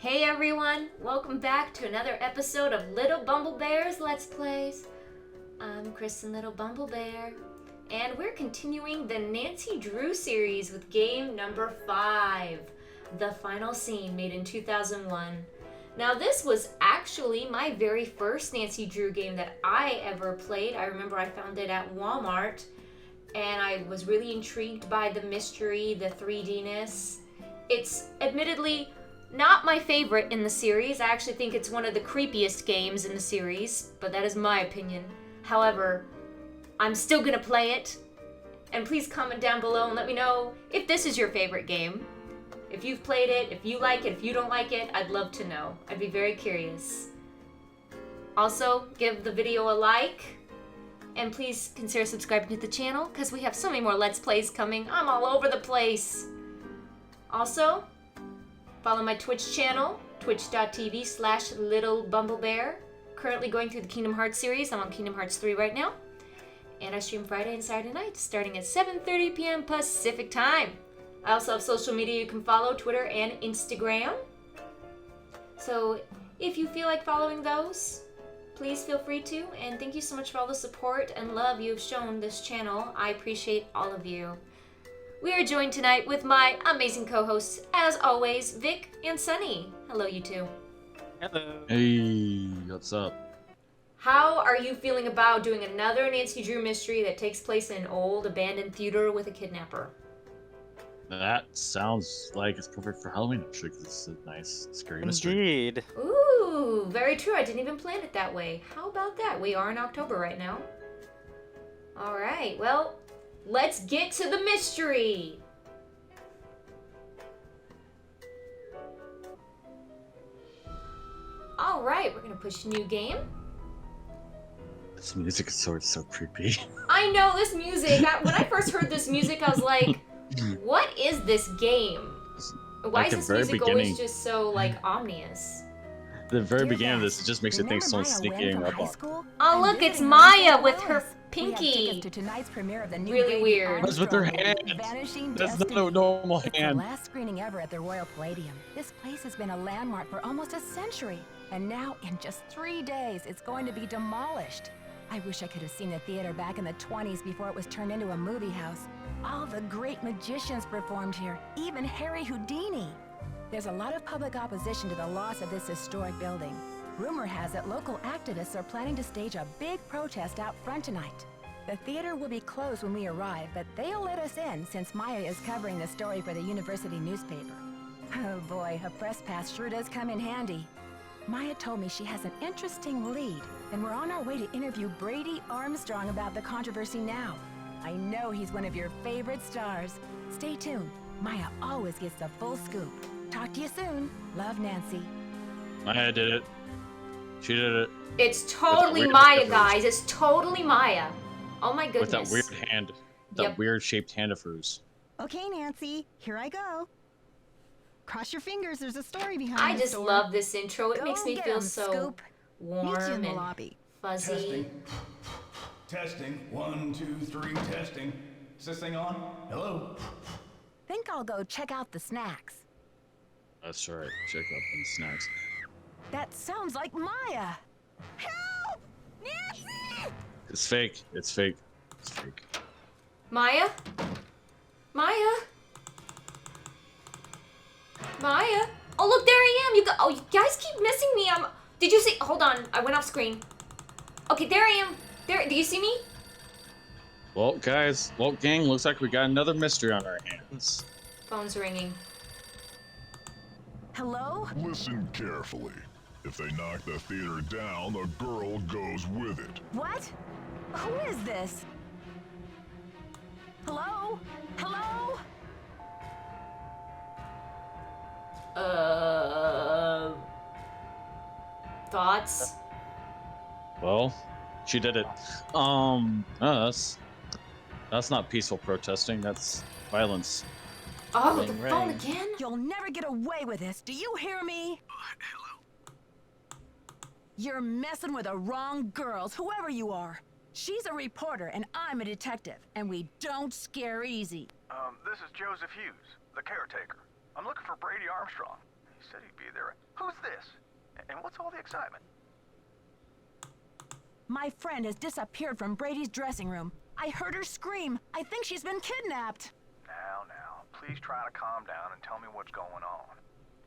Hey everyone, welcome back to another episode of Lilbumblebear's Let's Plays. I'm Kristen Lilbumblebear, and we're continuing the Nancy Drew series with game number 5, The Final Scene, made in 2001. Now this was actually my very first Nancy Drew game that I ever played. I remember I found it at Walmart, and I was really intrigued by the mystery, the 3D-ness. It's admittedly not my favorite in the series. I actually think it's one of the creepiest games in the series, but that is my opinion. However, I'm still gonna play it. And please comment down below and let me know if this is your favorite game. If you've played it, if you like it, if you don't like it, I'd love to know. I'd be very curious. Also, give the video a like. And please consider subscribing to the channel, because we have so many more Let's Plays coming. I'm all over the place. Also, follow my Twitch channel, twitch.tv/Lilbumblebear. Currently going through the Kingdom Hearts series. I'm on Kingdom Hearts 3 right now. And I stream Friday and Saturday nights, starting at 7:30 p.m. Pacific time. I also have social media you can follow, Twitter and Instagram. So if you feel like following those, please feel free to. And thank you so much for all the support and love you've shown this channel. I appreciate all of you. We are joined tonight with my amazing co-hosts, as always, Vic and Sunny. Hello, you two. Hello. Hey, what's up? How are you feeling about doing another Nancy Drew mystery that takes place in an old abandoned theater with a kidnapper? That sounds like it's perfect for Halloween, actually, because it's a nice, scary mystery. Indeed. Ooh, very true. I didn't even plan it that way. How about that? We are in October right now. All right, well, let's get to the mystery. All right, we're gonna push new game. This music is so creepy. I know this music. When I first heard this music, I was like, what is this game? Why is this music always just so, like, ominous? The very beginning of this, it just makes you think someone's sneaking up on. Oh, look, it's Maya with her pinky. Really weird. What's with her hand? That's not a normal It's the hand. last screening ever at the Royal Palladium. This place has been a landmark for almost a century. And now, in just 3 days, it's going to be demolished. I wish I could have seen the theater back in the 20s before it was turned into a movie house. All the great magicians performed here, even Harry Houdini. There's a lot of public opposition to the loss of this historic building. Rumor has it local activists are planning to stage a big protest out front tonight. The theater will be closed when we arrive, but they'll let us in since Maya is covering the story for the university newspaper. Oh boy, a press pass sure does come in handy. Maya told me she has an interesting lead, and we're on our way to interview Brady Armstrong about the controversy now. I know he's one of your favorite stars. Stay tuned. Maya always gets the full scoop. Talk to you soon. Love, Nancy. Maya did it. She did it. It's totally Maya, guys. It's totally Maya. Oh my goodness. With that weird hand. That weird shaped hand of hers. Okay, Nancy, here I go. Cross your fingers, there's a story behind I this just door. love this intro. It Go makes me get feel 'em, so Scoop. warm Meet you in the and lobby. fuzzy. Testing. Testing. 1, 2, 3, testing. Is this thing on? Hello? Think I'll go check out the snacks. That's right. Check out them snacks. That sounds like Maya. Help! Nancy! It's fake. It's fake. It's fake. Maya? Maya? Maya? Oh, look, there I am. Oh, you guys keep missing me. Did you see? Hold on. I went off screen. Okay, there I am. There. Do you see me? Well, guys. Well, gang, looks like we got another mystery on our hands. Phone's ringing. Hello? Listen carefully. If they knock the theater down, the girl goes with it. What? Who is this? Hello? Hello? Thoughts? Well, she did it. That's not peaceful protesting. That's violence. Oh, Ring, the ring. phone again? You'll never get away with this. Do you hear me? Hello? You're messing with the wrong girls, whoever you are. She's a reporter and I'm a detective, and we don't scare easy. This is Joseph Hughes, the caretaker. I'm looking for Brady Armstrong. said he'd be there. Who's this? And what's all the excitement? My friend has disappeared from Brady's dressing room. I heard her scream. I think she's been kidnapped. Now, please try to calm down and tell me what's going on.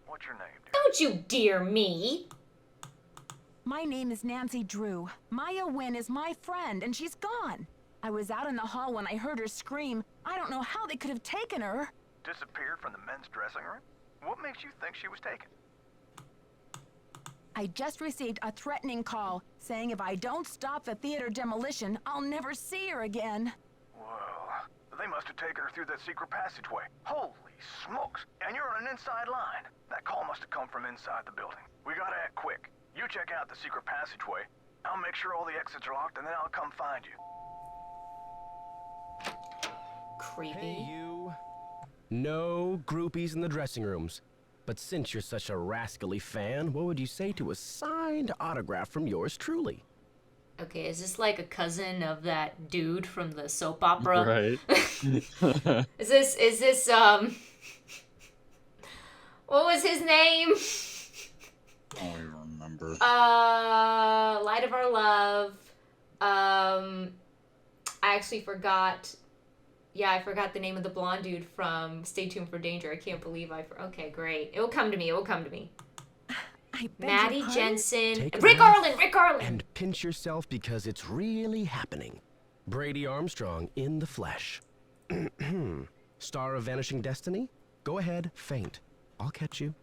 What's your name, dear? Don't you dare me. My name is Nancy Drew. Maya Wynn is my friend, and she's gone. I was out in the hall when I heard her scream. I don't know how they could have taken her. Disappeared from the men's dressing room? What makes you think she was taken? I just received a threatening call saying if I don't stop the theater demolition, I'll never see her again. Well, they must have taken her through that secret passageway. Holy smokes! And you're on an inside line. That call must have come from inside the building. We gotta act quick. You check out the secret passageway. I'll make sure all the exits are locked, and then I'll come find you. Creepy. Hey, you. No groupies in the dressing rooms. But since you're such a rascally fan, what would you say to a signed autograph from yours truly? Okay, is this like a cousin of that dude from the soap opera? Right. Is this what was his name? I don't even remember. Light of Our Love. I actually forgot. Yeah, I forgot the name of the blonde dude from Stay Tuned for Danger. I can't believe okay, great. It will come to me. I beg Maddie your pardon? Jensen. Take a Rick breath Arlen. And pinch yourself because it's really happening. Brady Armstrong in the flesh. Star of Vanishing Destiny? Go ahead, faint. I'll catch you.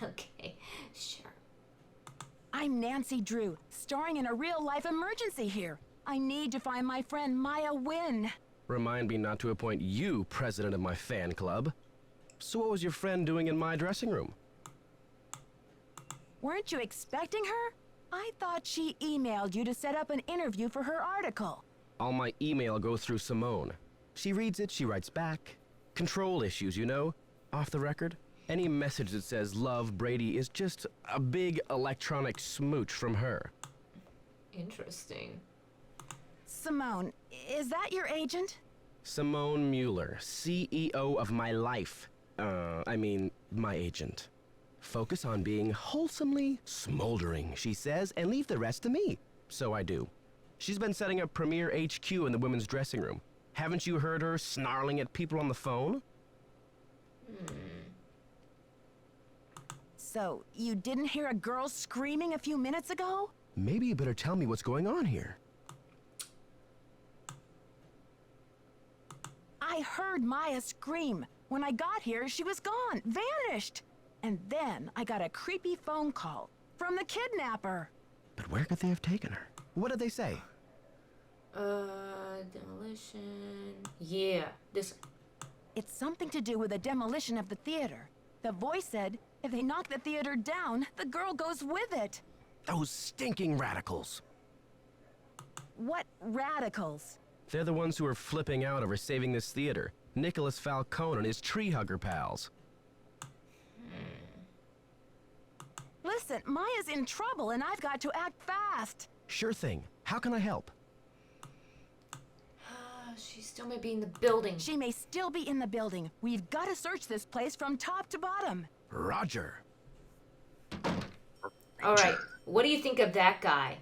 Okay, sure. I'm Nancy Drew, starring in a real-life emergency here. I need to find my friend Maya Wynn. Remind me not to appoint you president of my fan club. So what was your friend doing in my dressing room? Weren't you expecting her? I thought she emailed you to set up an interview for her article. All my email goes through Simone. She reads it, she writes back. Control issues, you know? Off the record. Any message that says love Brady is just a big electronic smooch from her. Interesting. Simone, is that your agent? Simone Mueller, CEO of my life. My agent. Focus on being wholesomely smoldering, she says, and leave the rest to me. So I do. She's been setting up Premier HQ in the women's dressing room. Haven't you heard her snarling at people on the phone? So, you didn't hear a girl screaming a few minutes ago? Maybe you better tell me what's going on here. I heard Maya scream. When I got here, she was gone, vanished. And then I got a creepy phone call from the kidnapper. But where could they have taken her? What did they say? Demolition. Yeah, this. It's something to do with the demolition of the theater. The voice said, if they knock the theater down, the girl goes with it. Those stinking radicals. What radicals? They're the ones who are flipping out over saving this theater. Nicholas Falcone and his tree hugger pals. Listen, Maya's in trouble and I've got to act fast. Sure thing. How can I help? She still may be in the building. She may still be in the building. We've got to search this place from top to bottom. Roger. All right. What do you think of that guy?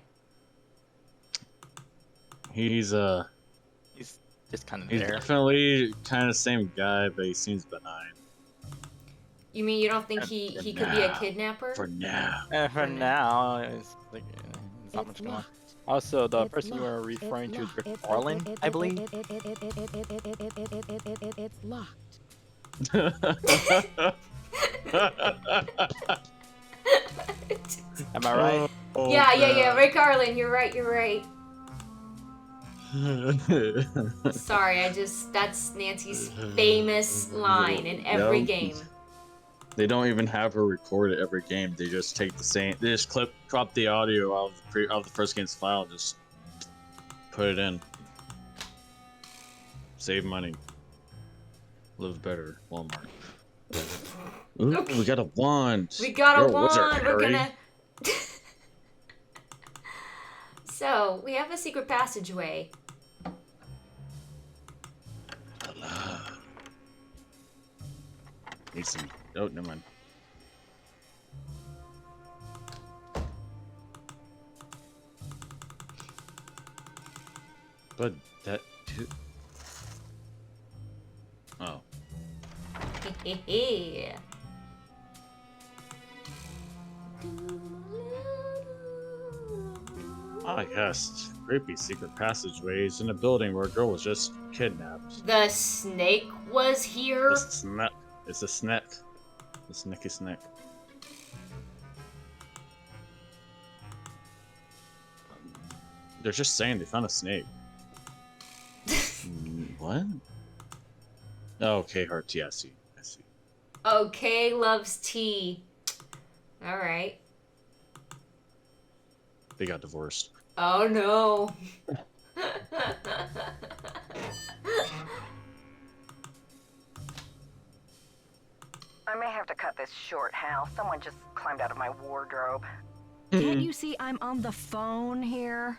He's just kind of he's there. definitely kind of the same guy, but he seems benign. You mean you don't think he could be a kidnapper? For now. For now, it's like it's not much going on. Also, the person you were referring to is Rick Arlen, I believe. It's locked. Am I right? Yeah. Rick Arlen, you're right. Sorry, that's Nancy's famous line in every game. They don't even have her record at every game. They just take the same. They just crop the audio out of the first game's file and just put it in. Save money. Live better. Walmart. Ooh, Okay. we got a wand. We got a Girl, what's our wand. We're hurry? gonna. So we have a secret passageway. Need some. Oh, never mind. But that. Oh. Ah, yes. Creepy secret passageways in a building where a girl was just kidnapped. The snake was here? The snake. It's a snake. The snaky snake. They're just saying they found a snake. What? Oh, okay, heart tea. I see. I see. Okay, loves tea. All right. They got divorced. Oh no. I may have to cut this short, Hal. Someone just climbed out of my wardrobe. Can't you see I'm on the phone here?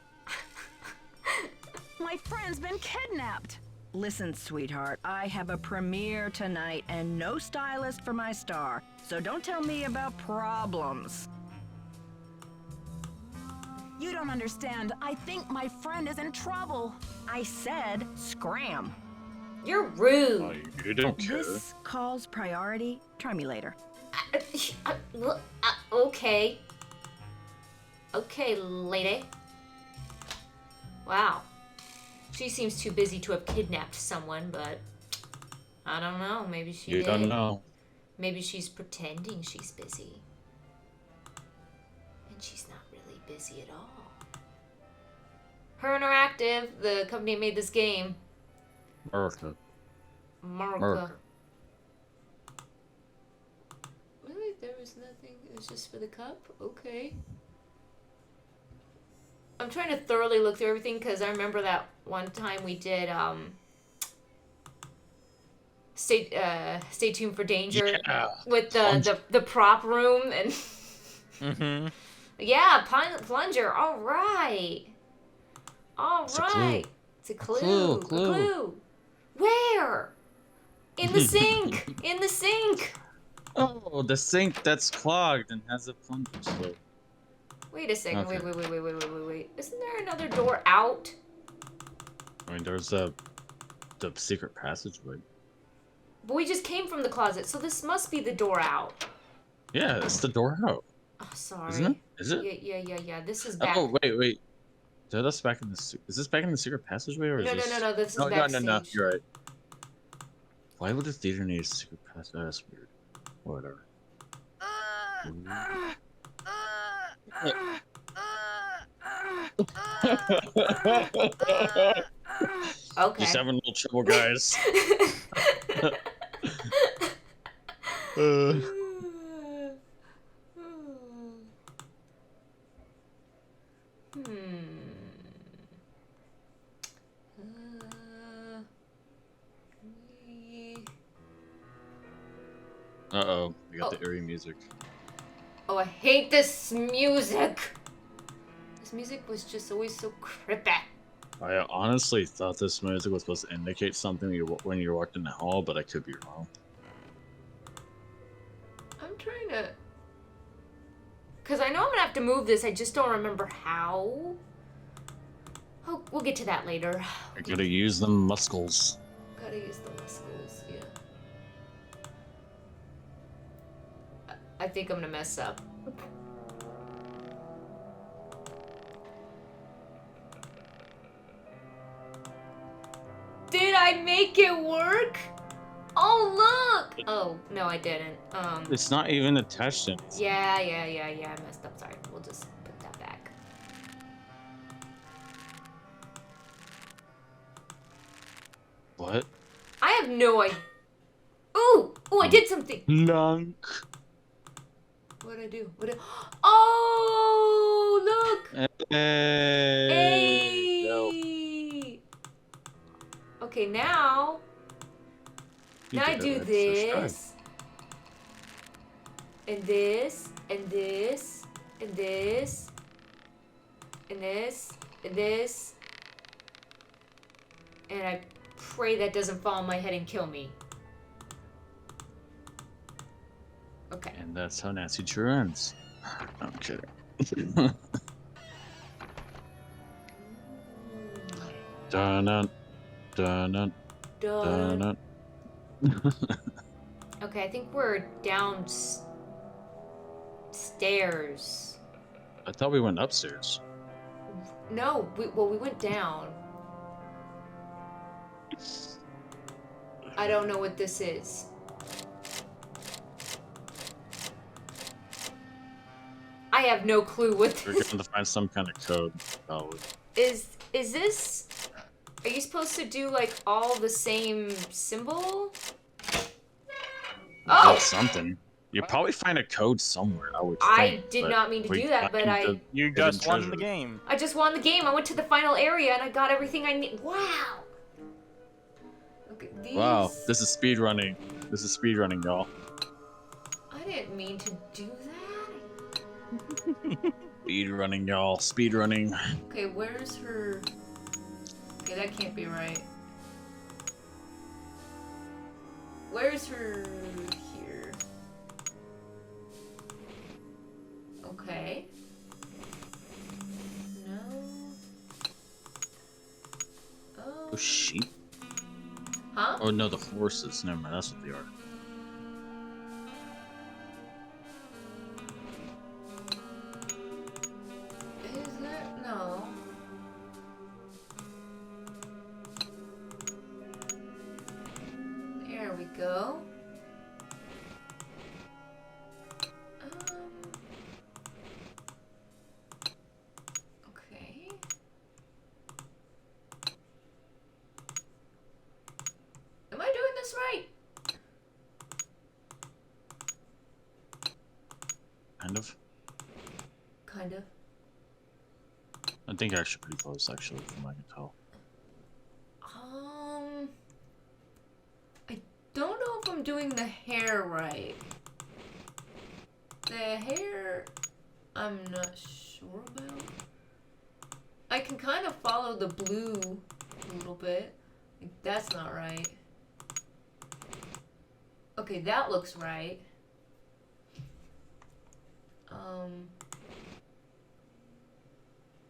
My friend's been kidnapped. Listen, sweetheart, I have a premiere tonight and no stylist for my star, so don't tell me about problems. You don't understand. I think my friend is in trouble. I said scram. You're rude. Oh, you don't care. This call's priority. Try me later. Okay. Okay, lady. Wow. She seems too busy to have kidnapped someone, but I don't know. Maybe she did. You don't know. Maybe she's pretending she's busy. And she's not really busy at all. Her Interactive, the company that made this game. America. America. Really? There was nothing? It was just for the cup? Okay. I'm trying to thoroughly look through everything because I remember that one time we did stay tuned for danger with the prop room and yeah, plunger. All right. It's a clue. A clue. Where? In the sink. In the sink. Oh, the sink that's clogged and has a plunger. So. Wait a second. Okay. Wait. Isn't there another door out? I mean, there's the secret passageway. But we just came from the closet, so this must be the door out. Yeah, it's the door out. Oh, sorry. Isn't it? Is it? Yeah. This is back. Oh, wait. Is this back in the? Is this back in the secret passageway or is this? No. This is backstage. No. You're right. Why would the theater need a secret passageway? That's weird. Whatever. Okay. Just having a little trouble, guys. Uh-oh, we got the eerie music. Oh, I hate this music. This music was just always so creepy. I honestly thought this music was supposed to indicate something when you walked in the hall, but I could be wrong. I'm trying to... Because I know I'm going to have to move this, I just don't remember how. Oh, we'll get to that later. I gotta use the muscles. Gotta use the muscles, yeah. I think I'm gonna mess up. Did I make it work? Oh, look! Oh, no, I didn't. It's not even attached to anything. Yeah, I messed up. Sorry, we'll just put that back. What? I have no idea. Ooh, I did something. Lunk. What'd I do? Oh, look! Hey! No. Okay, now I do this, and this, and this, and this, and this, and this, and I pray that doesn't fall on my head and kill me. Okay. And that's how Nancy Drew ends. I'm kidding. Dun dun dun dun dun. Okay, I think we're stairs. I thought we went upstairs. No, we went down. I don't know what this is. I have no clue what We're this going to find some kind of code, probably. is. Is this? Are you supposed to do like all the same symbol? Oh! Did something. You probably find a code somewhere, I would think. I did not mean to do that, but You just won the game. I just won the game. I went to the final area and I got everything I need. Wow. Look at these. Wow, this is speedrunning. This is speedrunning, y'all. I didn't mean to do that. Speedrunning, y'all. Speedrunning. Okay, where's her? Okay, that can't be right. Where's her here? Okay. No. Oh, sheep? Huh? Oh, no, the horses. Never mind, that's what they are. Is there? No. There we go. Okay. Am I doing this right? Kind of. Kind of. I think you're actually pretty close, actually, from what I can tell. I don't know if I'm doing the hair right. The hair, I'm not sure about. I can kind of follow the blue a little bit. Like, that's not right. Okay, that looks right.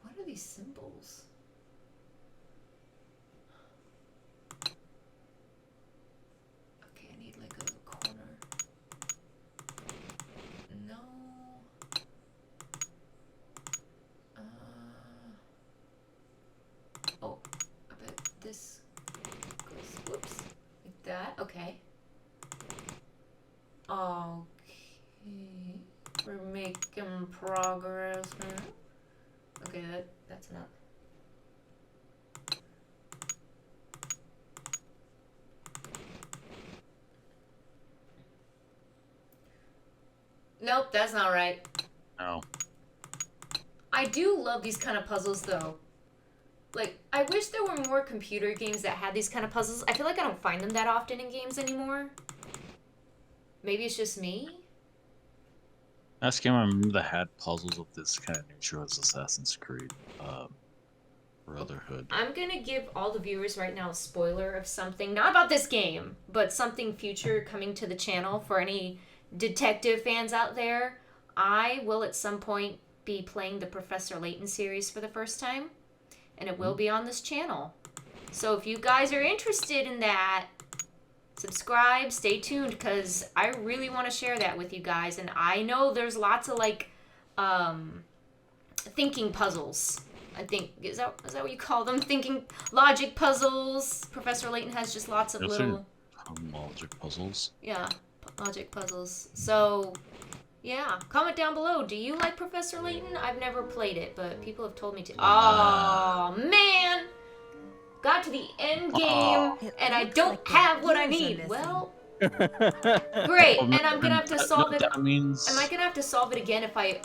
What are these symbols? Okay, I need like a corner. No. Oh, I bet this goes, whoops, like that. Okay. Okay. We're making progress here. Okay, that's enough. Nope, that's not right. No. I do love these kind of puzzles though. Like, I wish there were more computer games that had these kind of puzzles. I feel like I don't find them that often in games anymore. Maybe it's just me? Last game I remember that had puzzles of this kind of nature was Assassin's Creed Brotherhood. I'm gonna give all the viewers right now a spoiler of something, not about this game, but something future coming to the channel for any detective fans out there. I will at some point be playing the Professor Layton series for the first time, and it will be on this channel. So if you guys are interested in that, subscribe, stay tuned, because I really want to share that with you guys. And I know there's lots of like thinking puzzles. I think is that what you call them? Thinking logic puzzles. Professor Layton has just lots of little logic puzzles. Yeah, logic puzzles. So yeah, comment down below. Do you like Professor Layton? I've never played it, but people have told me to. Oh man! Got to the end game, and I don't have what I need. Well, great, and I'm gonna have to solve it. That means... Am I gonna have to solve it again if I...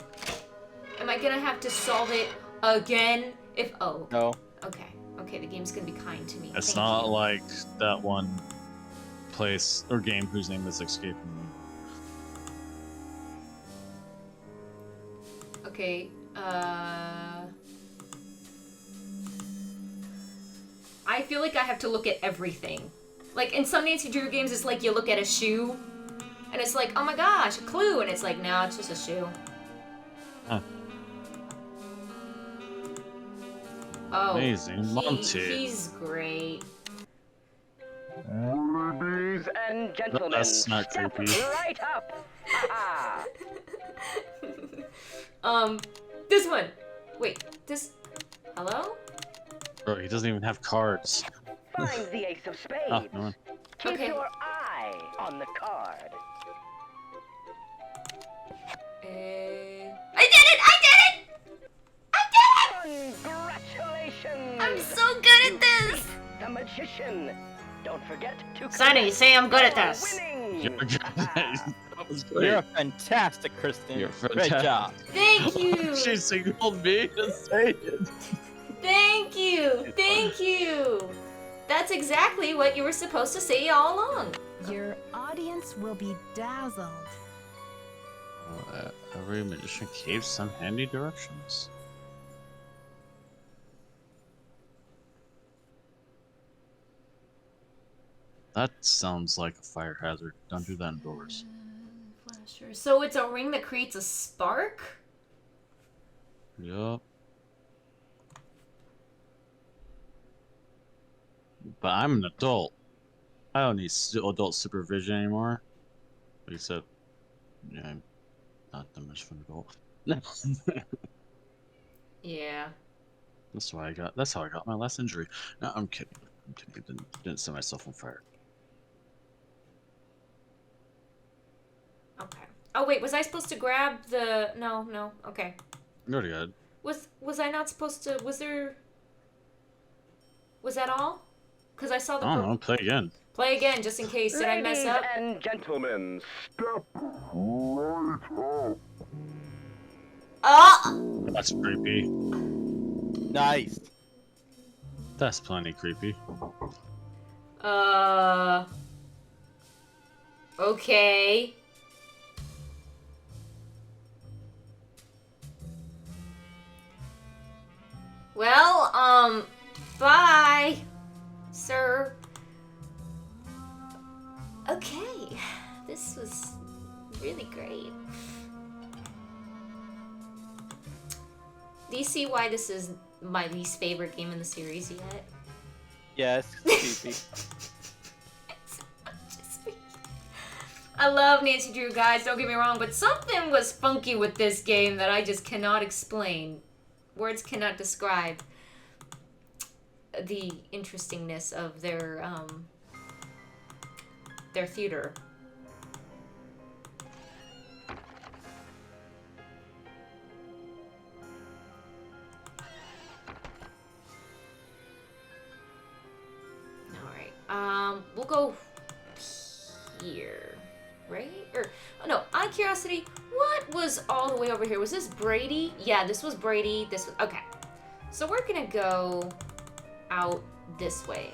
Am I gonna have to solve it again if... Oh. No. Okay. Okay, the game's gonna be kind to me. It's Thank not you. like that one place or game whose name is escaping me. Okay, I feel like I have to look at everything. Like, in some Nancy Drew games, it's like you look at a shoe, and it's like, oh my gosh, a clue, and it's like, no, it's just a shoe. Huh. Oh, Amazing. Monty. He's great. Ladies and gentlemen, That's not step creepy. right up. Ha This one. Wait, this. Hello? Bro, he doesn't even have cards. Find the ace of spades. Oh, no one. Keep Okay. your eye on the card. I did it! I did it! I did it! Congratulations! I'm so good at this! The magician. Don't forget to. Sonny, say I'm good at this. Winning. You're good. That was great. You're fantastic, Kristen. You're Great fantastic. job. Thank you! She signaled me to say it. Thank you! Thank you! That's exactly what you were supposed to say all along. Your audience will be dazzled. Every magician gave some handy directions. That sounds like a fire hazard. Don't do that indoors. Flasher. So it's a ring that creates a spark? Yup. But I'm an adult. I don't need adult supervision anymore. Except, yeah, I'm not that much of an adult. Yeah. That's why I got. That's how I got my last injury. No, I'm kidding. I'm kidding. I didn't set myself on fire. Okay. Oh wait, was I supposed to grab the? No. Okay. You already got it. Was I not supposed to? Was there? Was that all? Because I saw the. I don't know. Play again. Play again, just in case. Did I mess up? Ladies and gentlemen, step right up. Oh! That's creepy. Nice. That's plenty creepy. Okay. Well, bye, sir. Okay, this was really great. Do you see why this is my least favorite game in the series yet? Yes, creepy. I love Nancy Drew, guys, don't get me wrong, but something was funky with this game that I just cannot explain. Words cannot describe the interestingness of their theater. Alright, we'll go here, right? Or, oh no, out of curiosity, what was all the way over here? Was this Brady? Yeah, this was Brady. This was, okay. So we're gonna go out this way,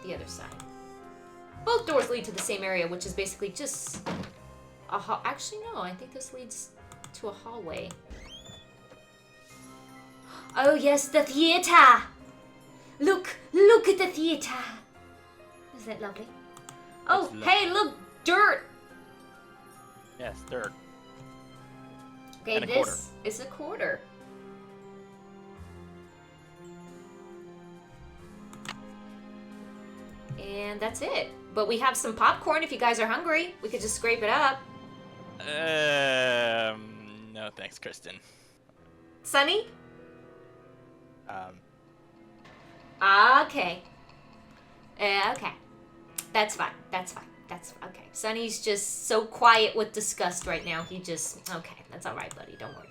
the other side. Both doors lead to the same area, which is basically just a hall. Actually, no, I think this leads to a hallway. Oh yes, the theater! Look at the theater! Isn't that lovely? Oh, hey, look, dirt! Yes, dirt. Okay, And a this is a quarter. And that's it. But we have some popcorn if you guys are hungry. We could just scrape it up. No thanks, Kristen. Sunny? Okay. Okay. That's fine. That's fine. That's okay. Sunny's just so quiet with disgust right now. He just... Okay, that's alright, buddy. Don't worry.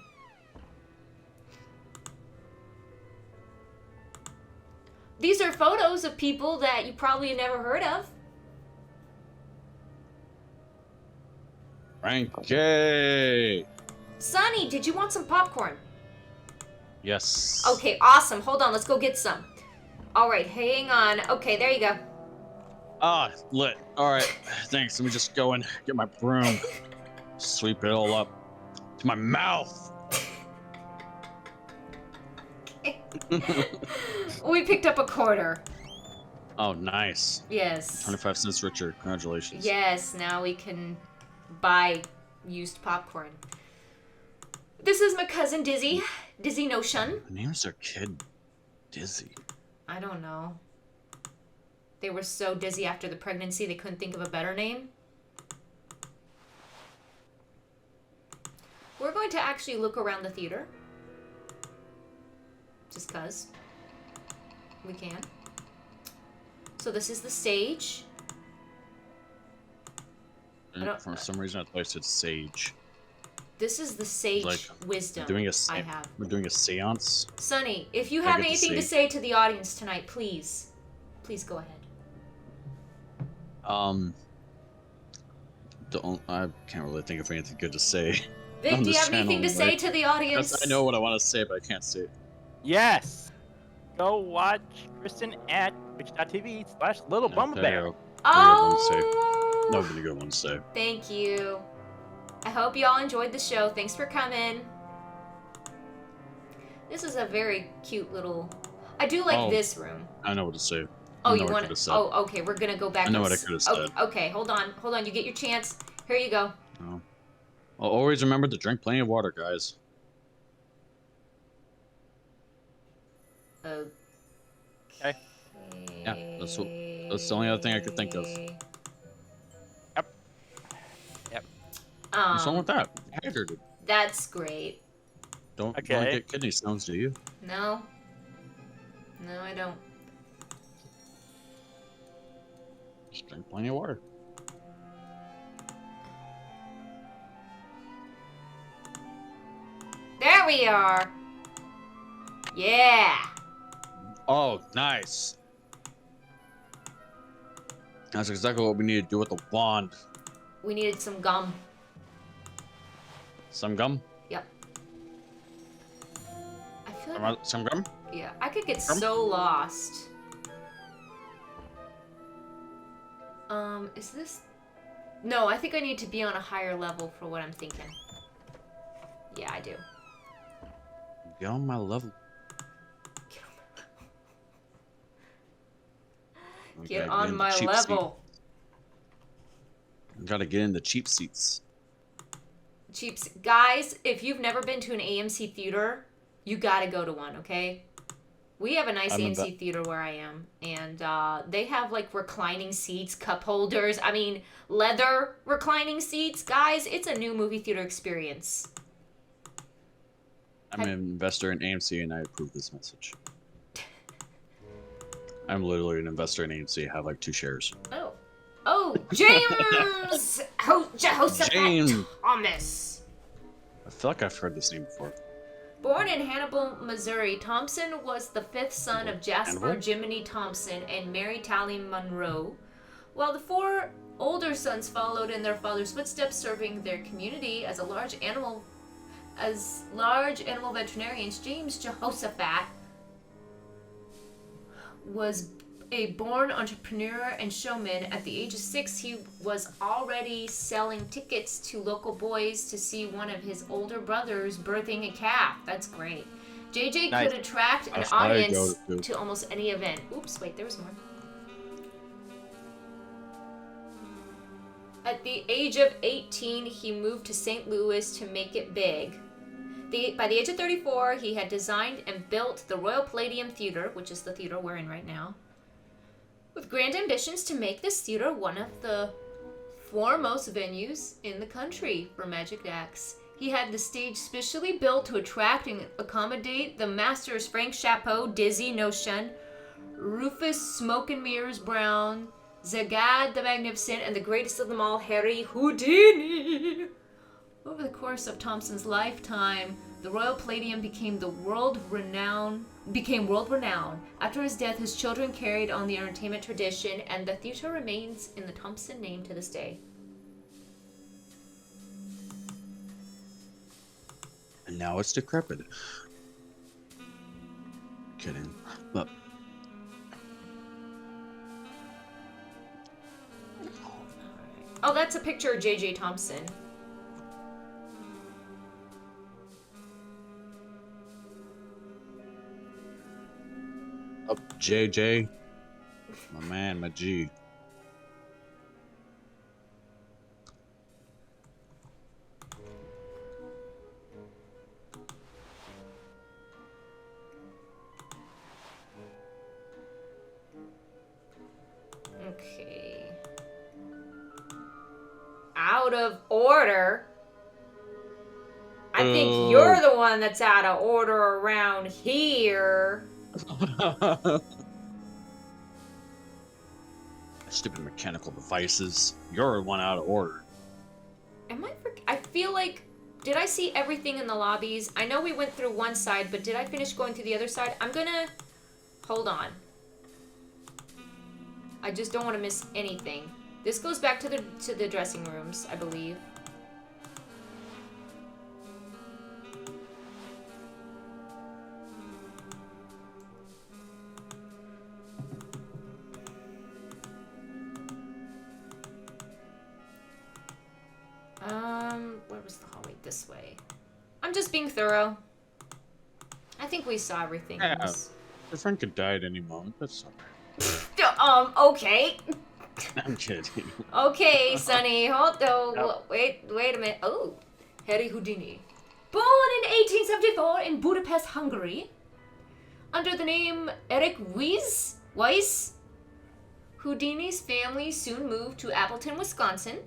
These are photos of people that you probably never heard of. Frankie! Sunny, did you want some popcorn? Yes. Okay, awesome. Hold on, let's go get some. Alright, hang on. Okay, there you go. Ah, lit. Alright, thanks. Let me just go and get my broom. Sweep it all up to my mouth. We picked up a quarter. Oh, nice. Yes. 25 cents richer. Congratulations. Yes, now we can buy used popcorn. This is my cousin Dizzy. Dizzy Notion. The names are kid Dizzy. I don't know. They were so dizzy after the pregnancy they couldn't think of a better name. We're going to actually look around the theater. Just cause. We can. So this is the stage. For some reason I thought I said sage. This is the sage wisdom I have. We're doing a seance. Sonny, if you have anything to say to the audience tonight, please go ahead. I can't really think of anything good to say. Vic, do you have anything to say to the audience? I know what I want to say, but I can't say it. Yes. Go watch Kristen at twitch.tv/Lilbumblebear. Oh! Nobody good one to say. Thank you. I hope you all enjoyed the show. Thanks for coming. This is a very cute little... I do like this room. I know what to say. Oh, you want to... Oh, okay. We're going to go back. I know what I could have said. Okay, hold on. Hold on. You get your chance. Here you go. Oh. Well, always remember to drink plenty of water, guys. Okay. Yeah, that's the only other thing I could think of. Yep. What's wrong with that? Hydrated. That's great. Don't get kidney stones, do you? No. No, I don't. Just drink plenty of water. There we are. Yeah. Oh, nice. That's exactly what we need to do with the wand. We needed some gum. Some gum? Yep. I feel like... Some gum? Yeah, I could get so lost. Is this... No, I think I need to be on a higher level for what I'm thinking. Yeah, I do. Get on my level. Get on my level. Gotta get in the cheap seats. Guys, if you've never been to an AMC theater, you gotta go to one, okay? We have a nice AMC theater where I am, and they have like reclining seats, cup holders. I mean, leather reclining seats. Guys, it's a new movie theater experience. I'm an investor in AMC, and I approve this message. I'm literally an investor in AMC. I have like 2 shares. Oh, James Jehoshaphat James Thomas. I feel like I've heard this name before. Born in Hannibal, Missouri, Thompson was the 5th son of Jasper Jiminy Thompson and Mary Tally Monroe, while the 4 older sons followed in their father's footsteps, serving their community as large animal veterinarians. James Jehoshaphat was a born entrepreneur and showman. At the age of 6, he was already selling tickets to local boys to see one of his older brothers birthing a calf. That's great. JJ could attract an audience to almost any event. Oops, wait, there was more. At the age of 18, he moved to St. Louis to make it big. By the age of 34, he had designed and built the Royal Palladium Theater, which is the theater we're in right now, with grand ambitions to make this theater one of the foremost venues in the country for magic acts. He had the stage specially built to attract and accommodate the masters Frank Chapeau, Dizzy No-Shun, Rufus Smoke and Mirrors Brown, Zagad the Magnificent, and the greatest of them all, Harry Houdini. Over the course of Thompson's lifetime, the Royal Palladium became world renowned. After his death, his children carried on the entertainment tradition, and the theater remains in the Thompson name to this day. And now it's decrepit. Kidding. But oh, that's a picture of J.J. Thompson. Up, JJ. My man, my G. out of order. I think you're the one that's out of order around here. Stupid mechanical devices. You're the one out of order. I feel like... Did I see everything in the lobbies? I know we went through one side, but did I finish going through the other side? I'm gonna... Hold on. I just don't want to miss anything. This goes back to the dressing rooms, I believe. Where was the hallway? This way. I'm just being thorough. I think we saw everything. Yeah, your friend could die at any moment. That's alright. Okay. I'm kidding. Okay, Sonny, hold on. No. Wait a minute. Oh, Harry Houdini. Born in 1874 in Budapest, Hungary, under the name Eric Weiss, Houdini's family soon moved to Appleton, Wisconsin.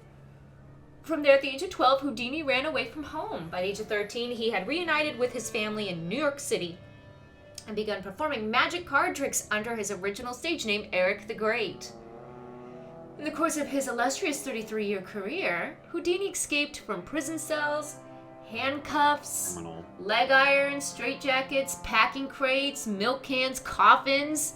From there, at the age of 12, Houdini ran away from home. By the age of 13, he had reunited with his family in New York City and begun performing magic card tricks under his original stage name, Eric the Great. In the course of his illustrious 33-year career, Houdini escaped from prison cells, handcuffs, leg irons, straitjackets, packing crates, milk cans, coffins,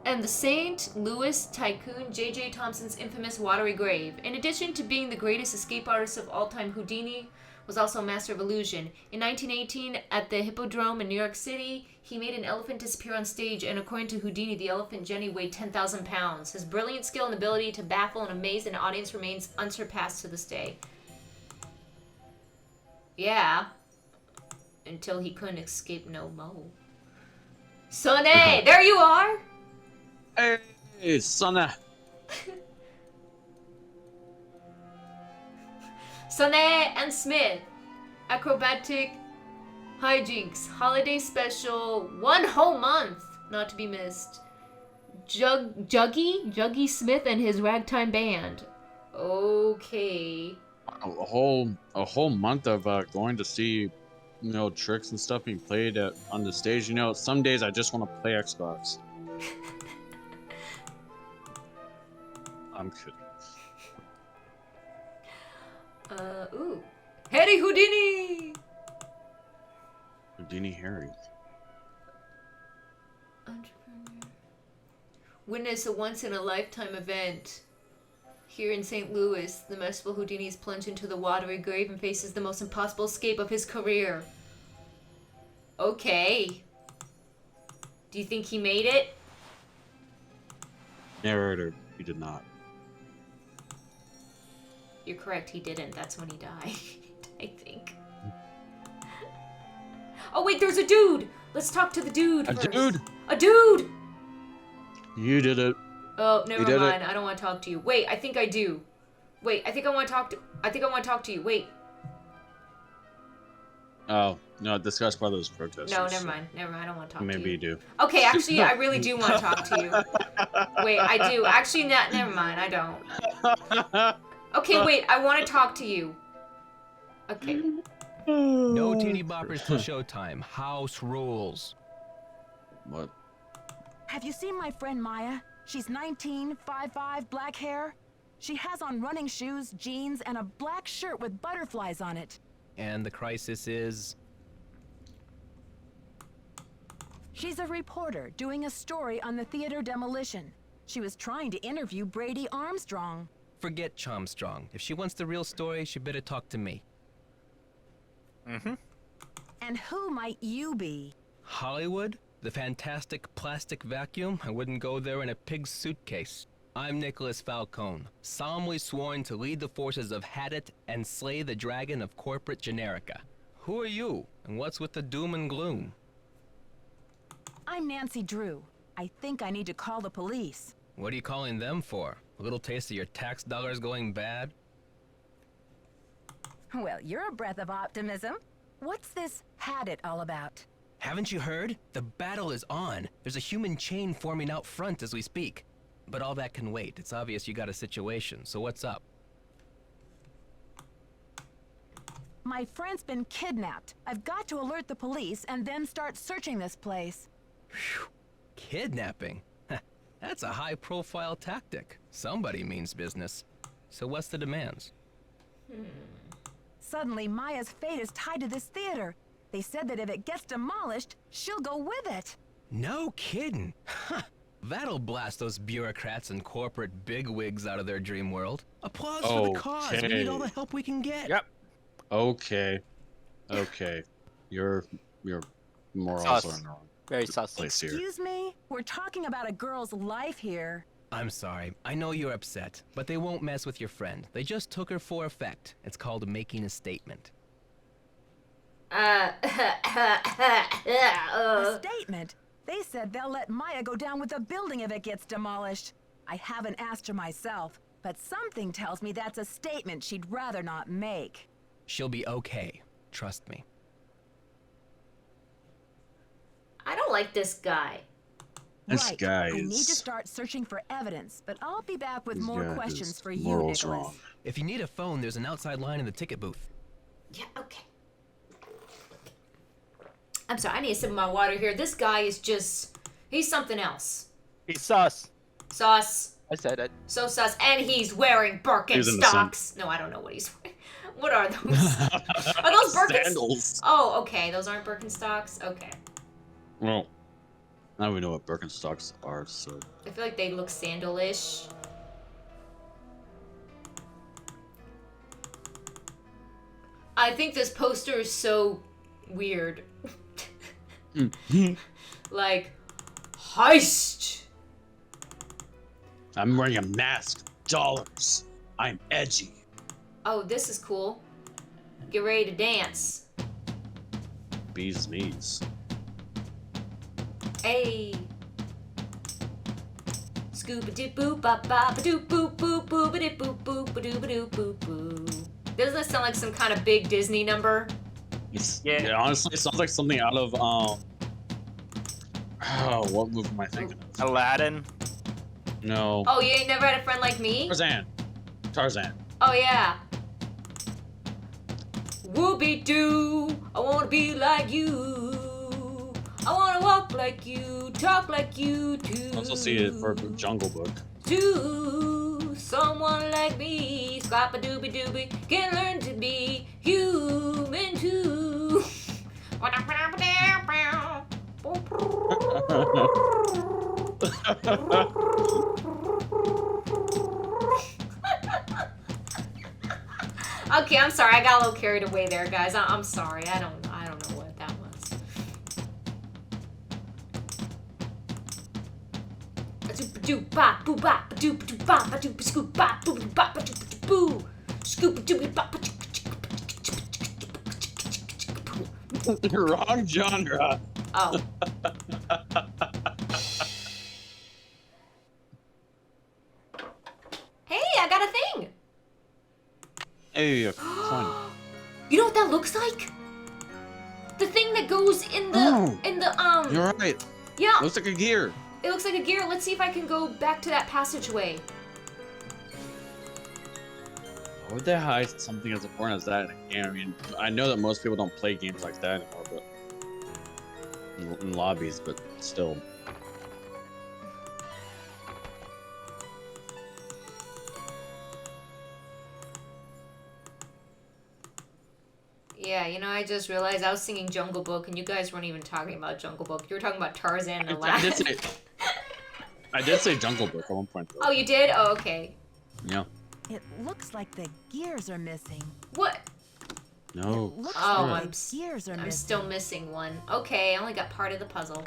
and the St. Louis tycoon J.J. Thompson's infamous watery grave. In addition to being the greatest escape artist of all time, Houdini was also a master of illusion. In 1918, at the Hippodrome in New York City, he made an elephant disappear on stage, and according to Houdini, the elephant Jenny weighed 10,000 pounds. His brilliant skill and ability to baffle and amaze an audience remains unsurpassed to this day. Yeah. Until he couldn't escape no more. Sonny, there you are! Hey, Sonny. Sonny and Smith. Acrobatic hijinks. Holiday special. 1 whole month. Not to be missed. Juggy Smith and his ragtime band. Okay. A whole month of going to see, tricks and stuff being played on the stage. Some days I just want to play Xbox. I'm kidding. Ooh. Harry Houdini! Houdini Harry. Entrepreneur. Witness a once-in-a-lifetime event. Here in St. Louis, the merciful Houdini is plunged into the watery grave and faces the most impossible escape of his career. Okay. Do you think he made it? Narrator, he did not. You're correct, he didn't. That's when he died, I think. Oh wait, there's a dude! Let's talk to the dude first. Dude? A dude! You did it. Oh, never mind. I don't want to talk to you. Wait, I think I do. Wait, I think I want to talk to you. Wait. Oh, no, discuss by those protesters. No, never mind. I don't want to talk to you. Maybe you do. Okay, actually, I really do want to talk to you. Wait, I do. Actually, never mind. I don't. Okay, wait. I want to talk to you. Okay. No teeny boppers till showtime. House rules. What? Have you seen my friend Maya? She's 19, 5'5", black hair. She has on running shoes, jeans, and a black shirt with butterflies on it. And the crisis is? She's a reporter doing a story on the theater demolition. She was trying to interview Brady Armstrong. Forget Chomstrong. If she wants the real story, she better talk to me. Mm-hmm. And who might you be? Hollywood? The fantastic plastic vacuum? I wouldn't go there in a pig's suitcase. I'm Nicholas Falcone, solemnly sworn to lead the forces of Hadit and slay the dragon of corporate generica. Who are you, and what's with the doom and gloom? I'm Nancy Drew. I think I need to call the police. What are you calling them for? A little taste of your tax dollars going bad? Well, you're a breath of optimism. What's this Hadit all about? Haven't you heard? The battle is on. There's a human chain forming out front as we speak. But all that can wait. It's obvious you got a situation, so what's up? My friend's been kidnapped. I've got to alert the police and then start searching this place. Phew. Kidnapping? That's a high-profile tactic. Somebody means business. So what's the demands? Suddenly, Maya's fate is tied to this theater. They said that if it gets demolished, she'll go with it. No kidding. That'll blast those bureaucrats and corporate bigwigs out of their dream world. Applause for the cause. We need all the help we can get. Yep. Okay. Your morals are in the wrong Very sus. place here. Excuse me? We're talking about a girl's life here. I'm sorry. I know you're upset, but they won't mess with your friend. They just took her for effect. It's called making a statement. A statement? They said they'll let Maya go down with the building if it gets demolished. I haven't asked her myself, but something tells me that's a statement she'd rather not make. She'll be okay. Trust me. I don't like this guy. This Right. guy I need to is. start searching for evidence, but I'll be back with This more guy questions is for you, morals Nicholas. wrong. If you need a phone, there's an outside line in the ticket booth. Yeah, okay. I'm sorry, I need a sip of my water here. This guy is just... He's something else. He's sus. Sus. I said it. So sus. And he's wearing Birkenstocks. No, I don't know what he's wearing. What are those? Are those Birkenstocks? Sandals. Oh, okay. Those aren't Birkenstocks? Okay. Well, now we know what Birkenstocks are, so. I feel like they look sandal-ish. I think this poster is so weird. Like, heist! I'm wearing a mask. Dollars. I'm edgy. Oh, this is cool. Get ready to dance. Bees knees. Hey. Scoop-a-dip-boop, bop-bop-a-doop-boop, boop-boop-a-dip-boop, boop-a-doop-a-doop, boop-boo. Doesn't this sound like some kind of big Disney number? Yeah, honestly, it sounds like something out of oh, what movie am I thinking of? Aladdin. No. Oh, you ain't never had a friend like me? Tarzan. Oh, yeah. Whoopie-doo, I wanna be like you. I wanna walk like you, talk like you too. Also see it for Jungle Book. To someone like me, scrap-a-doobie-doobie, can learn to be human too. Okay, I'm sorry. I got a little carried away there, guys. I'm sorry. I don't know what that was. Wrong genre. Oh. Hey, I got a thing. Hey, fun. You know what that looks like? The thing that goes in the You're right. Yeah. Looks like a gear. It looks like a gear. Let's see if I can go back to that passageway. Why would they hide something as important as that in a game? I mean, I know that most people don't play games like that anymore, but in lobbies, but still. Yeah, you know, I just realized I was singing Jungle Book, and you guys weren't even talking about Jungle Book. You were talking about Tarzan and Aladdin. I did say Jungle Book at one point, though. Oh, you did? Oh, okay. Yeah. It looks like the gears are missing. What? No. Looks Oh, like the gears are I'm missing. still missing one. Okay, I only got part of the puzzle.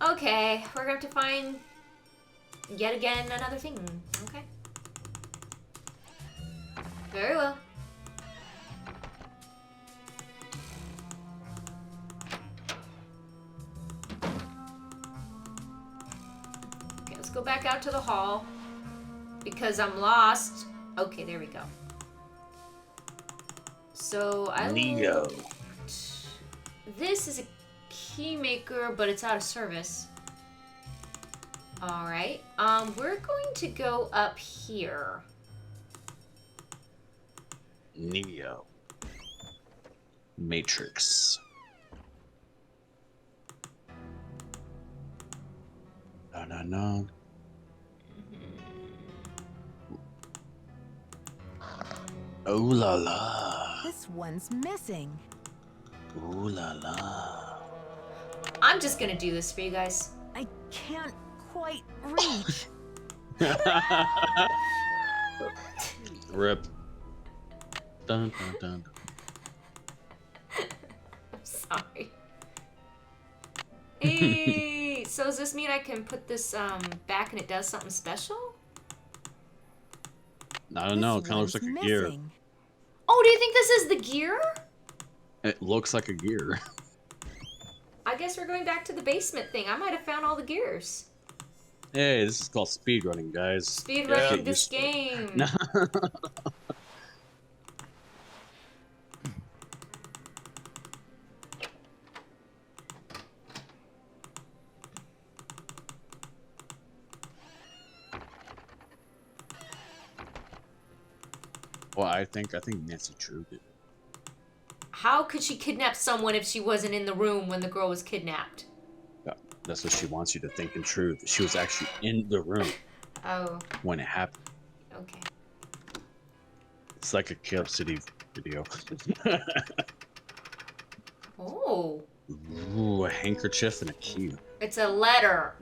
Okay, we're gonna have to find yet again another thing. Okay. Very well. Okay, let's go back out to the hall because I'm lost. Okay, there we go. So I Neo. looked. This is a key maker, but it's out of service. All right. We're going to go up here. Neo. Matrix. No. Oh la la. This one's missing. Ooh la la. I'm just gonna do this for you guys. I can't quite reach. Rip. Dun dun dun. I'm sorry. Hey, so does this mean I can put this back and it does something special? I don't know. It kind of looks like a gear. Oh, do you think this is the gear? It looks like a gear. I guess we're going back to the basement thing. I might have found all the gears. Hey, this is called speedrunning, guys. Speedrunning this game. Well, I think Nancy Drew did. How could she kidnap someone if she wasn't in the room when the girl was kidnapped? Yeah, that's what she wants you to think in truth. She was actually in the room. Oh. When it happened. Okay. It's like a Caleb City video. Oh. Ooh, a handkerchief and a key. It's a letter.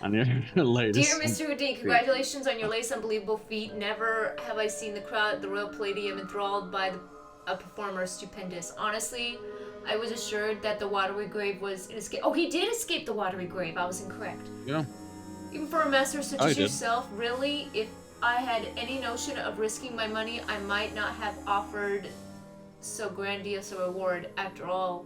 On your latest. Dear Mr. Houdin, congratulations on your latest unbelievable feat. Never have I seen the crowd at the Royal Palladium enthralled by a performer stupendous. Honestly, I was assured that the watery grave was an escape. Oh, he did escape the watery grave. I was incorrect. Yeah. Even for a master such as yourself, really, if I had any notion of risking my money, I might not have offered so grandiose a reward. After all,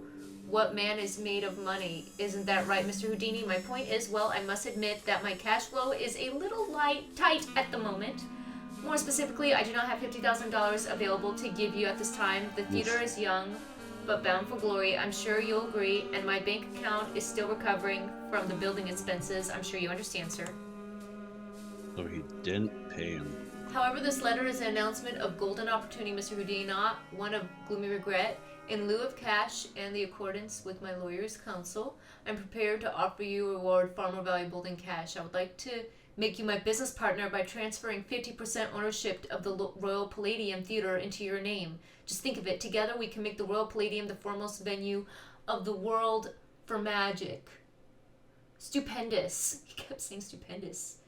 what man is made of money? Isn't that right, Mr. Houdini? My point is, well, I must admit that my cash flow is a little tight at the moment. More specifically, I do not have $50,000 available to give you at this time. The theater is young, but bound for glory. I'm sure you'll agree, and my bank account is still recovering from the building expenses. I'm sure you understand, sir. So he didn't pay him. However, this letter is an announcement of golden opportunity, Mr. Houdini, not one of gloomy regret. In lieu of cash and the accordance with my lawyer's counsel, I'm prepared to offer you a reward far more valuable than cash. I would like to make you my business partner by transferring 50% ownership of the Royal Palladium Theater into your name. Just think of it. Together we can make the Royal Palladium the foremost venue of the world for magic. Stupendous. He kept saying stupendous.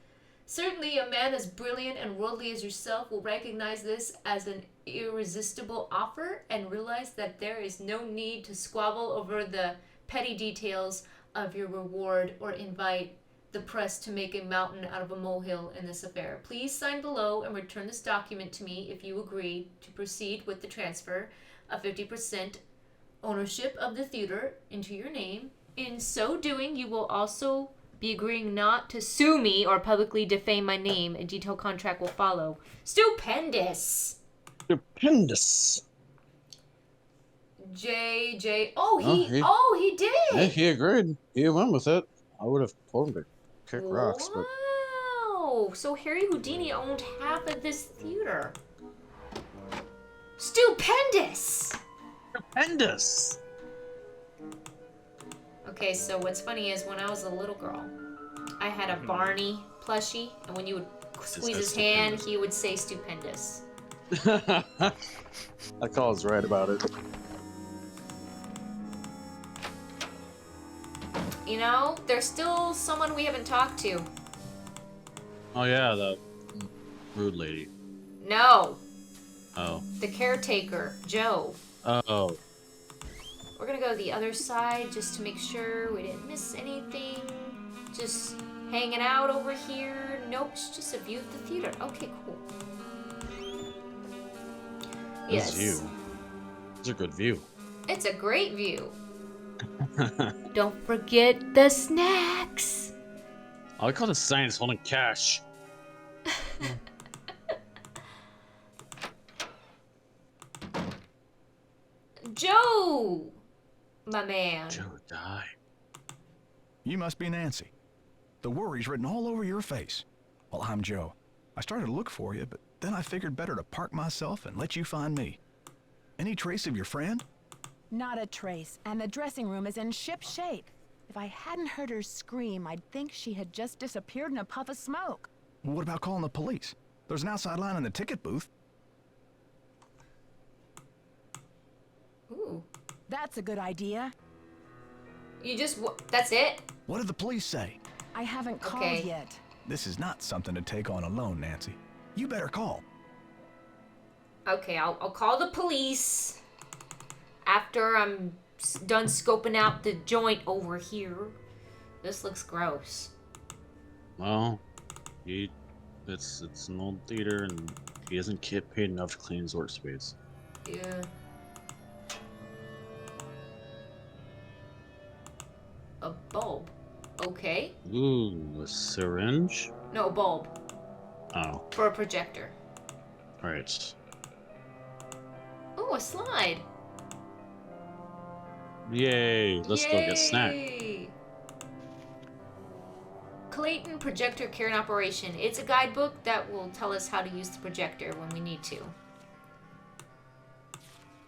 Certainly a man as brilliant and worldly as yourself will recognize this as an irresistible offer and realize that there is no need to squabble over the petty details of your reward or invite the press to make a mountain out of a molehill in this affair. Please sign below and return this document to me if you agree to proceed with the transfer of 50% ownership of the theater into your name. In so doing, you will also be agreeing not to sue me or publicly defame my name. A detailed contract will follow. Stupendous! Stupendous! JJ. He did! Yeah, he agreed. He went with it. I would have told him to kick rocks, but... Wow! So Harry Houdini owned half of this theater. Stupendous! Stupendous! Okay, so what's funny is when I was a little girl, I had a Barney plushie, and when you would squeeze his hand, he would say stupendous. That call's right about it. You know, there's still someone we haven't talked to. Oh yeah, the rude lady. No. Oh. The caretaker, Joe. Oh. We're gonna go the other side just to make sure we didn't miss anything. Just hanging out over here. Nope, it's just a view of the theater. Okay, cool. This view. It's a good view. It's a great view. Don't forget the snacks. I like how the sign is holding cash. Joe! My man. Joe died. You must be Nancy. The worry's written all over your face. Well, I'm Joe. I started to look for you, but then I figured better to park myself and let you find me. Any trace of your friend? Not a trace, and the dressing room is in ship shape. If I hadn't heard her scream, I'd think she had just disappeared in a puff of smoke. What about calling the police? There's an outside line in the ticket booth. Ooh. That's a good idea. You just, that's it? What did the police say? I haven't called Okay. yet. This is not something to take on alone, Nancy. You better call. Okay, I'll call the police after I'm done scoping out the joint over here. This looks gross. Well, it's an old theater, and he doesn't get paid enough to clean his workspace. Yeah. A bulb. Okay. Ooh, a syringe? No, a bulb. Oh, For a projector. alright. Oh, a slide. Yay, let's go get snack. Yay. Clayton Projector Care and Operation. It's a guidebook that will tell us how to use the projector when we need to.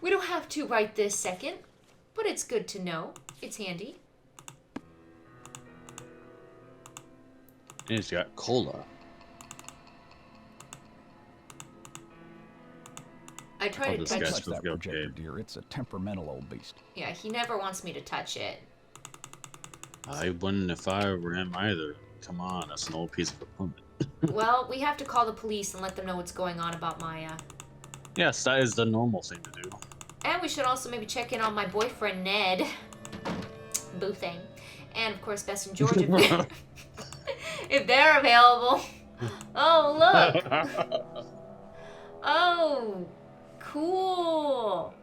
We don't have to right this second, but it's good to know. It's handy. And he's got cola. I try to this touch guy's it. supposed to be okay. dear. It's a temperamental old beast. Yeah, he never wants me to touch it. I wouldn't if I were him either. Come on, that's an old piece of equipment. Well, we have to call the police and let them know what's going on about Maya. Yes, that is the normal thing to do. And we should also maybe check in on my boyfriend, Ned. Boo thing. And, of course, Bess and George if they're available. Oh, look! Oh, cool.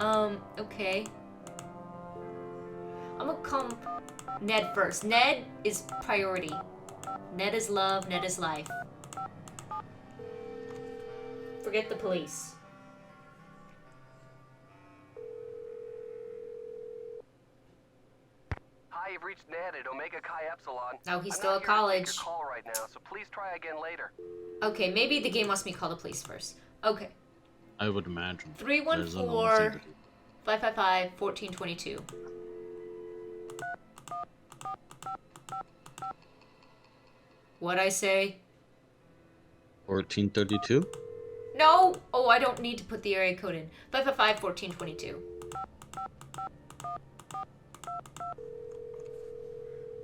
Okay. I'm gonna call Ned first. Ned is priority. Ned is love, Ned is life. Forget the police. Hi, you've reached Ned at Omega Chi Epsilon. Oh, he's I'm still not at here to college. take your call right now, so please try again later. Okay, maybe the game wants me to call the police first. Okay. I would imagine. 314 555 1422. What'd I say? 1432? No! Oh, I don't need to put the area code in. 555 1422.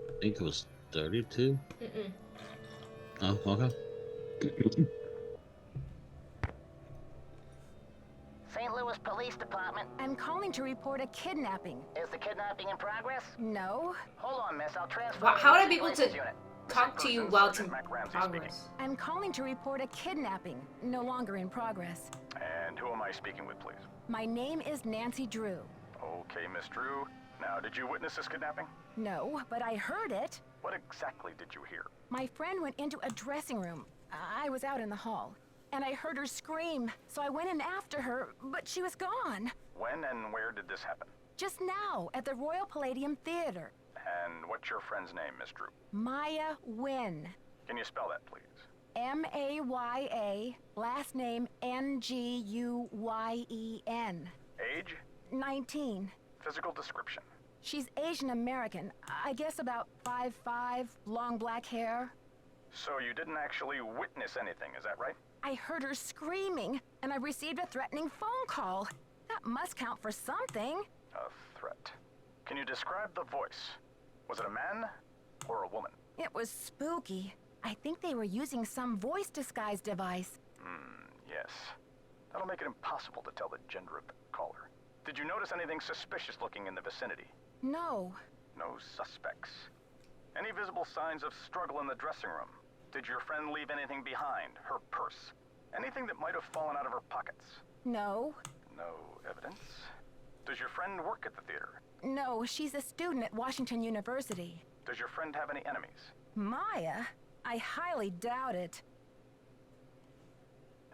I think it was 32. Mm-mm. Oh, okay. St. Louis Police Department. I'm calling to report a kidnapping. Is the kidnapping in progress? No. Hold on, miss. I'll transfer. Wow, how would I be you able to to unit. talk to you while it's in progress? I'm calling to report a kidnapping. No longer in progress. And who am I speaking with, please? My name is Nancy Drew. Okay, Miss Drew. Now, did you witness this kidnapping? No, but I heard it. What exactly did you hear? My friend went into a dressing room. I was out in the hall. And I heard her scream, so I went in after her, but she was gone. When and where did this happen? Just now, at the Royal Palladium Theater. And what's your friend's name, Miss Drew? Maya Wynn. Can you spell that, please? M-A-Y-A, last name N-G-U-Y-E-N. Age? 19. Physical description? She's Asian American. I guess about 5'5", long black hair. So you didn't actually witness anything, is that right? I heard her screaming, and I received a threatening phone call. That must count for something. A threat. Can you describe the voice? Was it a man or a woman? It was spooky. I think they were using some voice disguise device. Yes. That'll make it impossible to tell the gender of the caller. Did you notice anything suspicious looking in the vicinity? No. No suspects. Any visible signs of struggle in the dressing room? Did your friend leave anything behind? Her purse? Anything that might have fallen out of her pockets? No. No evidence. Does your friend work at the theater? No, she's a student at Washington University. Does your friend have any enemies? Maya? I highly doubt it.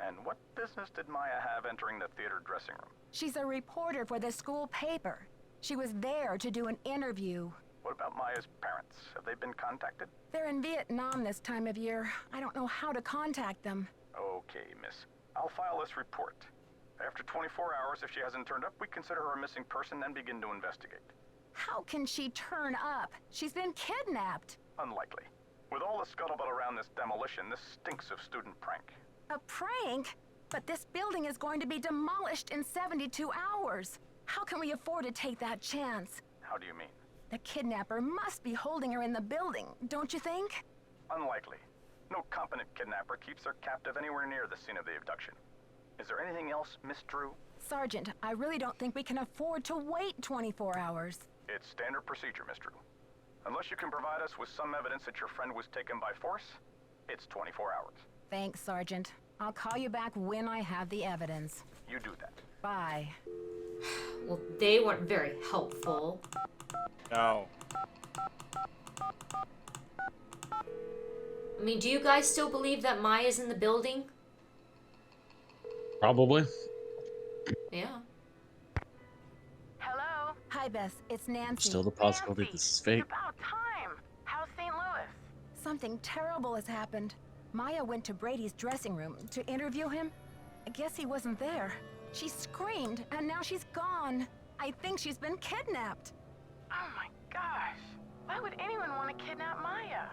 And what business did Maya have entering the theater dressing room? She's a reporter for the school paper. She was there to do an interview. What about Maya's parents? Have they been contacted? They're in Vietnam this time of year. I don't know how to contact them. Okay, miss. I'll file this report. After 24 hours, if she hasn't turned up, we consider her a missing person and begin to investigate. How can she turn up? She's been kidnapped. Unlikely. With all the scuttlebutt around this demolition, this stinks of student prank. A prank? But this building is going to be demolished in 72 hours. How can we afford to take that chance? How do you mean? The kidnapper must be holding her in the building, don't you think? Unlikely. No competent kidnapper keeps their captive anywhere near the scene of the abduction. Is there anything else, Miss Drew? Sergeant, I really don't think we can afford to wait 24 hours. It's standard procedure, Miss Drew. Unless you can provide us with some evidence that your friend was taken by force, it's 24 hours. Thanks, Sergeant. I'll call you back when I have the evidence. You do that. Bye. Well, they weren't very helpful. No. I mean, do you guys still believe that Maya's in the building? Probably. Yeah. Hello? Hi, Bess. It's Nancy. Still the possibility this is fake. It's about time. How's St. Louis? Something terrible has happened. Maya went to Brady's dressing room to interview him. I guess he wasn't there. She screamed, and now she's gone. I think she's been kidnapped. Oh my gosh. Why would anyone want to kidnap Maya?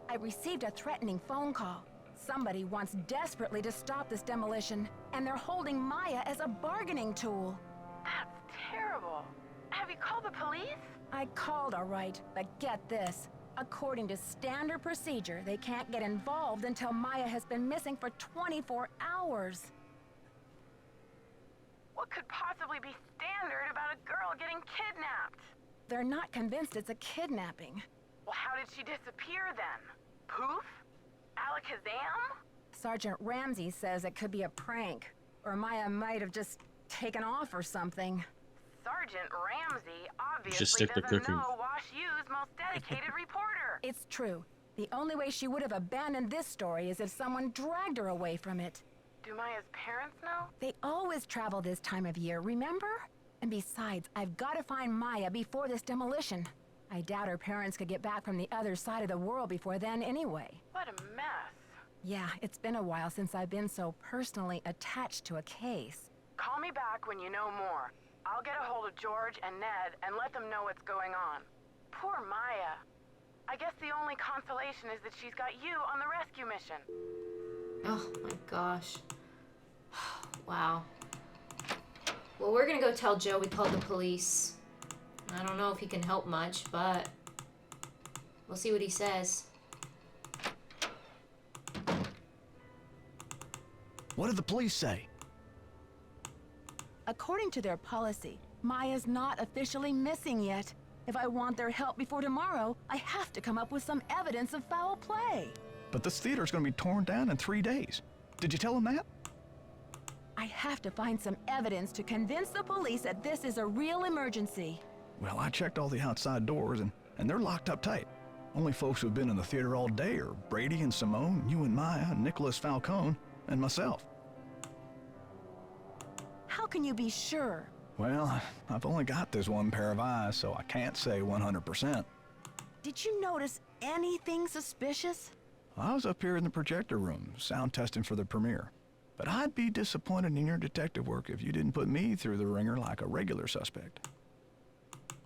I received a threatening phone call. Somebody wants desperately to stop this demolition, and they're holding Maya as a bargaining tool. That's terrible. Have you called the police? I called, all right, but get this. According to standard procedure, they can't get involved until Maya has been missing for 24 hours. What could possibly be standard about a girl getting kidnapped? They're not convinced it's a kidnapping. Well, how did she disappear then? Poof? Alakazam? Sergeant Ramsey says it could be a prank, or Maya might have just taken off or something. Sergeant Ramsey Just obviously stick to doesn't cooking. know Wash U's most dedicated reporter. It's true. The only way she would have abandoned this story is if someone dragged her away from it. Do Maya's parents know? They always travel this time of year, remember? And besides, I've got to find Maya before this demolition. I doubt her parents could get back from the other side of the world before then anyway. What a mess. Yeah, it's been a while since I've been so personally attached to a case. Call me back when you know more. I'll get a hold of George and Ned and let them know what's going on. Poor Maya. I guess the only consolation is that she's got you on the rescue mission. Oh my gosh. Wow. Well, we're gonna go tell Joe we called the police. I don't know if he can help much, but we'll see what he says. What did the police say? According to their policy, Maya's not officially missing yet. If I want their help before tomorrow, I have to come up with some evidence of foul play. But this theater's gonna be torn down in 3 days. Did you tell them that? I have to find some evidence to convince the police that this is a real emergency. Well, I checked all the outside doors, and they're locked up tight. Only folks who've been in the theater all day are Brady and Simone, you and Maya, Nicholas Falcone, and myself. How can you be sure? Well, I've only got this one pair of eyes, so I can't say 100%. Did you notice anything suspicious? I was up here in the projector room, sound testing for the premiere. But I'd be disappointed in your detective work if you didn't put me through the ringer like a regular suspect.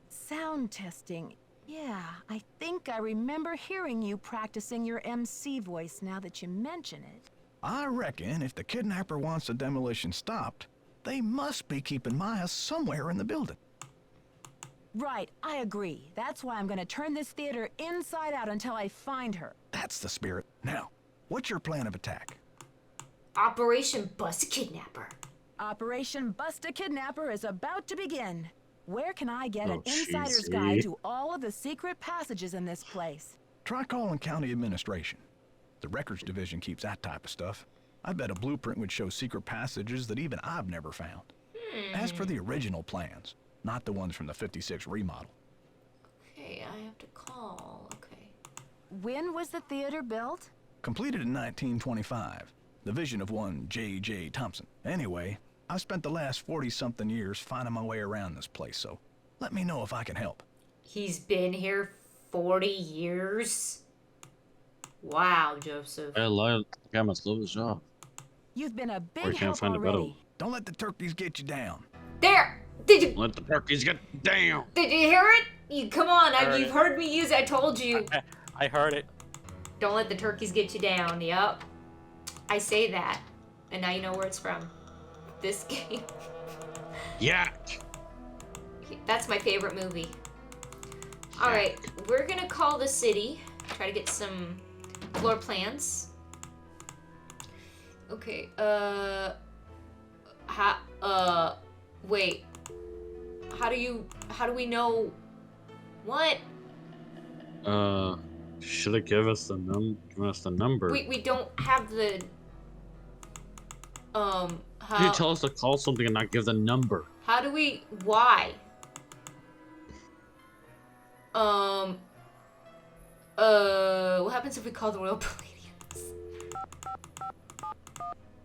Sound testing. Yeah, I think I remember hearing you practicing your MC voice now that you mention it. I reckon if the kidnapper wants the demolition stopped, they must be keeping Maya somewhere in the building. Right, I agree. That's why I'm gonna turn this theater inside out until I find her. That's the spirit. Now, what's your plan of attack? Operation Bust a Kidnapper. Operation Bust a Kidnapper is about to begin. Where can I get an Oh, insider's cheesy. guide to all of the secret passages in this place? Try calling county administration. The records division keeps that type of stuff. I bet a blueprint would show secret passages that even I've never found. As for the original plans, not the ones from the 56 remodel. Okay, I have to call. Okay. When was the theater built? Completed in 1925. The vision of one J.J. Thompson. Anyway, I've spent the last 40-something years finding my way around this place, so let me know if I can help. He's been here 40 years? Wow, Joseph. I love the guy must love his job. You've been a Or big you can't help find a better already. Don't let the turkeys get you down. There! Did you Let the turkeys get down. Did you hear it? Come on, you've it. heard me use it. I told you. I heard it. Don't let the turkeys get you down. Yup. I say that. And now you know where it's from. This game. Yeah. That's my favorite movie. Alright, we're gonna call the city. Try to get some floor plans. Okay, wait. How do we know what? Should have given us the number. We don't have the how You tell us to call something and not give the number. How do we why? What happens if we call the Royal Palladiums?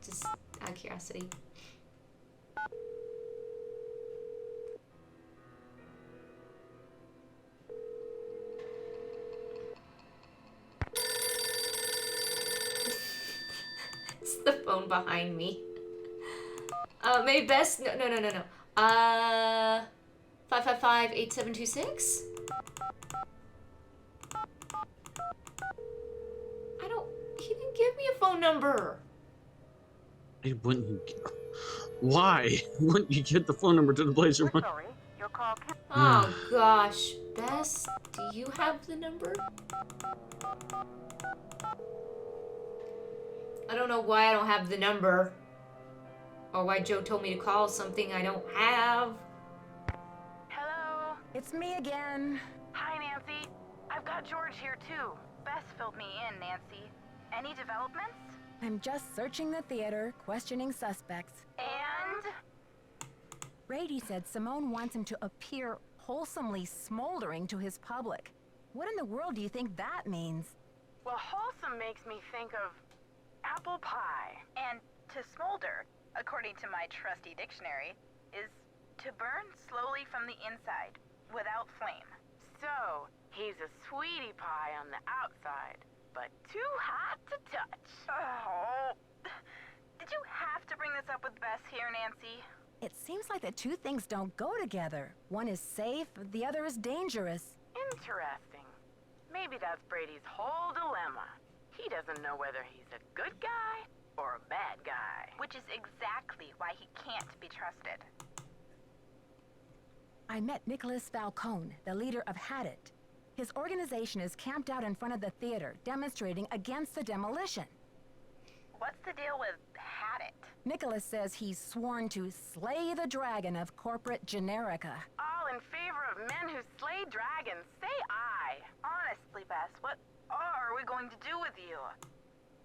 Just out of curiosity. It's the phone behind me. Maybe best no. 555-8726? He didn't give me a phone number. Why wouldn't you get the phone number to the place you're on? Sorry, your call. Oh gosh. Bess, do you have the number? I don't know why I don't have the number. Or why Joe told me to call something I don't have. Hello? It's me again. Hi, Nancy. I've got George here, too. Bess filled me in, Nancy. Any developments? I'm just searching the theater, questioning suspects. And? Brady said Simone wants him to appear wholesomely smoldering to his public. What in the world do you think that means? Well, wholesome makes me think of apple pie. And to smolder, according to my trusty dictionary, is to burn slowly from the inside, without flame. So, he's a sweetie pie on the outside, but too hot to touch. Oh. Did you have to bring this up with Bess here, Nancy? It seems like the two things don't go together. One is safe, the other is dangerous. Interesting. Maybe that's Brady's whole dilemma. He doesn't know whether he's a good guy or a bad guy. Which is exactly why he can't be trusted. I met Nicholas Falcone, the leader of Hadit. His organization is camped out in front of the theater, demonstrating against the demolition. What's the deal with Hadit? Nicholas says he's sworn to slay the dragon of corporate generica. All in favor of men who slay dragons. Say aye. Honestly, Bess, what are we going to do with you?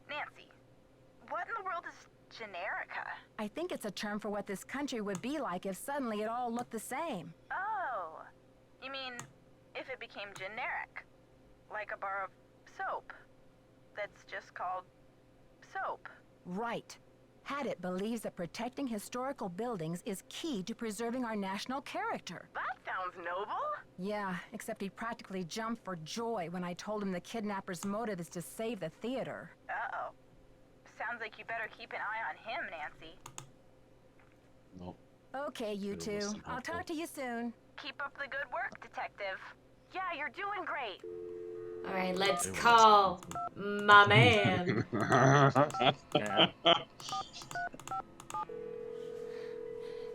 Nancy, what in the world is generica? I think it's a term for what this country would be like if suddenly it all looked the same. Oh, you mean if it became generic? Like a bar of soap that's just called soap? Right. Hadit believes that protecting historical buildings is key to preserving our national character. That sounds noble. Yeah, except he practically jumped for joy when I told him the kidnapper's motive is to save the theater. Uh-oh. Sounds like you better keep an eye on him, Nancy. No. Okay, you two. I'll talk to you soon. Keep up the good work, detective. Yeah, you're doing great. All right, let's call my man.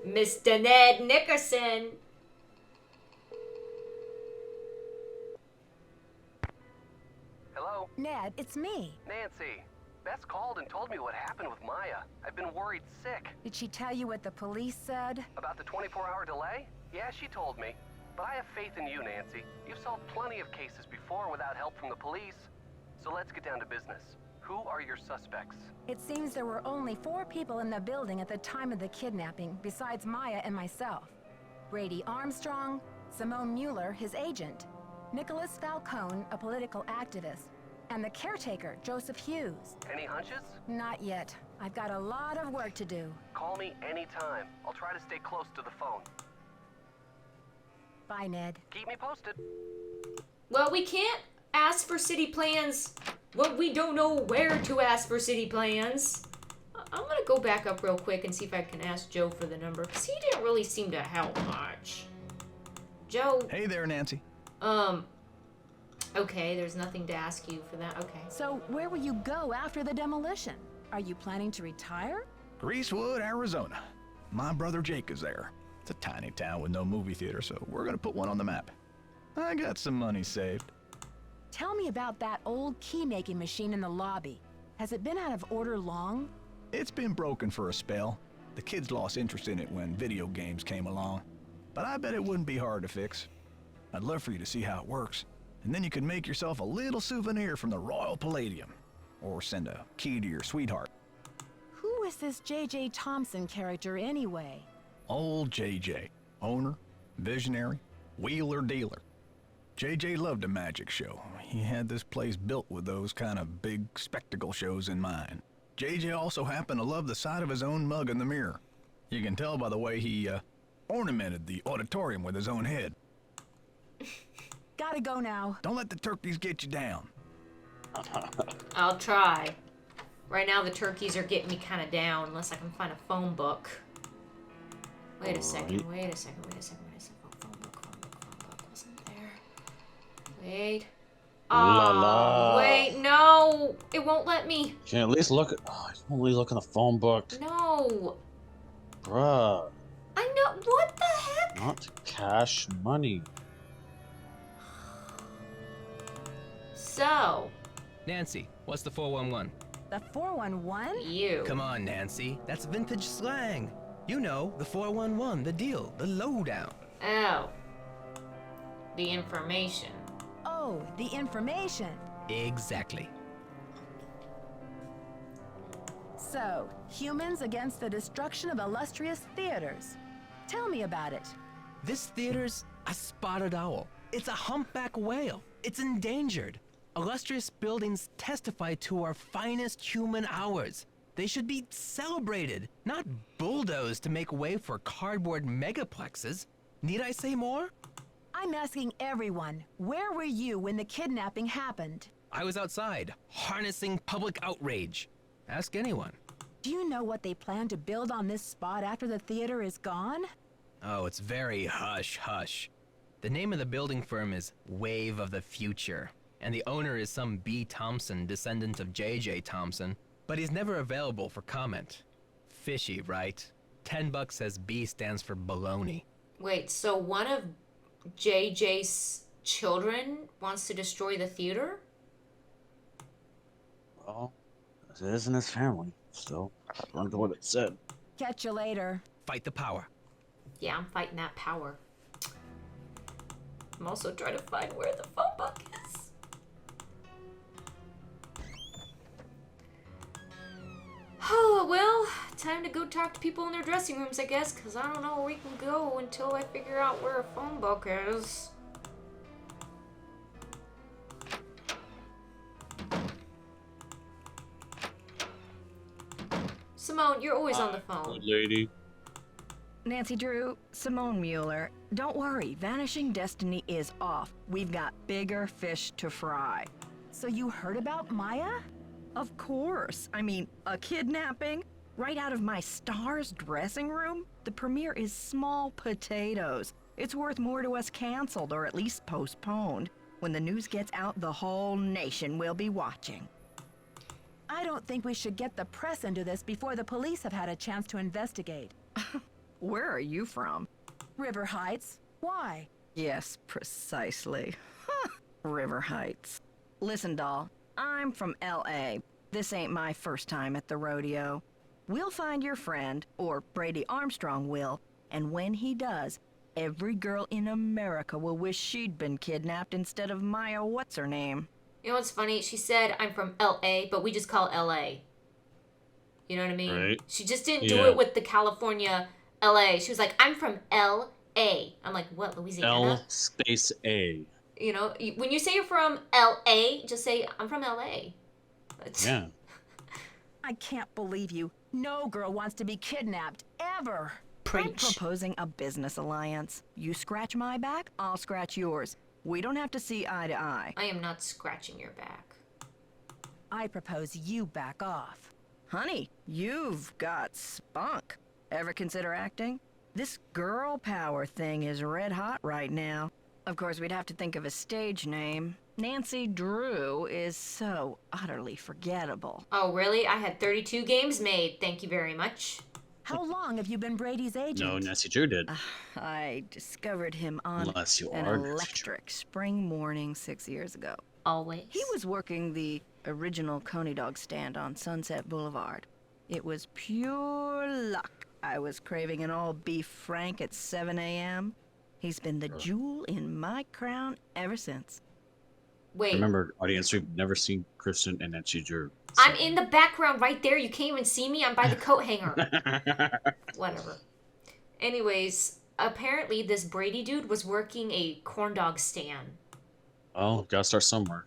Mr. Ned Nickerson. Hello? Ned, it's me. Nancy. Bess called and told me what happened with Maya. I've been worried sick. Did she tell you what the police said? About the 24-hour delay? Yeah, she told me. But I have faith in you, Nancy. You've solved plenty of cases before without help from the police. So let's get down to business. Who are your suspects? It seems there were only 4 people in the building at the time of the kidnapping, besides Maya and myself. Brady Armstrong, Simone Mueller, his agent, Nicholas Falcone, a political activist, and the caretaker, Joseph Hughes. Any hunches? Not yet. I've got a lot of work to do. Call me anytime. I'll try to stay close to the phone. Bye, Ned. Keep me posted. Well, we can't ask for city plans when we don't know where to ask for city plans. I'm gonna go back up real quick and see if I can ask Joe for the number, because he didn't really seem to help much. Joe. Hey there, Nancy. Okay, there's nothing to ask you for that. Okay. So where will you go after the demolition? Are you planning to retire? Greasewood, Arizona. My brother Jake is there. It's a tiny town with no movie theater, so we're gonna put one on the map. I got some money saved. Tell me about that old key-making machine in the lobby. Has it been out of order long? It's been broken for a spell. The kids lost interest in it when video games came along. But I bet it wouldn't be hard to fix. I'd love for you to see how it works. And then you could make yourself a little souvenir from the Royal Palladium. Or send a key to your sweetheart. Who is this J.J. Thompson character anyway? Old J.J. Owner, visionary, wheeler dealer. J.J. loved a magic show. He had this place built with those kind of big spectacle shows in mind. J.J. also happened to love the sight of his own mug in the mirror. You can tell by the way he ornamented the auditorium with his own head. Gotta go now. Don't let the turkeys get you down. I'll try. Right now the turkeys are getting me kind of down unless I can find a phone book. Wait a second. Phone book wasn't there. Wait. Oh, wait, no! It won't let me. Can you at least look at... Oh, I can only look in the phone book. No. Bruh. I know. What the heck? Not cash money. So. Nancy, what's the 411? The 411? You. Come on, Nancy. That's vintage slang. You know, the 411, the deal, the lowdown. Oh. The information. Oh, the information. Exactly. So, humans against the destruction of illustrious theaters. Tell me about it. This theater's a spotted owl. It's a humpback whale. It's endangered. Illustrious buildings testify to our finest human hours. They should be celebrated, not bulldozed to make way for cardboard megaplexes. Need I say more? I'm asking everyone, where were you when the kidnapping happened? I was outside, harnessing public outrage. Ask anyone. Do you know what they plan to build on this spot after the theater is gone? Oh, it's very hush-hush. The name of the building firm is Wave of the Future, and the owner is some B. Thompson, descendant of J.J. Thompson, but he's never available for comment. Fishy, right? $10 says B stands for baloney. Wait, so one of JJ's children wants to destroy the theater? Well, it isn't his family, so I wonder what it said. Catch you later. Fight the power. Yeah, I'm fighting that power. I'm also trying to find where the phone book is. Oh, well, time to go talk to people in their dressing rooms, I guess, because I don't know where we can go until I figure out where a phone book is. Simone, you're always on the phone. Good lady. Nancy Drew, Simone Mueller, don't worry, Vanishing Destiny is off. We've got bigger fish to fry. So you heard about Maya? Of course. I mean, a kidnapping? Right out of my star's dressing room? The premiere is small potatoes. It's worth more to us canceled, or at least postponed. When the news gets out, the whole nation will be watching. I don't think we should get the press into this before the police have had a chance to investigate. Where are you from? River Heights. Why? Yes, precisely. River Heights. Listen, doll, I'm from L.A. This ain't my first time at the rodeo. We'll find your friend, or Brady Armstrong will, and when he does, every girl in America will wish she'd been kidnapped instead of Maya what's-her-name. You know what's funny? She said, I'm from L.A., but we just call it L.A. You know what I mean? Right. She just didn't do it with the California L.A. She was like, I'm from L.A. I'm like, what, Louisiana? L space A. You know, when you say you're from L.A., just say, I'm from L.A. Yeah. I can't believe you. No girl wants to be kidnapped, ever. I'm proposing a business alliance. You scratch my back, I'll scratch yours. We don't have to see eye to eye. I am not scratching your back. I propose you back off. Honey, you've got spunk. Ever consider acting? This girl power thing is red hot right now. Of course, we'd have to think of a stage name. Nancy Drew is so utterly forgettable. Oh, really? I had 32 games made. Thank you very much. How long have you been Brady's agent? No, Nancy Drew did. I discovered him on Unless you an are Nancy electric spring morning 6 years ago. Always. He was working the original Coney Dog stand on Sunset Boulevard. It was pure luck. I was craving an all-beef frank at 7 a.m. He's been the jewel in my crown ever since. Wait. Remember, audience, we've never seen Kristen and Nancy Drew. I'm in the background right there. You can't even see me. I'm by the coat hanger. Whatever. Anyways, apparently this Brady dude was working a corn dog stand. Oh, gotta start somewhere.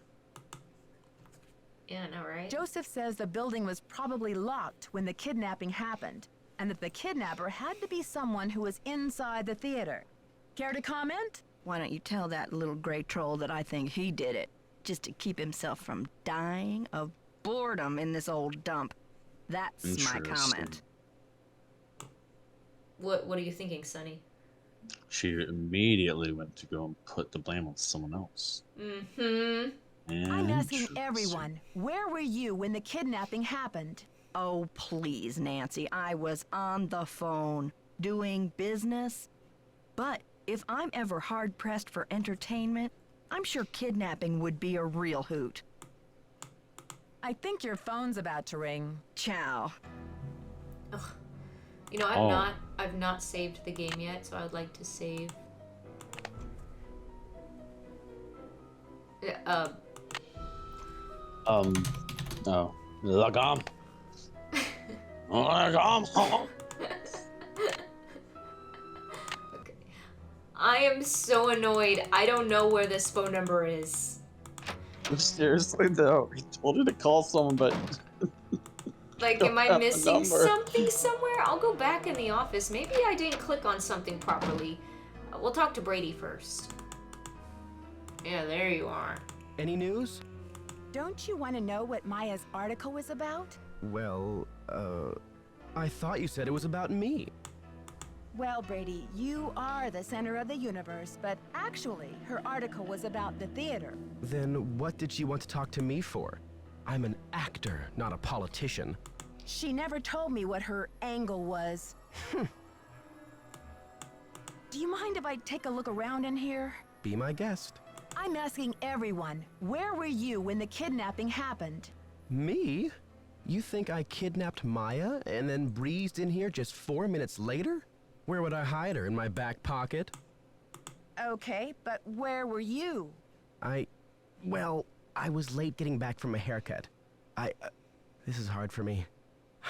Yeah, I know, right? Joseph says the building was probably locked when the kidnapping happened, and that the kidnapper had to be someone who was inside the theater. Care to comment? Why don't you tell that little gray troll that I think he did it, just to keep himself from dying of boredom in this old dump. That's my comment. What are you thinking, Sonny? She immediately went to go and put the blame on someone else. Mm-hmm. I'm asking everyone, where were you when the kidnapping happened? Oh, please, Nancy. I was on the phone, doing business. But if I'm ever hard-pressed for entertainment, I'm sure kidnapping would be a real hoot. I think your phone's about to ring. Ciao. Ugh. You know, I've not saved the game yet, so I would like to save. Oh. Lagom. Lagom. Okay. I am so annoyed. I don't know where this phone number is. Seriously, though. He told her to call someone, but... Like, am I missing something somewhere? I'll go back in the office. Maybe I didn't click on something properly. We'll talk to Brady first. Yeah, there you are. Any news? Don't you want to know what Maya's article was about? Well, I thought you said it was about me. Well, Brady, you are the center of the universe, but actually, her article was about the theater. Then what did she want to talk to me for? I'm an actor, not a politician. She never told me what her angle was. Do you mind if I take a look around in here? Be my guest. I'm asking everyone, where were you when the kidnapping happened? Me? You think I kidnapped Maya and then breezed in here just 4 minutes later? Where would I hide her? In my back pocket? Okay, but where were you? Well, I was late getting back from a haircut. This is hard for me.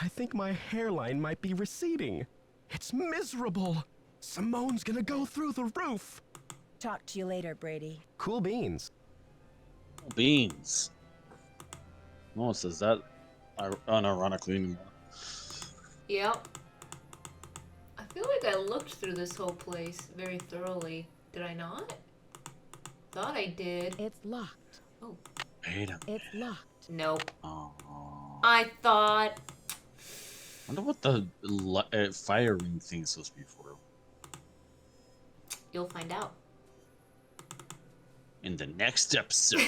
I think my hairline might be receding. It's miserable. Simone's gonna go through the roof. Talk to you later, Brady. Cool beans. Beans. No one says that unironically anymore. Yep. I feel like I looked through this whole place very thoroughly. Did I not? Thought I did. It's locked. Oh. Wait a minute. It's locked. Nope. Oh. I thought. I wonder what the fire ring thing is supposed to be for. You'll find out. In the next episode.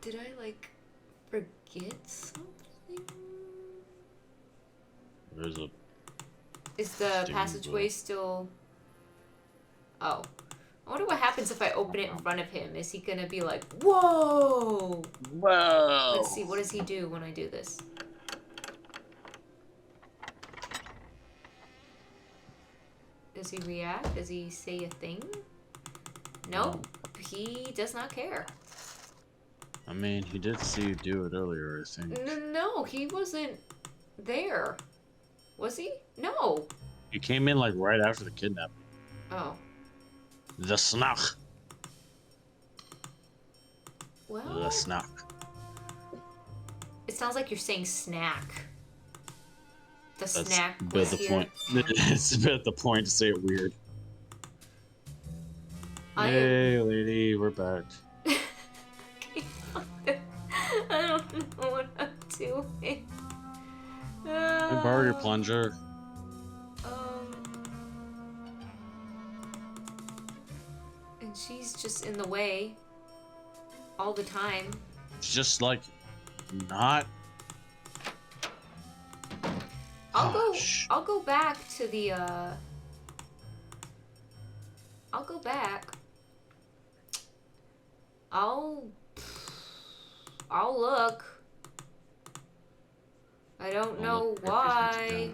Did I, like, forget something? There's a... Is the passageway still... Oh. I wonder what happens if I open it in front of him. Is he gonna be like, whoa! Whoa! Let's see, what does he do when I do this? Does he react? Does he say a thing? Nope. He does not care. I mean, he did see you do it earlier, I think. No, he wasn't there. Was he? No. He came in, like, right after the kidnapping. Oh. The snack. Well... The snack. It sounds like you're saying snack. The That's snack a bit was the here. point. It's a bit the point to say it weird. Hey, lady, we're back. I don't don't know what I'm doing. I borrowed your plunger. And she's just in the way all the time. It's just like not. I'll go back to the I'll go back. I'll look. I don't know why.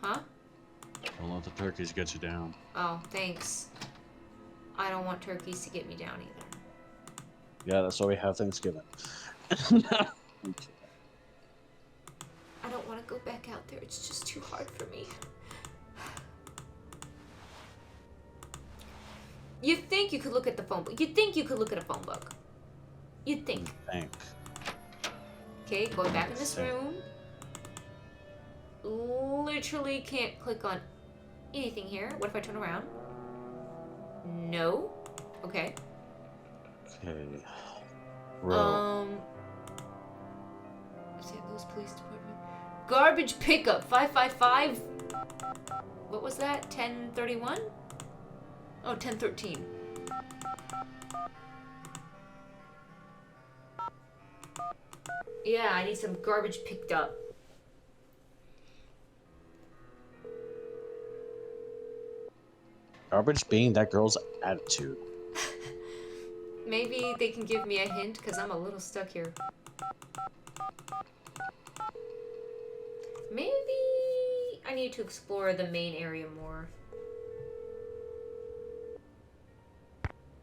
Huh? Don't let the turkeys get you down. Oh, thanks. I don't want turkeys to get me down either. Yeah, that's why we have Thanksgiving. I don't want to go back out there. It's just too hard for me. You'd think you could look at the phone book. You'd think you could look at a phone book. You'd think. Okay, going back in this room. Literally can't click on anything here. What if I turn around? No. Okay. Okay. St. Louis Police Department. Garbage pickup 555. What was that? 1031? Oh, 1013. Yeah, I need some garbage picked up. Garbage being that girl's attitude. Maybe they can give me a hint because I'm a little stuck here. Maybe I need to explore the main area more.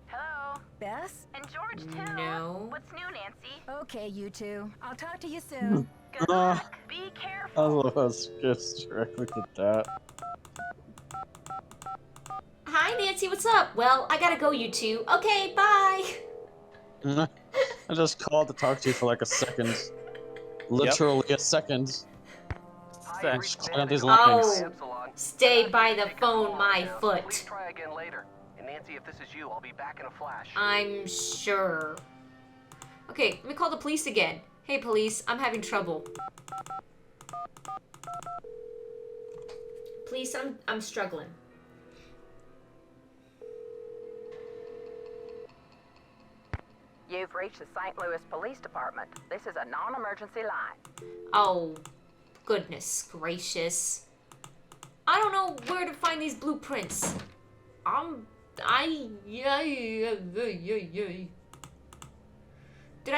Hello? Bess? And George, too. No. What's new, Nancy? Okay, you two. I'll talk to you soon. Good luck. Be careful. I was just directly at that. Hi, Nancy, what's up? Well, I gotta go, you two. Okay, bye. I just called to talk to you for like a second. Literally a second. Just clear out these lines. Oh, stay by the phone, my foot. Please try again later. And Nancy, if this is you, I'll be back in a flash. I'm sure. Okay, let me call the police again. Hey, police, I'm having trouble. Police, I'm struggling. You've reached the St. Louis Police Department. This is a non-emergency line. Oh, goodness gracious. I don't know where to find these blueprints. Did I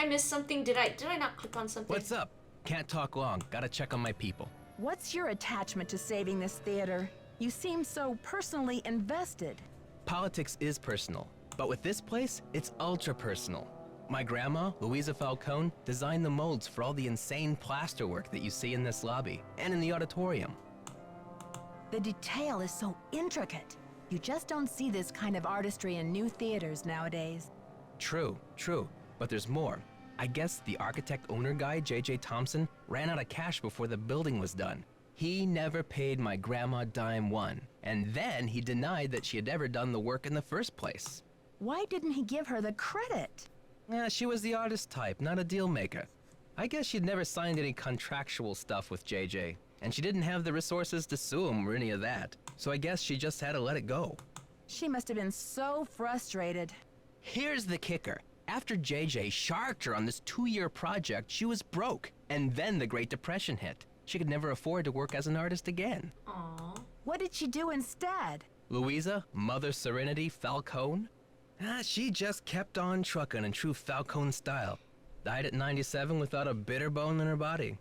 miss something? Did I not click on something? What's up? Can't talk long. Gotta check on my people. What's your attachment to saving this theater? You seem so personally invested. Politics is personal, but with this place, it's ultra personal. My grandma, Louisa Falcone, designed the molds for all the insane plasterwork that you see in this lobby and in the auditorium. The detail is so intricate. You just don't see this kind of artistry in new theaters nowadays. True, but there's more. I guess the architect-owner guy, J.J. Thompson, ran out of cash before the building was done. He never paid my grandma dime one, and then he denied that she had ever done the work in the first place. Why didn't he give her the credit? Yeah, she was the artist type, not a deal maker. I guess she'd never signed any contractual stuff with JJ, and she didn't have the resources to sue him or any of that. So I guess she just had to let it go. She must have been so frustrated. Here's the kicker. After JJ sharked her on this 2-year project, she was broke. And then the Great Depression hit. She could never afford to work as an artist again. Aww. What did she do instead? Louisa, Mother Serenity Falcone? She just kept on trucking in true Falcone style. Died at 97 without a bitter bone in her body.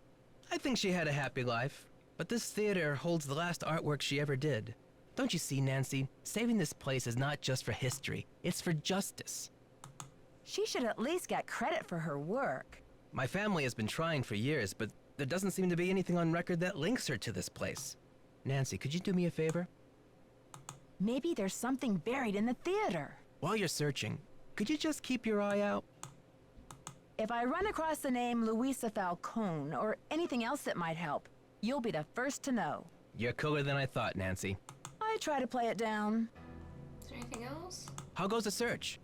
I think she had a happy life. But this theater holds the last artwork she ever did. Don't you see, Nancy? Saving this place is not just for history. It's for justice. She should at least get credit for her work. My family has been trying for years, but there doesn't seem to be anything on record that links her to this place. Nancy, could you do me a favor? Maybe there's something buried in the theater. While you're searching, could you just keep your eye out? If I run across the name Louisa Falcone or anything else that might help, you'll be the first to know. You're cooler than I thought, Nancy. I try to play it down. Is there anything else? How goes the search?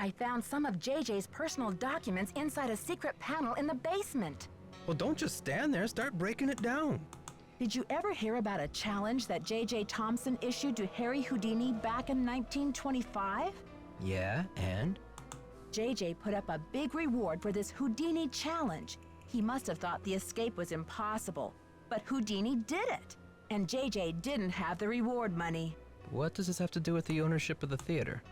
I found some of JJ's personal documents inside a secret panel in the basement. Well, don't just stand there, start breaking it down. Did you ever hear about a challenge that JJ Thompson issued to Harry Houdini back in 1925? Yeah, and? JJ put up a big reward for this Houdini challenge. He must have thought the escape was impossible, but Houdini did it. And JJ didn't have the reward money. What does this have to do with the ownership of the theater?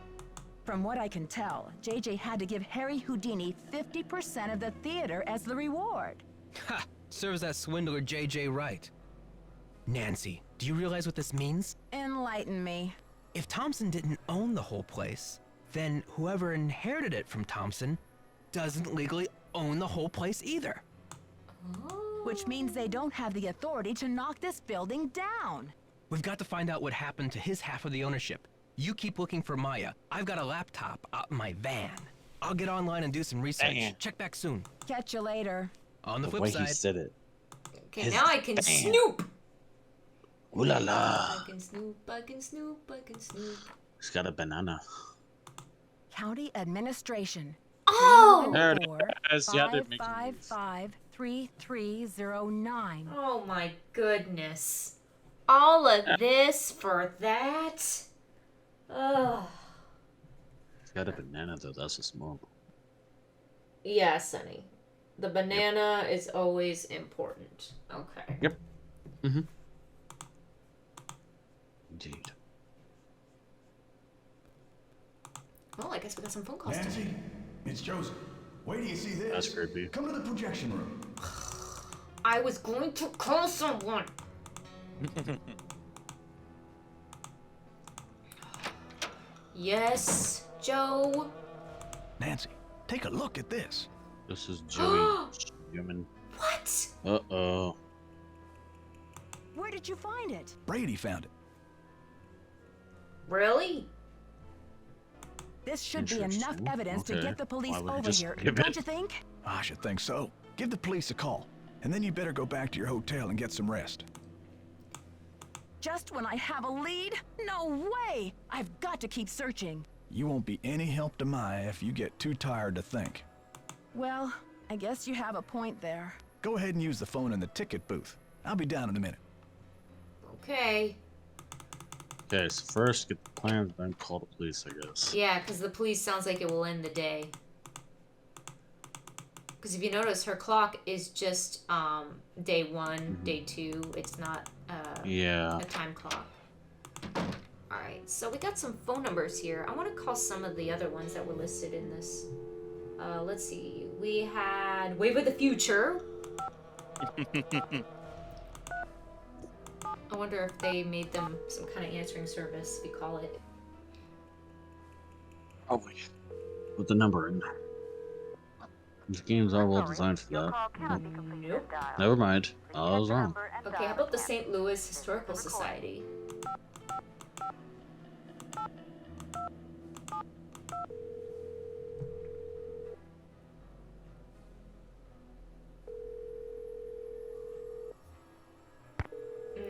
From what I can tell, JJ had to give Harry Houdini 50% of the theater as the reward. Ha! Serves that swindler JJ right. Nancy, do you realize what this means? Enlighten me. If Thompson didn't own the whole place, then whoever inherited it from Thompson doesn't legally own the whole place either. Which means they don't have the authority to knock this building down. We've got to find out what happened to his half of the ownership. You keep looking for Maya. I've got a laptop out in my van. I'll get online and do some research. Dang. Check back soon. Catch you later. On the flip way side. he said it. Okay, now I can snoop. Ooh la la. I can snoop, I can snoop, I can snoop. He's got a banana. County Administration. Oh! There it is. Yeah, they're making 555-3309. Oh my goodness. All of this for that? Ugh. He's got a banana though. That's a small. Yeah, Sonny. The banana is always important. Okay. Yep. Mm-hmm. Indeed. Well, I guess we got some phone calls Nancy, today. it's Joseph. Wait till you see this. That's creepy. Come to the projection room. I was going to call someone. Yes, Joe. Nancy, take a look at this. This is Joey Human. What? Uh-oh. Where did you find it? Brady found it. Really? This should be enough Interesting. evidence to Okay. get the police Why would you over just here, give don't it? you think? I should think so. Give the police a call, and then you better go back to your hotel and get some rest. Just when I have a lead? No way! I've got to keep searching. You won't be any help to Maya if you get too tired to think. Well, I guess you have a point there. Go ahead and use the phone in the ticket booth. I'll be down in a minute. Okay. Okay, so first get the plans, then call the police, I guess. Yeah, because the police sounds like it will end the day. Because if you notice, her clock is just day one, day two. It's not Yeah. a time clock. Alright, so we got some phone numbers here. I want to call some of the other ones that were listed in this. Let's see. We had Wave of the Future. I wonder if they made them some kind of answering service, we call it. Probably. Put the number in. These games are well designed for that. Nope. Never mind. I was wrong. Okay, how about the St. Louis Historical Society?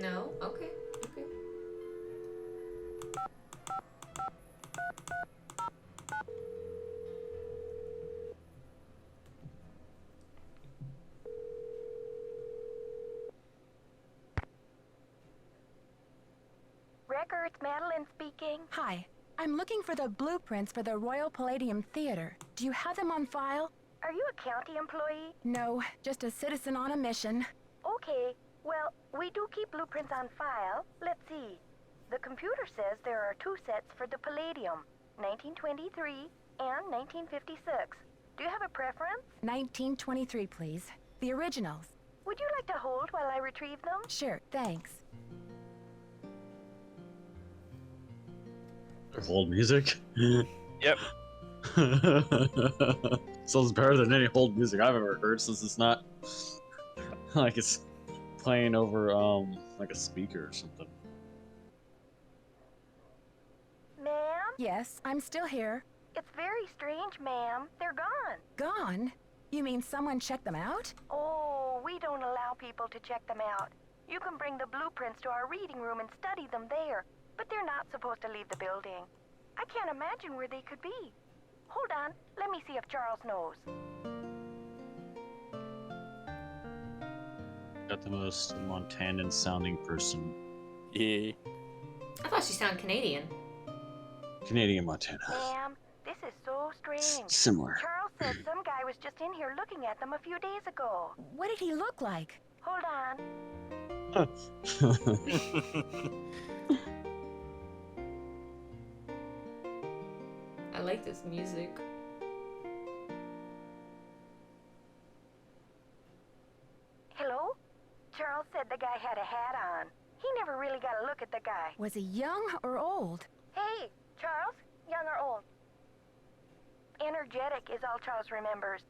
No? Okay. Okay. Records, Madeline speaking. Hi, I'm looking for the blueprints for the Royal Palladium Theater. Do you have them on file? Are you a county employee? No, just a citizen on a mission. Okay, well, we do keep blueprints on file. Let's see. The computer says there are 2 sets for the Palladium, 1923 and 1956. Do you have a preference? 1923, please. The originals. Would you like to hold while I retrieve them? Sure, thanks. Hold music? Yep. Sounds better than any hold music I've ever heard, since it's not like it's playing over like a speaker or something. Ma'am? Yes, I'm still here. It's very strange, ma'am. They're gone. Gone? You mean someone checked them out? Oh, we don't allow people to check them out. You can bring the blueprints to our reading room and study them there, but they're not supposed to leave the building. I can't imagine where they could be. Hold on, let me see if Charles knows. Got the most Montanan sounding person. Yeah. I thought she sounded Canadian. Canadian Montana. Ma'am, this is so strange. Similar. Charles says some guy was just in here looking at them a few days ago. What did he look like? Hold on. I like this music. Hello? Charles said the guy had a hat on. He never really got a look at the guy. Was he young or old? Hey, Charles, young or old? Energetic is all Charles remembers.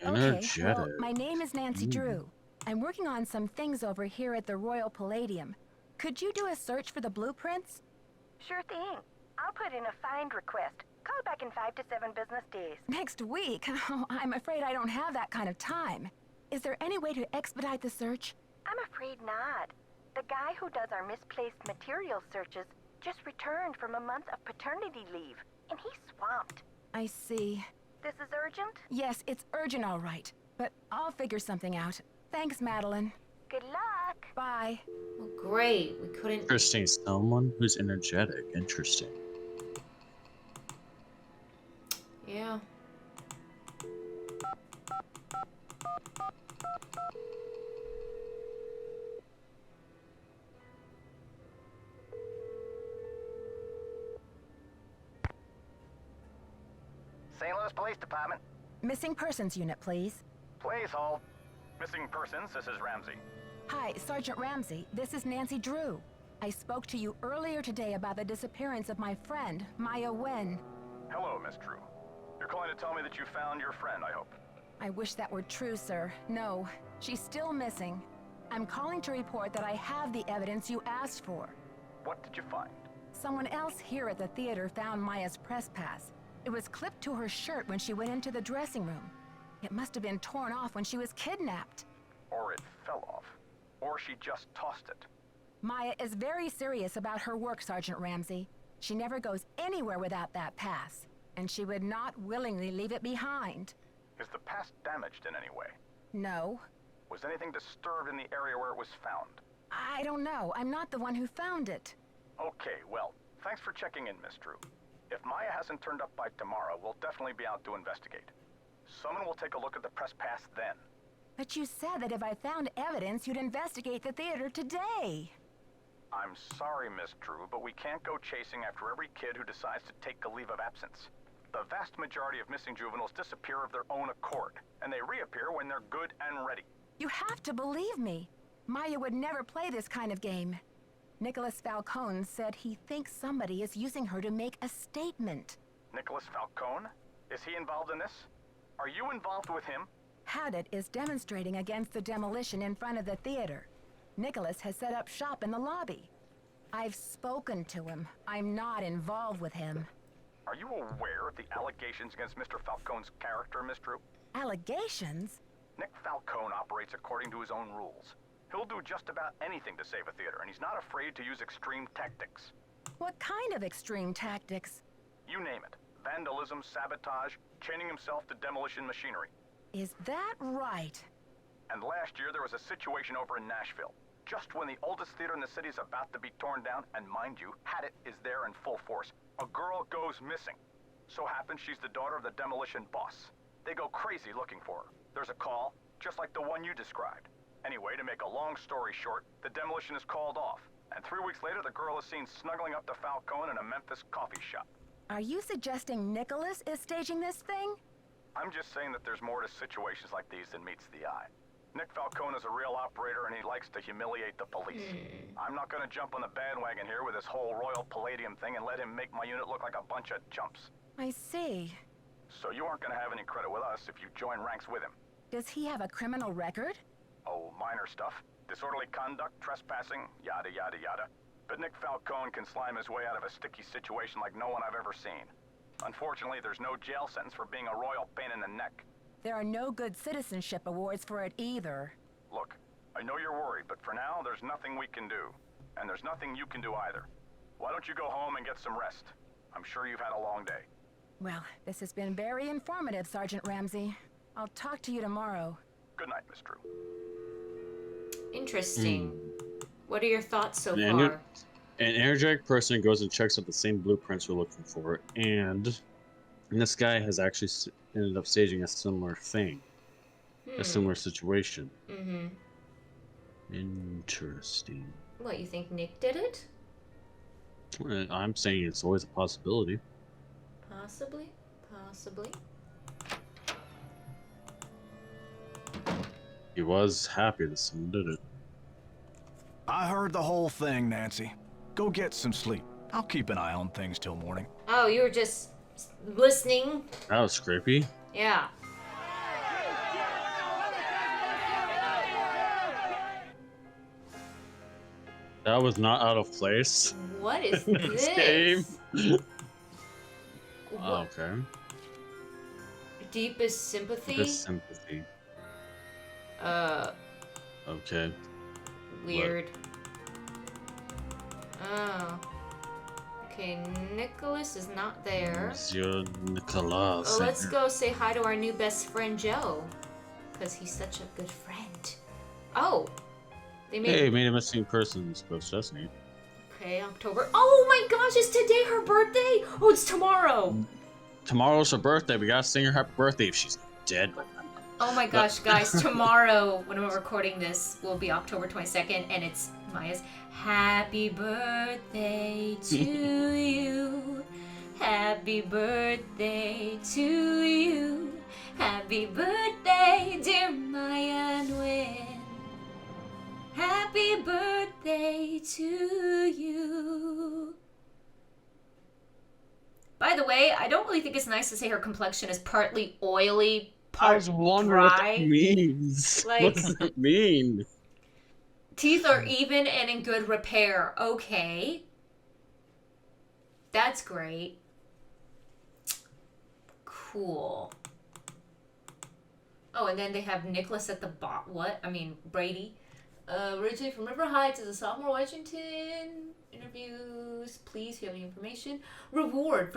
Okay, well, my name is Nancy Drew. I'm working on some things over here at the Royal Palladium. Could you do a search for the blueprints? Sure thing. I'll put in a find request. Call back in 5 to 7 business days. Next week? Oh, I'm afraid I don't have that kind of time. Is there any way to expedite the search? I'm afraid not. The guy who does our misplaced material searches just returned from a month of paternity leave, and he's swamped. I see. This is urgent? Yes, it's urgent, all right. But I'll figure something out. Thanks, Madeline. Good luck. Bye. Well, great. We couldn't... Interesting. Someone who's energetic. Interesting. Yeah. St. Louis Police Department. Missing persons unit, please. Please hold. Missing persons, this is Ramsey. Hi, Sergeant Ramsey. This is Nancy Drew. I spoke to you earlier today about the disappearance of my friend, Maya Wen. Hello, Miss Drew. You're calling to tell me that you found your friend, I hope. I wish that were true, sir. No, she's still missing. I'm calling to report that I have the evidence you asked for. What did you find? Someone else here at the theater found Maya's press pass. It was clipped to her shirt when she went into the dressing room. It must have been torn off when she was kidnapped. Or it fell off. Or she just tossed it. Maya is very serious about her work, Sergeant Ramsey. She never goes anywhere without that pass, and she would not willingly leave it behind. Is the pass damaged in any way? No. Was anything disturbed in the area where it was found? I don't know. I'm not the one who found it. Okay, well, thanks for checking in, Miss Drew. If Maya hasn't turned up by tomorrow, we'll definitely be out to investigate. Someone will take a look at the press pass then. But you said that if I found evidence, you'd investigate the theater today. I'm sorry, Miss Drew, but we can't go chasing after every kid who decides to take a leave of absence. The vast majority of missing juveniles disappear of their own accord, and they reappear when they're good and ready. You have to believe me. Maya would never play this kind of game. Nicholas Falcone said he thinks somebody is using her to make a statement. Nicholas Falcone? Is he involved in this? Are you involved with him? Haddett is demonstrating against the demolition in front of the theater. Nicholas has set up shop in the lobby. I've spoken to him. I'm not involved with him. Are you aware of the allegations against Mr. Falcone's character, Miss Drew? Allegations? Nick Falcone operates according to his own rules. He'll do just about anything to save a theater, and he's not afraid to use extreme tactics. What kind of extreme tactics? You name it. Vandalism, sabotage, chaining himself to demolition machinery. Is that right? And last year there was a situation over in Nashville. Just when the oldest theater in the city is about to be torn down, and mind you, Haddett is there in full force, a girl goes missing. So happens she's the daughter of the demolition boss. They go crazy looking for her. There's a call, just like the one you described. Anyway, to make a long story short, the demolition is called off. And 3 weeks later, the girl is seen snuggling up to Falcone in a Memphis coffee shop. Are you suggesting Nicholas is staging this thing? I'm just saying that there's more to situations like these than meets the eye. Nick Falcone is a real operator and he likes to humiliate the police. I'm not gonna jump on the bandwagon here with this whole Royal Palladium thing and let him make my unit look like a bunch of chumps. I see. So you aren't gonna have any credit with us if you join ranks with him. Does he have a criminal record? Oh, minor stuff. Disorderly conduct, trespassing, yada yada yada. But Nick Falcone can slime his way out of a sticky situation like no one I've ever seen. Unfortunately, there's no jail sentence for being a royal pain in the neck. There are no good citizenship awards for it either. Look, I know you're worried, but for now, there's nothing we can do. And there's nothing you can do either. Why don't you go home and get some rest? I'm sure you've had a long day. Well, this has been very informative, Sergeant Ramsey. I'll talk to you tomorrow. Good night, Miss Drew. Interesting. What are your thoughts so An far? energetic person goes and checks out the same blueprints we're looking for, and this guy has actually ended up staging a similar thing, a similar situation. Mm-hmm. Interesting. What, you think Nick did it? I'm saying it's always a possibility. Possibly. Possibly. He was happy that someone did it. I heard the whole thing, Nancy. Go get some sleep. I'll keep an eye on things till morning. Oh, you were just listening? That was creepy. Yeah. That was not out of place. What is in this? Game. What? Okay. Deepest sympathy? Deepest sympathy. Okay. Weird. Oh. Okay, Nicholas is not there. Monsieur Nicolas. Oh, let's go say hi to our new best friend Joe. Because he's such a good friend. Oh! They made Hey, made a missing persons post. That's neat. Okay, October. Oh my gosh, is today her birthday? Oh, it's tomorrow. Tomorrow's her birthday. We gotta sing her happy birthday if she's dead. Oh my gosh, guys, tomorrow, when we're recording this, will be October 22nd, and it's Maya's happy birthday to you. Happy birthday to you. Happy birthday, dear Maya Nguyen. Happy birthday to you. By the way, I don't really think it's nice to say her complexion is partly oily, I was wondering what dry. that means. Like- What does that mean? Teeth are even and in good repair. Okay. That's great. Cool. Oh, and then they have Nicholas at the Brady. Originally from River Heights as a sophomore, Washington. Interviews, please, if you have any information. Reward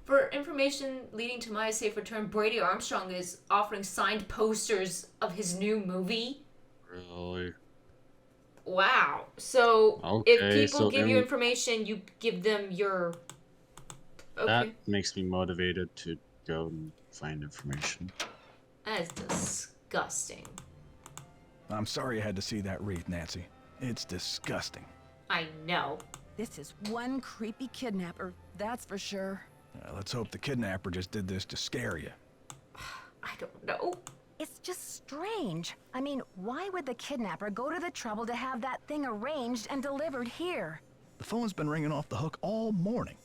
for information leading to Maya's safe return. Brady Armstrong is offering signed posters of his new movie. Really? Wow. So Okay, if people so give you information, you give them your. Okay. That makes me motivated to go and find information. That is disgusting. I'm sorry you had to see that wreath, Nancy. It's disgusting. I know. This is one creepy kidnapper, that's for sure. Let's hope the kidnapper just did this to scare you. I don't know. It's just strange. I mean, why would the kidnapper go to the trouble to have that thing arranged and delivered here? The phone's been ringing off the hook all morning.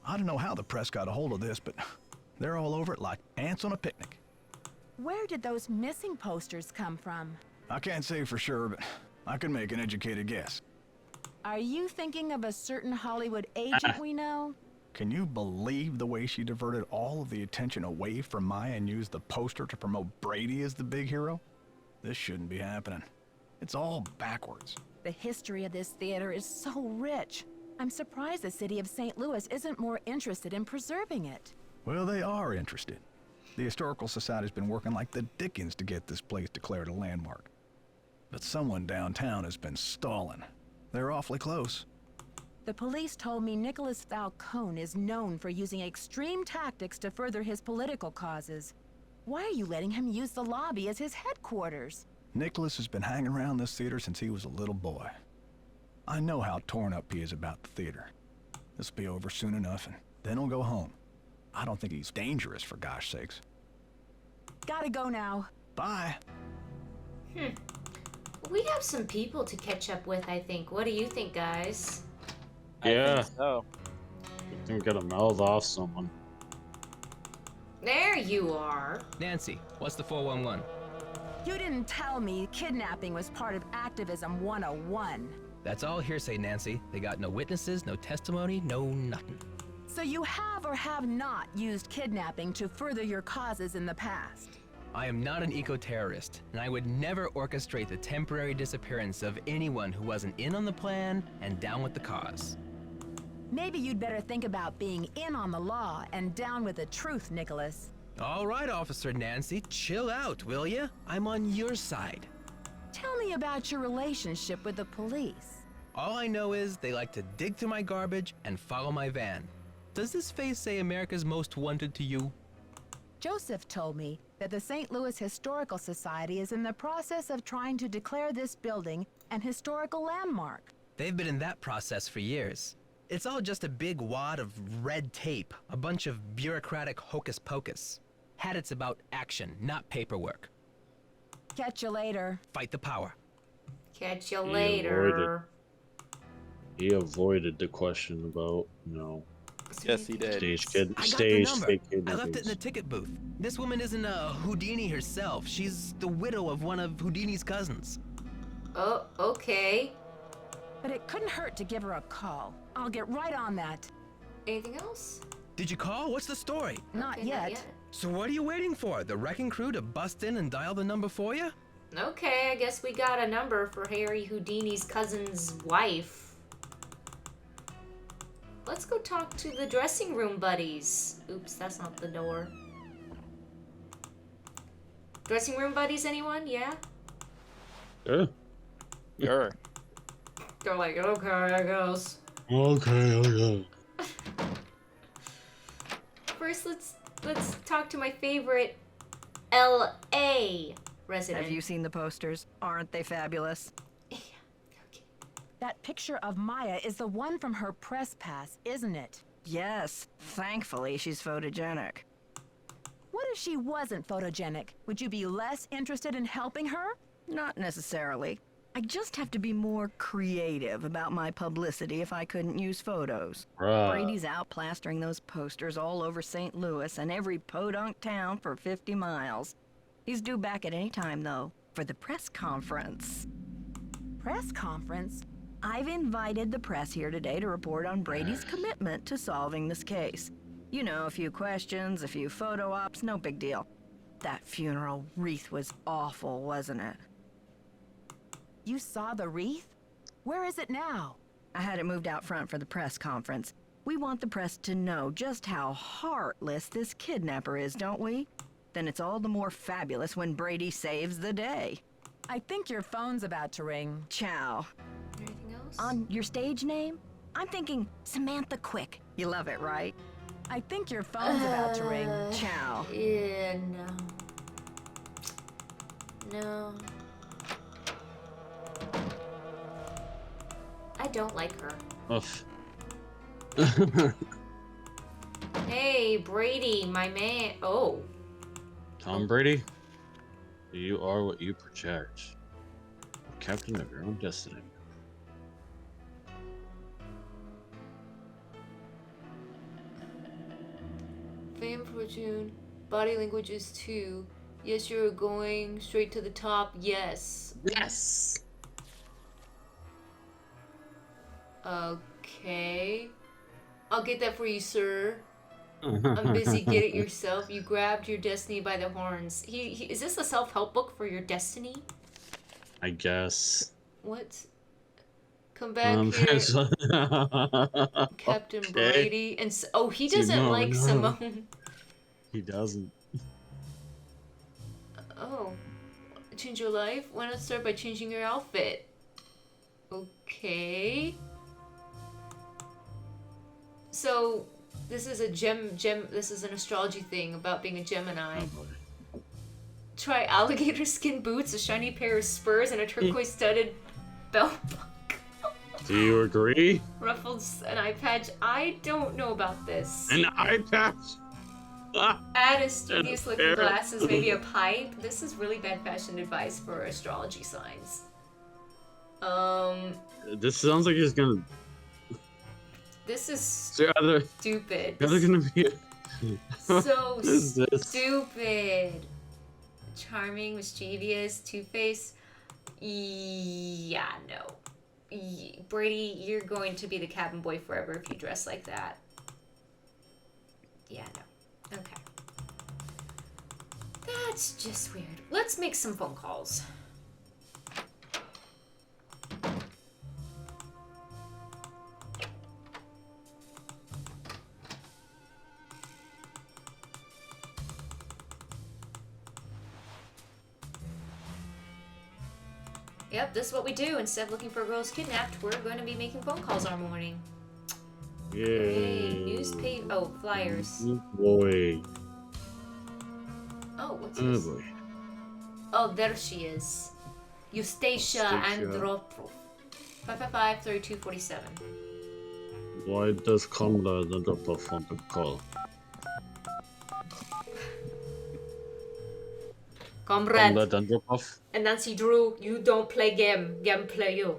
I don't know how the press got a hold of this, but they're all over it like ants on a picnic. Where did those missing posters come from? I can't say for sure, but I can make an educated guess. Are you thinking of a certain Hollywood agent we know? Can you believe the way she diverted all of the attention away from Maya and used the poster to promote Brady as the big hero? This shouldn't be happening. It's all backwards. The history of this theater is so rich. I'm surprised the city of St. Louis isn't more interested in preserving it. Well, they are interested. The Historical Society's been working like the dickens to get this place declared a landmark. But someone downtown has been stalling. They're awfully close. The police told me Nicholas Falcone is known for using extreme tactics to further his political causes. Why are you letting him use the lobby as his headquarters? Nicholas has been hanging around this theater since he was a little boy. I know how torn up he is about the theater. This'll be over soon enough, and then he'll go home. I don't think he's dangerous, for gosh sakes. Gotta go now. Bye. We have some people to catch up with, I think. What do you think, guys? Yeah. I think so. I think we gotta mouth off someone. There you are. Nancy, what's the 411? You didn't tell me kidnapping was part of Activism 101. That's all hearsay, Nancy. They got no witnesses, no testimony, no nothing. So you have or have not used kidnapping to further your causes in the past? I am not an eco-terrorist, and I would never orchestrate the temporary disappearance of anyone who wasn't in on the plan and down with the cause. Maybe you'd better think about being in on the law and down with the truth, Nicholas. All right, Officer Nancy, chill out, will ya? I'm on your side. Tell me about your relationship with the police. All I know is they like to dig through my garbage and follow my van. Does this face say America's Most Wanted to you? Joseph told me that the St. Louis Historical Society is in the process of trying to declare this building an historical landmark. They've been in that process for years. It's all just a big wad of red tape, a bunch of bureaucratic hocus pocus. Had it's about action, not paperwork. Catch you later. Fight the power. Catch you later. He avoided the question about, Yes, he did. stage I got the fake number. I left it in kidnappings. the ticket booth. This woman isn't a Houdini herself. She's the widow of one of Houdini's cousins. Oh, okay. But it couldn't hurt to give her a call. I'll get right on that. Anything else? Did you call? What's the story? Not Okay, yet. So what are you waiting for? The wrecking crew to bust in and dial the number for you? Okay, I guess we got a number for Harry Houdini's cousin's wife. Let's go talk to the dressing room buddies. Oops, that's not the door. Dressing room buddies, anyone? Yeah? Yeah. Sure. They're like, okay, I guess. Okay. First, let's talk to my favorite L.A. resident. Have you seen the posters? Aren't they fabulous? That picture of Maya is the one from her press pass, isn't it? Yes. Thankfully, she's photogenic. What if she wasn't photogenic? Would you be less interested in helping her? Not necessarily. I just have to be more creative about my publicity if I couldn't use photos. Right. Brady's out plastering those posters all over St. Louis and every podunk town for 50 miles. He's due back at any time, though, for the press conference. Press conference? I've invited the press here today to report on Brady's commitment to solving this case. You know, a few questions, a few photo ops, no big deal. That funeral wreath was awful, wasn't it? You saw the wreath? Where is it now? I had it moved out front for the press conference. We want the press to know just how heartless this kidnapper is, don't we? Then it's all the more fabulous when Brady saves the day. I think your phone's about to ring. Ciao. Anything else? On your stage name? I'm thinking Samantha Quick. You love it, right? I think your phone's about to ring. Ciao. Yeah, no. I don't like her. Oof. Hey, Brady, my man. Oh. Tom Brady, you are what you project. Captain of your own destiny. Fame, fortune, body languages too. Yes, you're going straight to the top. Yes. Yes. Okay. I'll get that for you, sir. I'm busy. Get it yourself. You grabbed your destiny by the horns. He is this a self-help book for your destiny? I guess. What? Come back here, Captain Okay. Brady. And oh, he doesn't like Simone. He doesn't. Oh, change your life? Why not start by changing your outfit? Okay. So, this is a this is an astrology thing about being a Gemini. Oh, Try alligator skin boots, a shiny pair of spurs, and a turquoise studded belt buckle. Do you agree? Ruffles, an eye patch. I don't know about this. An eye patch? Add a studious looking glasses, maybe a pipe. This is really bad fashion advice for astrology signs. This sounds like he's gonna. This is Stupid. There's gonna be. So What is this? stupid. Charming, mischievous, two-faced. Yeah, no. Brady, you're going to be the cabin boy forever if you dress like that. Yeah, no. Okay. That's just weird. Let's make some phone calls. Yep, this is what we do. Instead of looking for girls kidnapped, we're going to be making phone calls all morning. Yay. Newspaper. Oh, flyers. Oh boy. Oh, what's Oh this? boy. Oh, there she is. Eustacia Andropov. 555-3247. Why does Comrade Andropov want to call? Comrade. Andropov? And Nancy Drew, you don't play game. Game play you.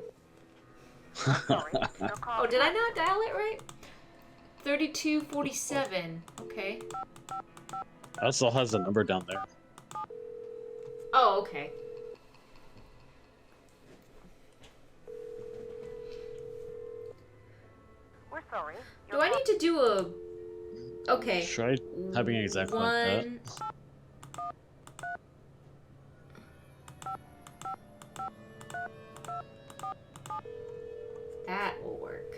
Oh, did I not dial it right? 3247. Okay. Also has a number down there. Oh, okay. We're sorry. Do I need to do a... Okay. Try having exactly like that. That will work.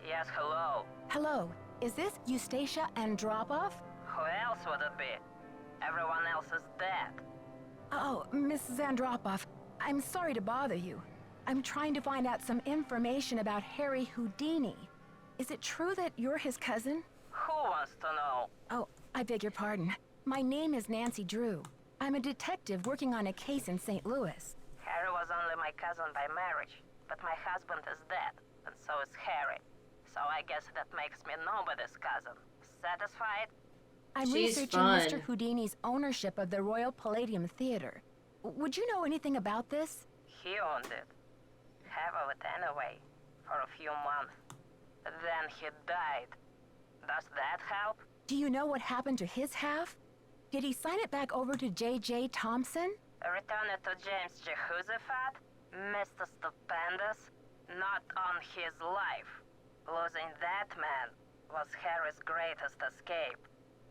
Yes, hello. Hello, is this Eustacia Andropov? Who else would it be? Everyone else is dead. Oh, Mrs. Andropov, I'm sorry to bother you. I'm trying to find out some information about Harry Houdini. Is it true that you're his cousin? Who wants to know? Oh, I beg your pardon. My name is Nancy Drew. I'm a detective working on a case in St. Louis. Harry was only my cousin by marriage, but my husband is dead, and so is Harry. So I guess that makes me nobody's cousin. Satisfied? I'm researching Mr. Houdini's ownership of the Royal Palladium Theater. Would you know anything about this? He owned it. Have of it anyway, for a few months. Then he died. Does that help? Do you know what happened to his half? Did he sign it back over to J.J. Thompson? Return it to James Jehoshaphat? Mr. Stupendous? Not on his life. Losing that man was Harry's greatest escape.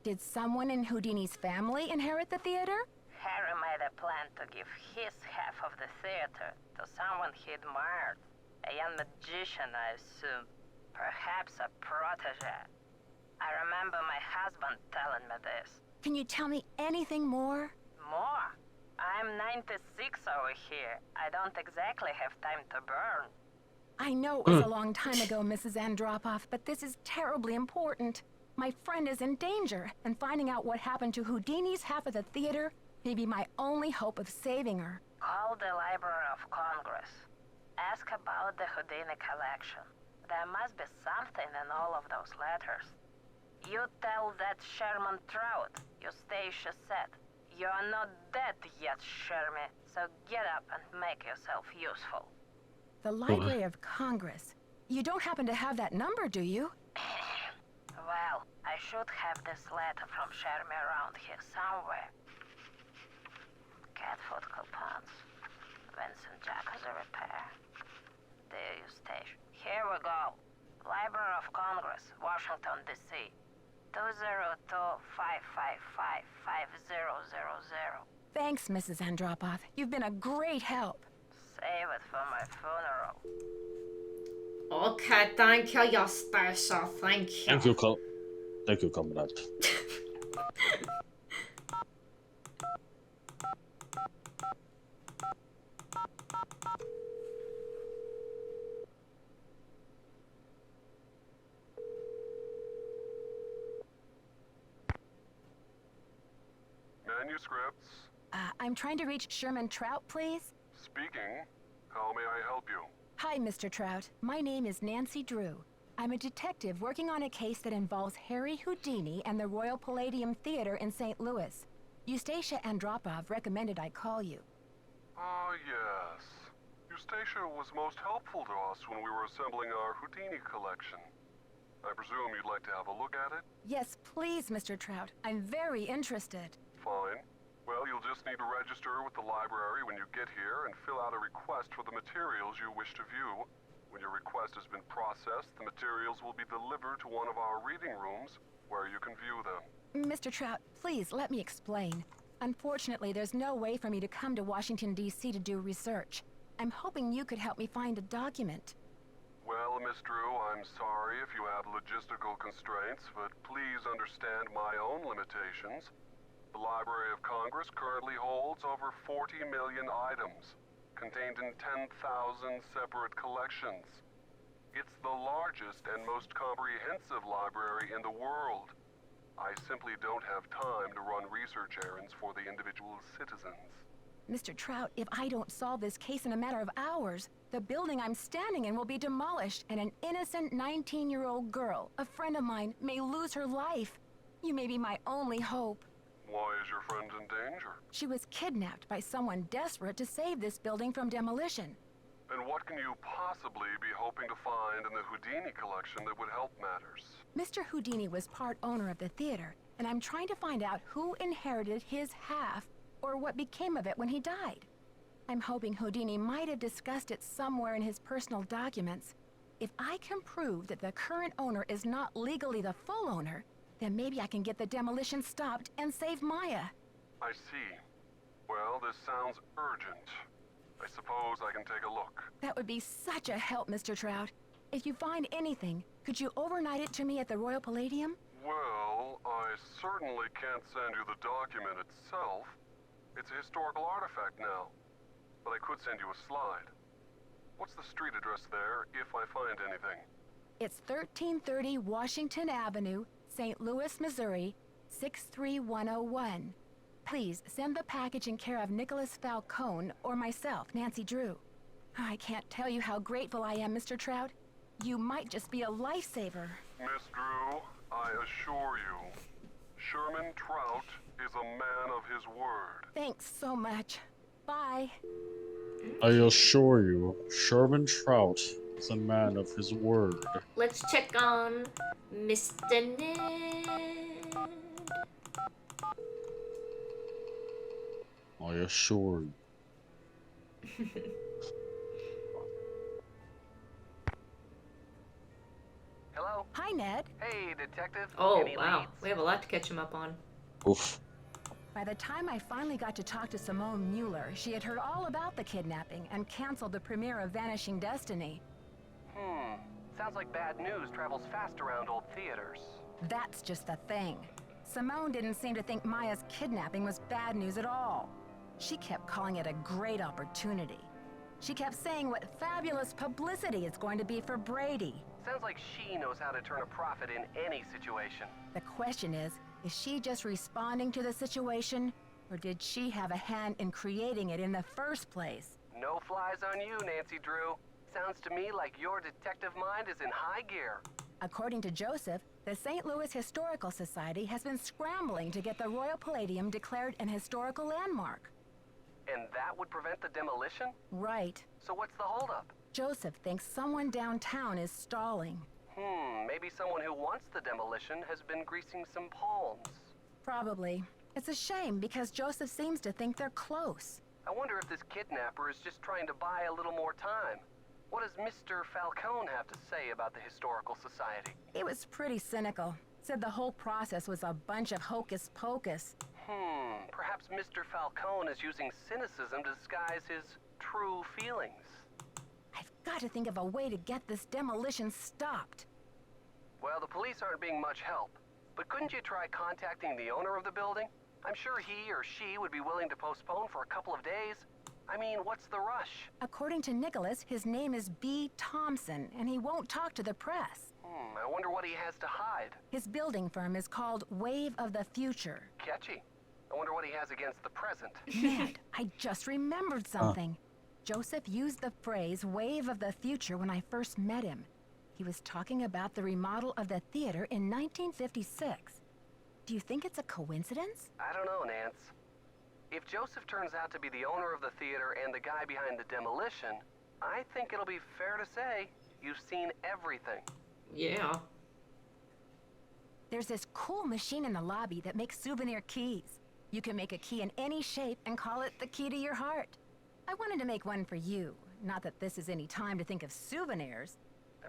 Did someone in Houdini's family inherit the theater? Harry made a plan to give his half of the theater to someone he admired. A young magician, I assume. Perhaps a protege. I remember my husband telling me this. Can you tell me anything more? More? I'm 96 over here. I don't exactly have time to burn. I know it was a long time ago, Mrs. Andropov, but this is terribly important. My friend is in danger, and finding out what happened to Houdini's half of the theater may be my only hope of saving her. Call the Library of Congress. Ask about the Houdini collection. There must be something in all of those letters. You tell that Sherman Trout, Eustacia said. You're not dead yet, Shermy, so get up and make yourself useful. The Library of Congress. You don't happen to have that number, do you? Well, I should have this letter from Shermy around here somewhere. Cat food coupons. Vincent Jacobs repair. Dear Eustacia. Here we go. Library of Congress, Washington, D.C. 202-555-5000. Thanks, Mrs. Andropov. You've been a great help. Save it for my funeral. Okay, thank you, Eustacia. Thank you. Thank you, comrade. Manuscripts. I'm trying to reach Sherman Trout, please. Speaking. How may I help you? Hi, Mr. Trout. My name is Nancy Drew. I'm a detective working on a case that involves Harry Houdini and the Royal Palladium Theater in St. Louis. Eustacia Andropov recommended I call you. Ah, yes. Eustacia was most helpful to us when we were assembling our Houdini collection. I presume you'd like to have a look at it? Yes, please, Mr. Trout. I'm very interested. Fine. Well, you'll just need to register with the library when you get here and fill out a request for the materials you wish to view. When your request has been processed, the materials will be delivered to one of our reading rooms where you can view them. Mr. Trout, please let me explain. Unfortunately, there's no way for me to come to Washington, D.C. to do research. I'm hoping you could help me find a document. Well, Miss Drew, I'm sorry if you have logistical constraints, but please understand my own limitations. The Library of Congress currently holds over 40 million items, contained in 10,000 separate collections. It's the largest and most comprehensive library in the world. I simply don't have time to run research errands for the individual citizens. Mr. Trout, if I don't solve this case in a matter of hours, the building I'm standing in will be demolished and an innocent 19-year-old girl, a friend of mine, may lose her life. You may be my only hope. Why is your friend in danger? She was kidnapped by someone desperate to save this building from demolition. And what can you possibly be hoping to find in the Houdini collection that would help matters? Mr. Houdini was part owner of the theater, and I'm trying to find out who inherited his half or what became of it when he died. I'm hoping Houdini might have discussed it somewhere in his personal documents. If I can prove that the current owner is not legally the full owner, then maybe I can get the demolition stopped and save Maya. I see. Well, this sounds urgent. I suppose I can take a look. That would be such a help, Mr. Trout. If you find anything, could you overnight it to me at the Royal Palladium? Well, I certainly can't send you the document itself. It's a historical artifact now. But I could send you a slide. What's the street address there, if I find anything? It's 1330 Washington Avenue, St. Louis, Missouri, 63101. Please send the package in care of Nicholas Falcone or myself, Nancy Drew. I can't tell you how grateful I am, Mr. Trout. You might just be a lifesaver. Miss Drew, I assure you, Sherman Trout is a man of his word. Thanks so much. Bye. I assure you, Sherman Trout is a man of his word. Let's check on Mr. Ned. I assure you. Hello? Hi, Ned. Hey, detective. Oh, Any wow. leads? We have a lot to catch him up on. Oof. By the time I finally got to talk to Simone Mueller, she had heard all about the kidnapping and canceled the premiere of Vanishing Destiny. Sounds like bad news travels fast around old theaters. That's just the thing. Simone didn't seem to think Maya's kidnapping was bad news at all. She kept calling it a great opportunity. She kept saying what fabulous publicity it's going to be for Brady. Sounds like she knows how to turn a profit in any situation. The question is she just responding to the situation, or did she have a hand in creating it in the first place? No flies on you, Nancy Drew. Sounds to me like your detective mind is in high gear. According to Joseph, the St. Louis Historical Society has been scrambling to get the Royal Palladium declared an historical landmark. And that would prevent the demolition? Right. So what's the holdup? Joseph thinks someone downtown is stalling. Maybe someone who wants the demolition has been greasing some palms. Probably. It's a shame because Joseph seems to think they're close. I wonder if this kidnapper is just trying to buy a little more time. What does Mr. Falcone have to say about the Historical Society? He was pretty cynical. Said the whole process was a bunch of hocus pocus. Perhaps Mr. Falcone is using cynicism to disguise his true feelings. I've got to think of a way to get this demolition stopped. Well, the police aren't being much help. But couldn't you try contacting the owner of the building? I'm sure he or she would be willing to postpone for a couple of days. I mean, what's the rush? According to Nicholas, his name is B. Thompson, and he won't talk to the press. I wonder what he has to hide. His building firm is called Wave of the Future. Catchy. I wonder what he has against the present. Ned, I just remembered something. Joseph used the phrase Wave of the Future when I first met him. He was talking about the remodel of the theater in 1956. Do you think it's a coincidence? I don't know, Nance. If Joseph turns out to be the owner of the theater and the guy behind the demolition, I think it'll be fair to say you've seen everything. Yeah. There's this cool machine in the lobby that makes souvenir keys. You can make a key in any shape and call it the key to your heart. I wanted to make one for you. Not that this is any time to think of souvenirs.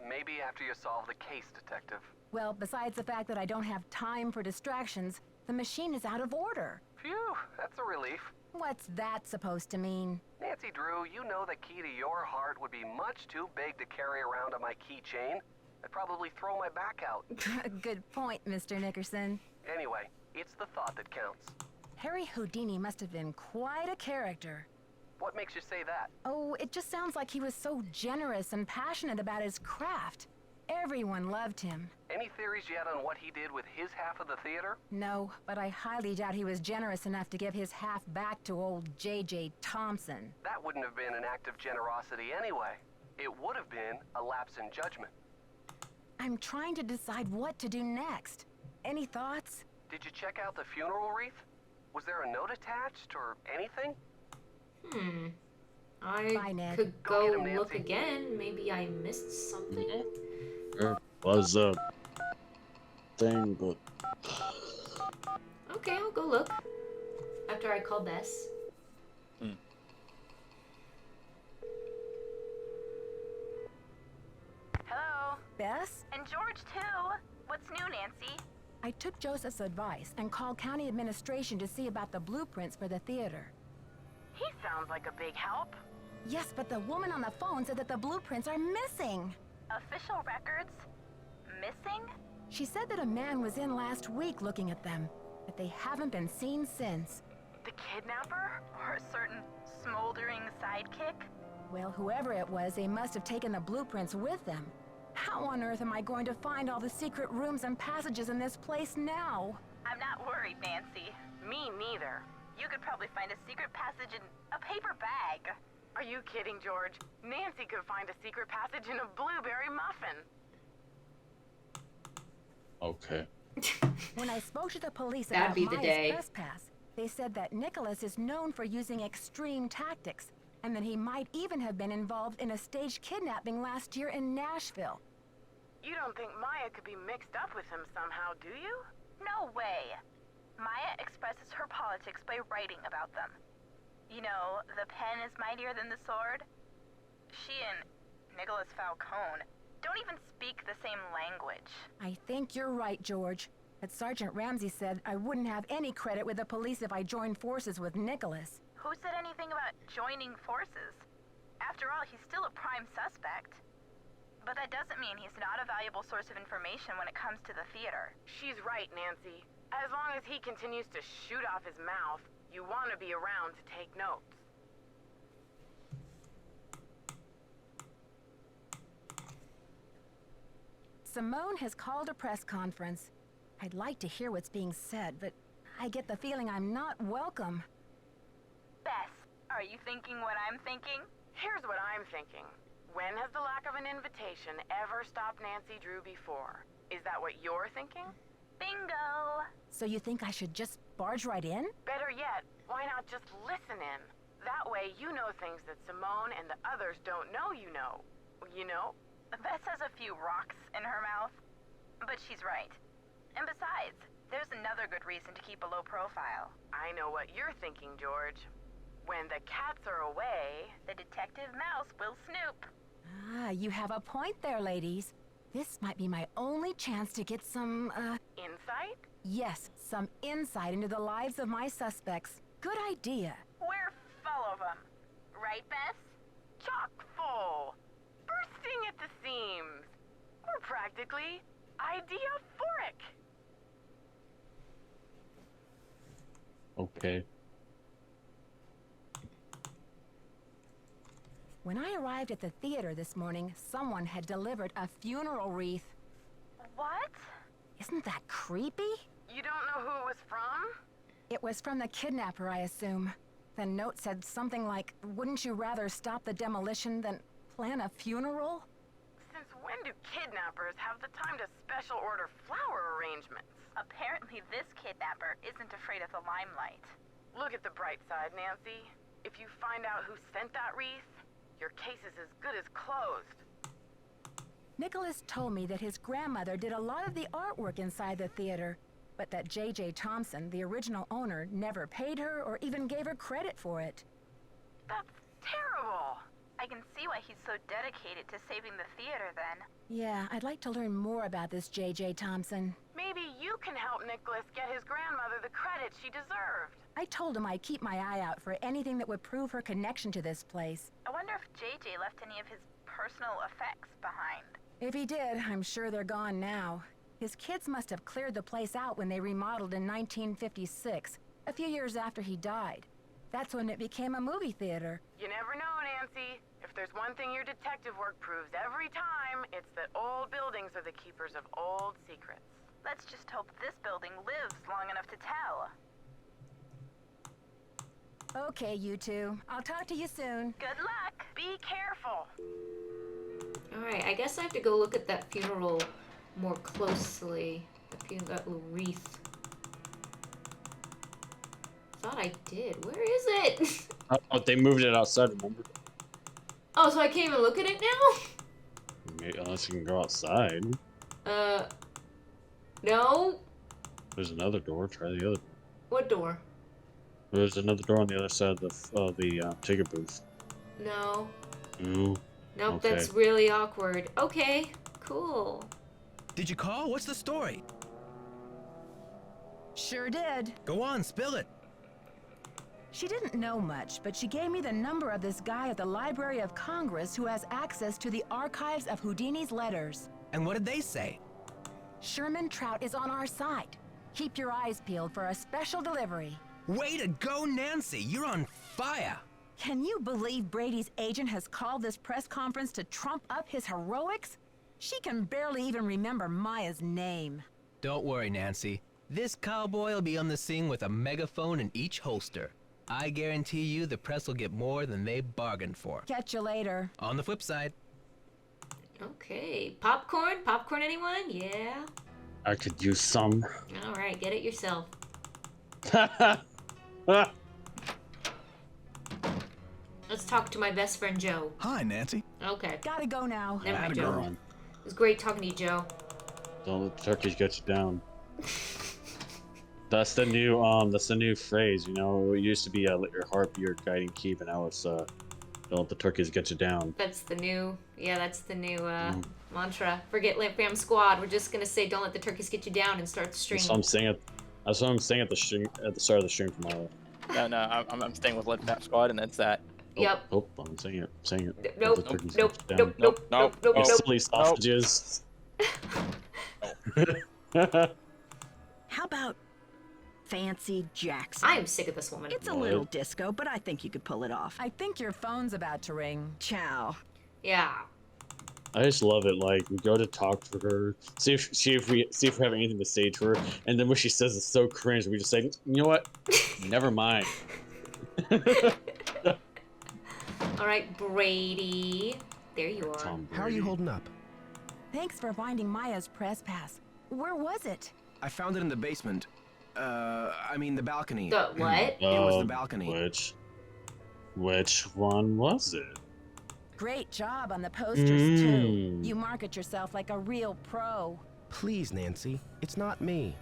Maybe after you solve the case, Detective. Well, besides the fact that I don't have time for distractions, the machine is out of order. Phew, that's a relief. What's that supposed to mean? Nancy, Nancy Drew, you know the key to your heart would be much too big to carry around on my keychain. I'd probably throw my back out. Good point, Mr. Nickerson. Anyway, it's the thought that counts. Harry Houdini must have been quite a character. What makes you say that? Oh, it just sounds like he was so generous and passionate about his craft. Everyone loved him. Any theories yet on what he did with his half of the theater? No, but I highly doubt he was generous enough to give his half back to old J.J. Thompson. That wouldn't have been an act of generosity anyway. It would have been a lapse in judgment. I'm trying to decide what to do next. Any thoughts? Did you check out the funeral wreath? Was there a note attached or anything? I could go look again. Maybe I missed something. There was a thing, but... Okay, I'll go look. After I call Bess. Hello? Bess? And George, too. What's new, Nancy? I took Joseph's advice and called county administration to see about the blueprints for the theater. He sounds like a big help. Yes, but the woman on the phone said that the blueprints are missing. Official records? Missing? She said that a man was in last week looking at them, but they haven't been seen since. The kidnapper? Or a certain smoldering sidekick? Well, whoever it was, they must have taken the blueprints with them. How on earth am I going to find all the secret rooms and passages in this place now? I'm not worried, Nancy. Me neither. You could probably find a secret passage in a paper bag. Are you kidding, George? Nancy could find a secret passage in a blueberry muffin. Okay. When I spoke to the police That'd about be the Maya's day. trespass, they said that Nicholas is known for using extreme tactics, and that he might even have been involved in a staged kidnapping last year in Nashville. You don't think Maya could be mixed up with him somehow, do you? No way. Maya expresses her politics by writing about them. You know, the pen is mightier than the sword. She and Nicholas Falcone don't even speak the same language. I think you're right, George. But Sergeant Ramsey said I wouldn't have any credit with the police if I joined forces with Nicholas. Who said anything about joining forces? After all, he's still a prime suspect. But that doesn't mean he's not a valuable source of information when it comes to the theater. She's right, Nancy. As long as he continues to shoot off his mouth, you want to be around to take notes. Simone has called a press conference. I'd like to hear what's being said, but I get the feeling I'm not welcome. Bess, are you thinking what I'm thinking? Here's what I'm thinking. When has the lack of an invitation ever stopped Nancy Drew before? Is that what you're thinking? Bingo! So you think I should just barge right in? Better yet, why not just listen in? That way you know things that Simone and the others don't know you know. You know? Bess has a few rocks in her mouth. But she's right. And besides, there's another good reason to keep a low profile. I know what you're thinking, George. When the cats are away, the detective mouse will snoop. Ah, you have a point there, ladies. This might be my only chance to get some, insight? Yes, some insight into the lives of my suspects. Good idea. We're full of them. Right, Bess? Chock full. Bursting at the seams. We're practically idea-phoric. Okay. When I arrived at the theater this morning, someone had delivered a funeral wreath. What? Isn't that creepy? You don't know who it was from? It was from the kidnapper, I assume. The note said something like, wouldn't you rather stop the demolition than plan a funeral? Since when do kidnappers have the time to special order flower arrangements? Apparently this kidnapper isn't afraid of the limelight. Look at the bright side, Nancy. If you find out who sent that wreath, your case is as good as closed. Nicholas told me that his grandmother did a lot of the artwork inside the theater, but that J.J. Thompson, the original owner, never paid her or even gave her credit for it. That's terrible. I can see why he's so dedicated to saving the theater then. Yeah, I'd like to learn more about this J.J. Thompson. Maybe you can help Nicholas get his grandmother the credit she deserved. I told him I'd keep my eye out for anything that would prove her connection to this place. I wonder if JJ left any of his personal effects behind. If he did, I'm sure they're gone now. His kids must have cleared the place out when they remodeled in 1956, a few years after he died. That's when it became a movie theater. You never know, Nancy. If there's one thing your detective work proves every time, it's that old buildings are the keepers of old secrets. Let's just hope this building lives long enough to tell. Okay, you two. I'll talk to you soon. Good luck. Be careful. Alright, I guess I have to go look at that funeral more closely. That little wreath. Thought I did. Where is it? Oh, they moved it outside, remember? Oh, so I can't even look at it now? Maybe, unless you can go outside. No. There's another door. Try the other door. What door? There's another door on the other side of the ticket booth. No. No. Nope, Okay. that's really awkward. Okay, cool. Did you call? What's the story? Sure did. Go on, spill it. She didn't know much, but she gave me the number of this guy at the Library of Congress who has access to the archives of Houdini's letters. And what did they say? Sherman Trout is on our side. Keep your eyes peeled for a special delivery. Way to go, Nancy! You're on fire! Can you believe Brady's agent has called this press conference to trump up his heroics? She can barely even remember Maya's name. Don't worry, Nancy. This cowboy will be on the scene with a megaphone in each holster. I guarantee you the press will get more than they bargained for. Catch you later. On the flip side. Okay, popcorn? Popcorn, anyone? Yeah. I could use some. Alright, get it yourself. Let's talk to my best friend Joe. Hi, Nancy. Okay. Gotta go now. Never mind, Go Joe. on. It was great talking to you, Joe. Don't let the turkeys get you down. That's the new phrase, you know. It used to be let your heart be your guiding key, but now it's don't let the turkeys get you down. That's the new mantra. Forget Lamp Fam Squad. We're just gonna say don't let the turkeys get you down and start the stream. That's what I'm saying at the start of the stream tomorrow. No, I'm staying with Let That Squad, and that's that. Yep. Oh, I'm saying it. Nope. Let the turkeys Nope. get you down. Nope. You silly sausages. How about Fancy Jackson? I'm sick of this woman. It's a little disco, but I think you could pull it off. I think your phone's about to ring. Ciao. Yeah. I just love it. Like, we go to talk to her, see if we have anything to say to her, and then when she says it's so cringe, we just say, you know what? Never mind. All right, Brady. There you are. How are you holding up? Thanks for finding Maya's press pass. Where was it? I found it in the basement. I mean the balcony. The what? It was the balcony. Which one was it? Great job on the posters, too. You market yourself like a real pro. Please, Nancy. It's not me.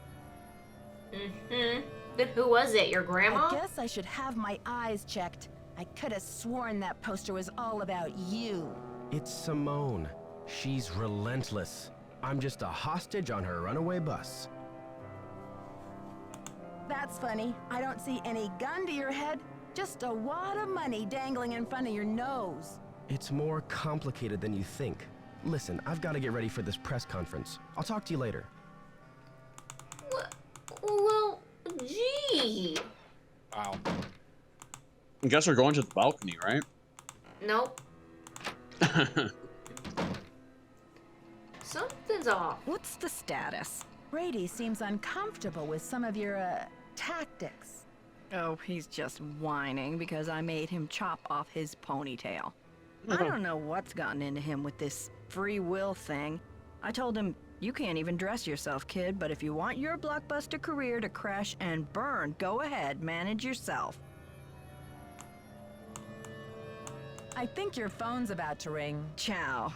Mm-hmm. Then who was it? Your grandma? I guess I should have my eyes checked. I could have sworn that poster was all about you. It's Simone. She's relentless. I'm just a hostage on her runaway bus. That's funny. I don't see any gun to your head, just a wad of money dangling in front of your nose. It's more complicated than you think. Listen, I've got to get ready for this press conference. I'll talk to you later. Well, gee. Wow. I guess we're going to the balcony, right? Nope. Something's off. What's the status? Brady seems uncomfortable with some of your, tactics. Oh, he's just whining because I made him chop off his ponytail. I don't know what's gotten into him with this free will thing. I told him, you can't even dress yourself, kid, but if you want your blockbuster career to crash and burn, go ahead, manage yourself. I think your phone's about to ring. Ciao.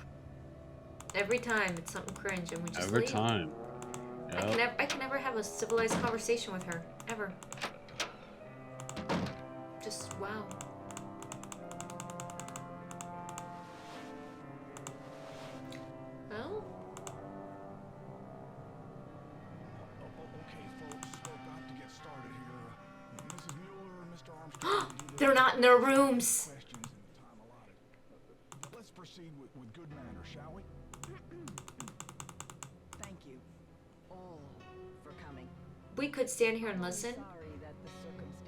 Every time it's something cringe and we just Every leave. time. Yep. I can never have a civilized conversation with her. Ever. Just wow. They're not in their rooms. Let's proceed with good manners, shall we? Thank you all for coming. We could stand here and listen,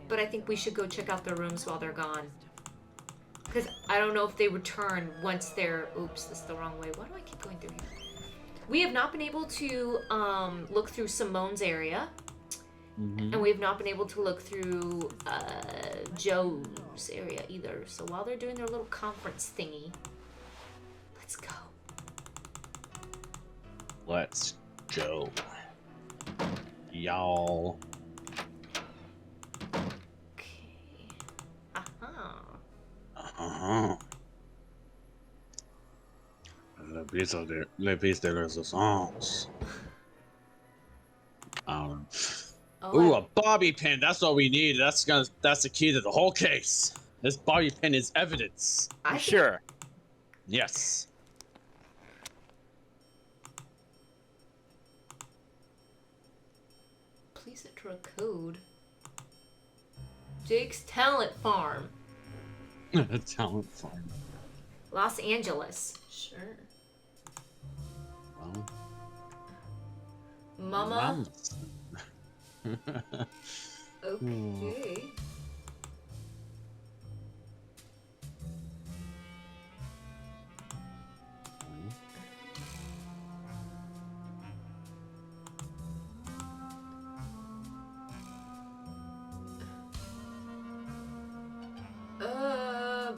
but I think we should go check out their rooms while they're gone. Because I don't know if they return once they're... Oops, this is the wrong way. Why do I keep going through here? We have not been able to look through Simone's area. Mm-hmm. And we have not been able to look through Joe's area either. So while they're doing their little conference thingy, let's go. Let's go. Y'all. Uh-huh. Le piste de resistance. Oh, Ooh, a bobby pin. That's what we need. That's the key to the whole case. This bobby pin is evidence. Sure. Yes. Please enter a code. Jake's Talent Farm. Talent farm. Los Angeles. Sure. Well. Mama. Okay.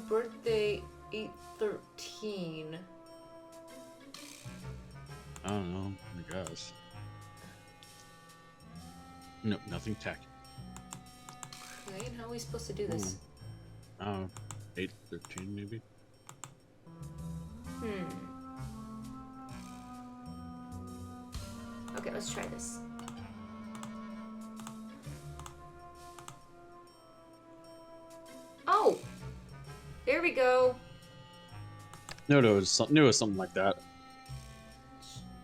Birthday 8/13. I don't know. I guess. Nope, nothing tech. Okay, and how are we supposed to do this? 8/13 maybe. Okay, let's try this. Oh! There we go. No, it was something like that.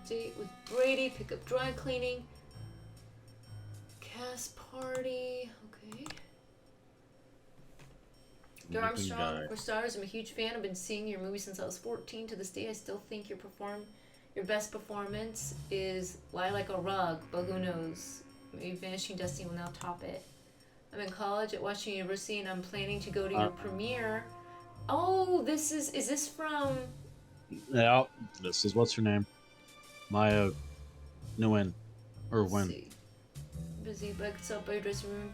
Date with Brady, pick up dry cleaning. Cast party. Okay. Dear Armstrong, for stars, I'm a huge fan. I've been seeing your movie since I was 14. To this day, I still think your best performance is Lie Like a Rug, but who knows? Maybe Vanishing Destiny will now top it. I'm in college at Washington University, and I'm planning to go to your premiere. Oh, is this from... Yeah, this is, what's her name? Maya Nguyen. Or when. Busy, but it's up by your dressing room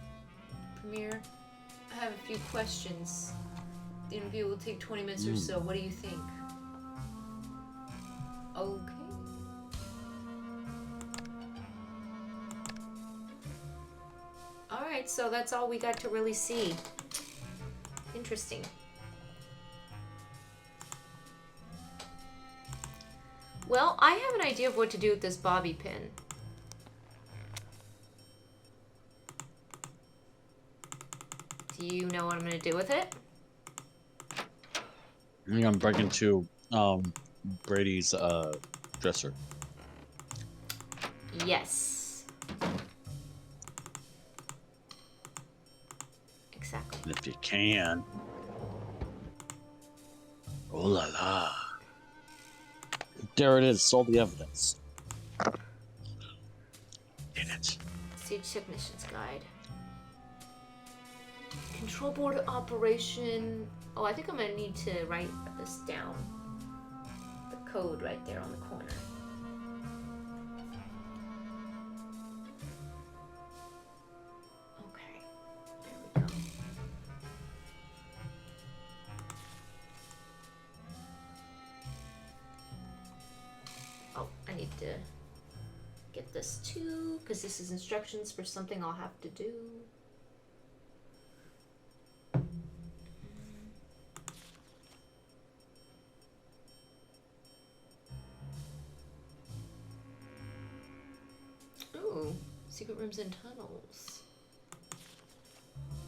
premiere. I have a few questions. The interview will take 20 minutes or so. What do you think? Okay. Alright, so that's all we got to really see. Interesting. Well, I have an idea of what to do with this bobby pin. Do you know what I'm going to do with it? I'm gonna break into Brady's dresser. Yes. Exactly. And if you can. Oh la la. There it is, all the evidence. Did it. Stage Technician's Guide. Control board operation. Oh, I think I'm gonna need to write this down. The code right there on the corner. Okay, there we go. Oh, I need to get this too, because this is instructions for something I'll have to do. Ooh, secret rooms and tunnels.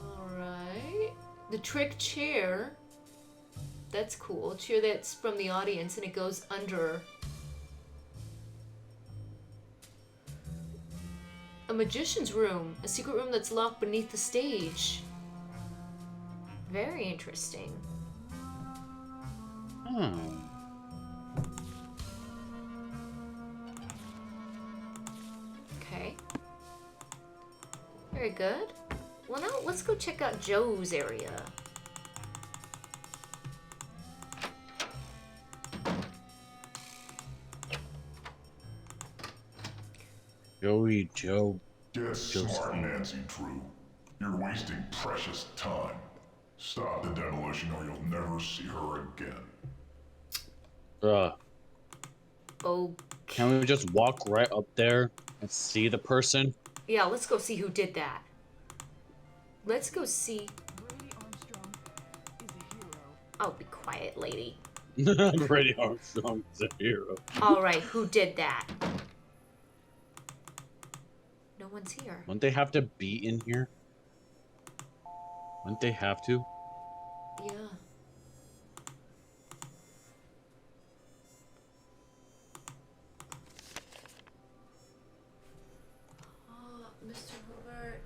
Alright. The trick chair. That's cool. A chair that's from the audience and it goes under. A magician's room. A secret room that's locked beneath the stage. Very interesting. Hmm. Okay. Very good. Well, now let's go check out Joe's area. Joey Joe. Get smart, Nancy Drew. You're wasting precious time. Stop the demolition or you'll never see her again. Oh. Can we just walk right up there and see the person? Yeah, let's go see who did that. Let's go see. Oh, be quiet, lady. Brady Armstrong is a hero. Alright, who did that? No one's here. Wouldn't they have to be in here? Wouldn't they have to? Yeah. Mr. Hubert,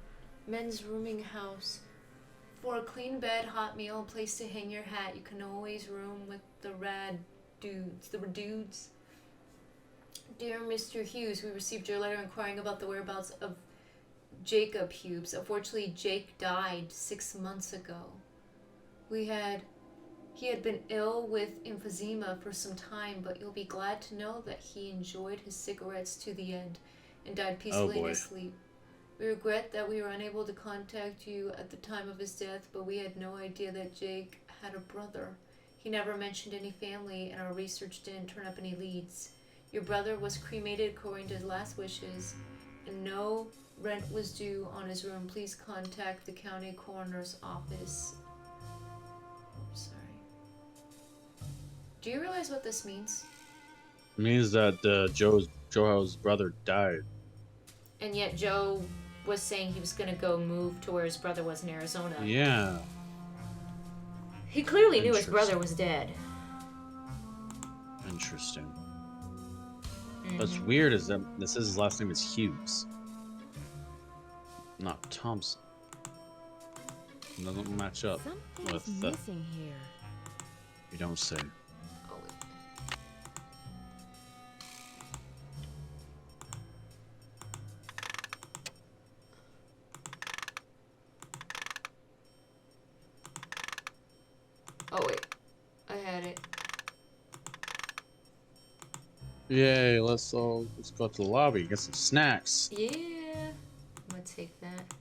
men's rooming house. For a clean bed, hot meal, place to hang your hat, you can always room with the rad dudes. The dudes. Dear Mr. Hughes, we received your letter inquiring about the whereabouts of Jacob Hughes. Unfortunately, Jake died 6 months ago. He had been ill with emphysema for some time, but you'll be glad to know that he enjoyed his cigarettes to the end and died peacefully in his sleep. We regret that we were unable to contact you at the time of his death, but we had no idea that Jake had a brother. He never mentioned any family, and our research didn't turn up any leads. Your brother was cremated according to his last wishes, and no rent was due on his room. Please contact the county coroner's office. I'm sorry. Do you realize what this means? It means that Joe's brother died. And yet Joe was saying he was going to go move to where his brother was in Arizona. Yeah. He clearly knew his brother was dead. Interesting. What's weird is that this is his last name is Hughes, not Thompson. It doesn't match up with missing here. You don't say. Oh wait, I had it. Yay! Let's go to the lobby, get some snacks. Yeah, I'm gonna take that.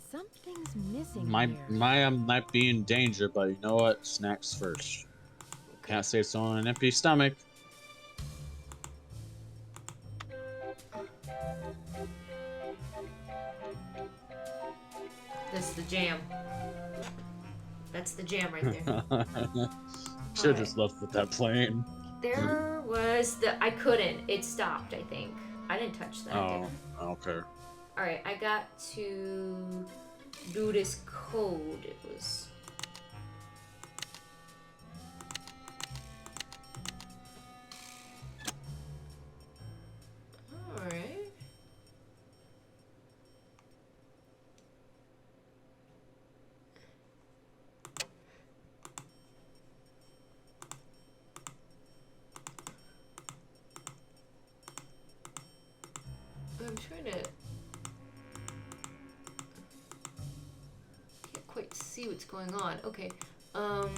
Something's missing My here. might be in danger, but you know what? Snacks first. Can't say so on an empty stomach. That's the jam. That's the jam right there. Should have just left with that plane. There was I couldn't. It stopped, I think. I didn't touch that. Oh, okay. Alright, I got to do this code. It was... Alright. I'm trying to... Can't quite see what's going on. Okay, am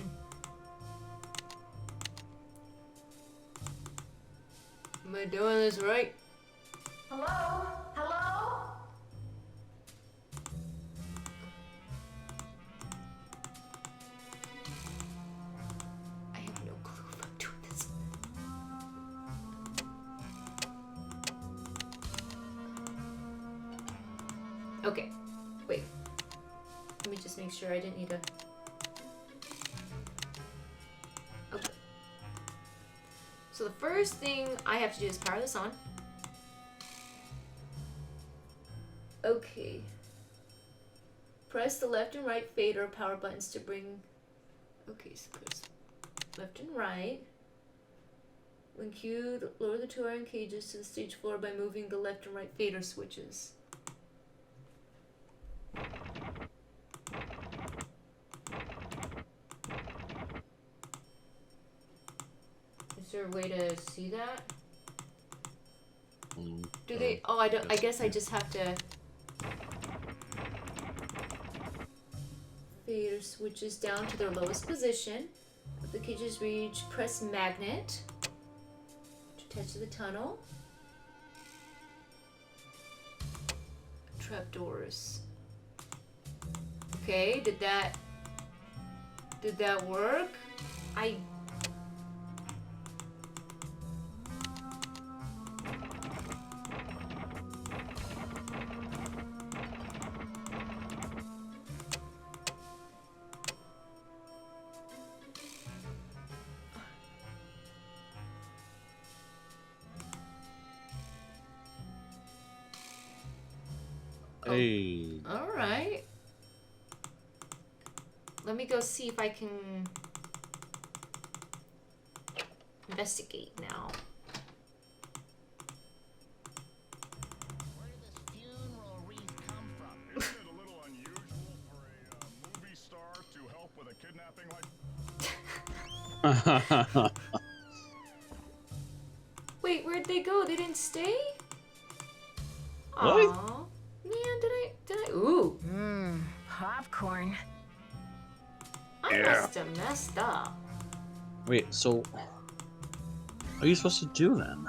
I doing this right? Hello? Hello? I have no clue if I'm doing this. Okay, wait. Let me just make sure I didn't need to... Okay. So the first thing I have to do is power this on. Okay. Press the left and right fader power buttons to bring... Okay, so press left and right. When cued, lower the two iron cages to the stage floor by moving the left and right fader switches. Is there a way to see that? Do they? Oh, I don't. I guess I just have to. Fader switches down to their lowest position. If the cages reach, press magnet to attach to the tunnel. Trapdoors. Okay, did that work? Hey. All right. Let me go see if I can investigate now. Where did this funeral wreath come from? Isn't it a little unusual for a movie star to help with a kidnapping like... Wait, where'd they go? They didn't stay? What? Aw. Man, did I? Ooh. Popcorn. I Yeah. must have messed up. Wait, so what are you supposed to do then?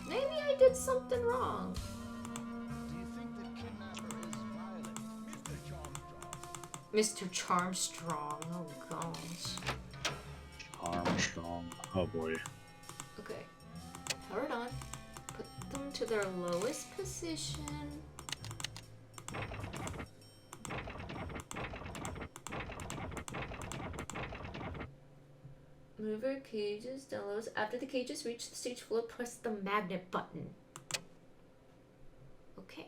Maybe I did something wrong. Do you think the kidnapper is violent? Mr. Charmstrong. Oh gosh. Armstrong. Oh boy. Okay. Hold on. Put them to their lowest position. Move your cages down low. After the cages reach the stage floor, press the magnet button. Okay.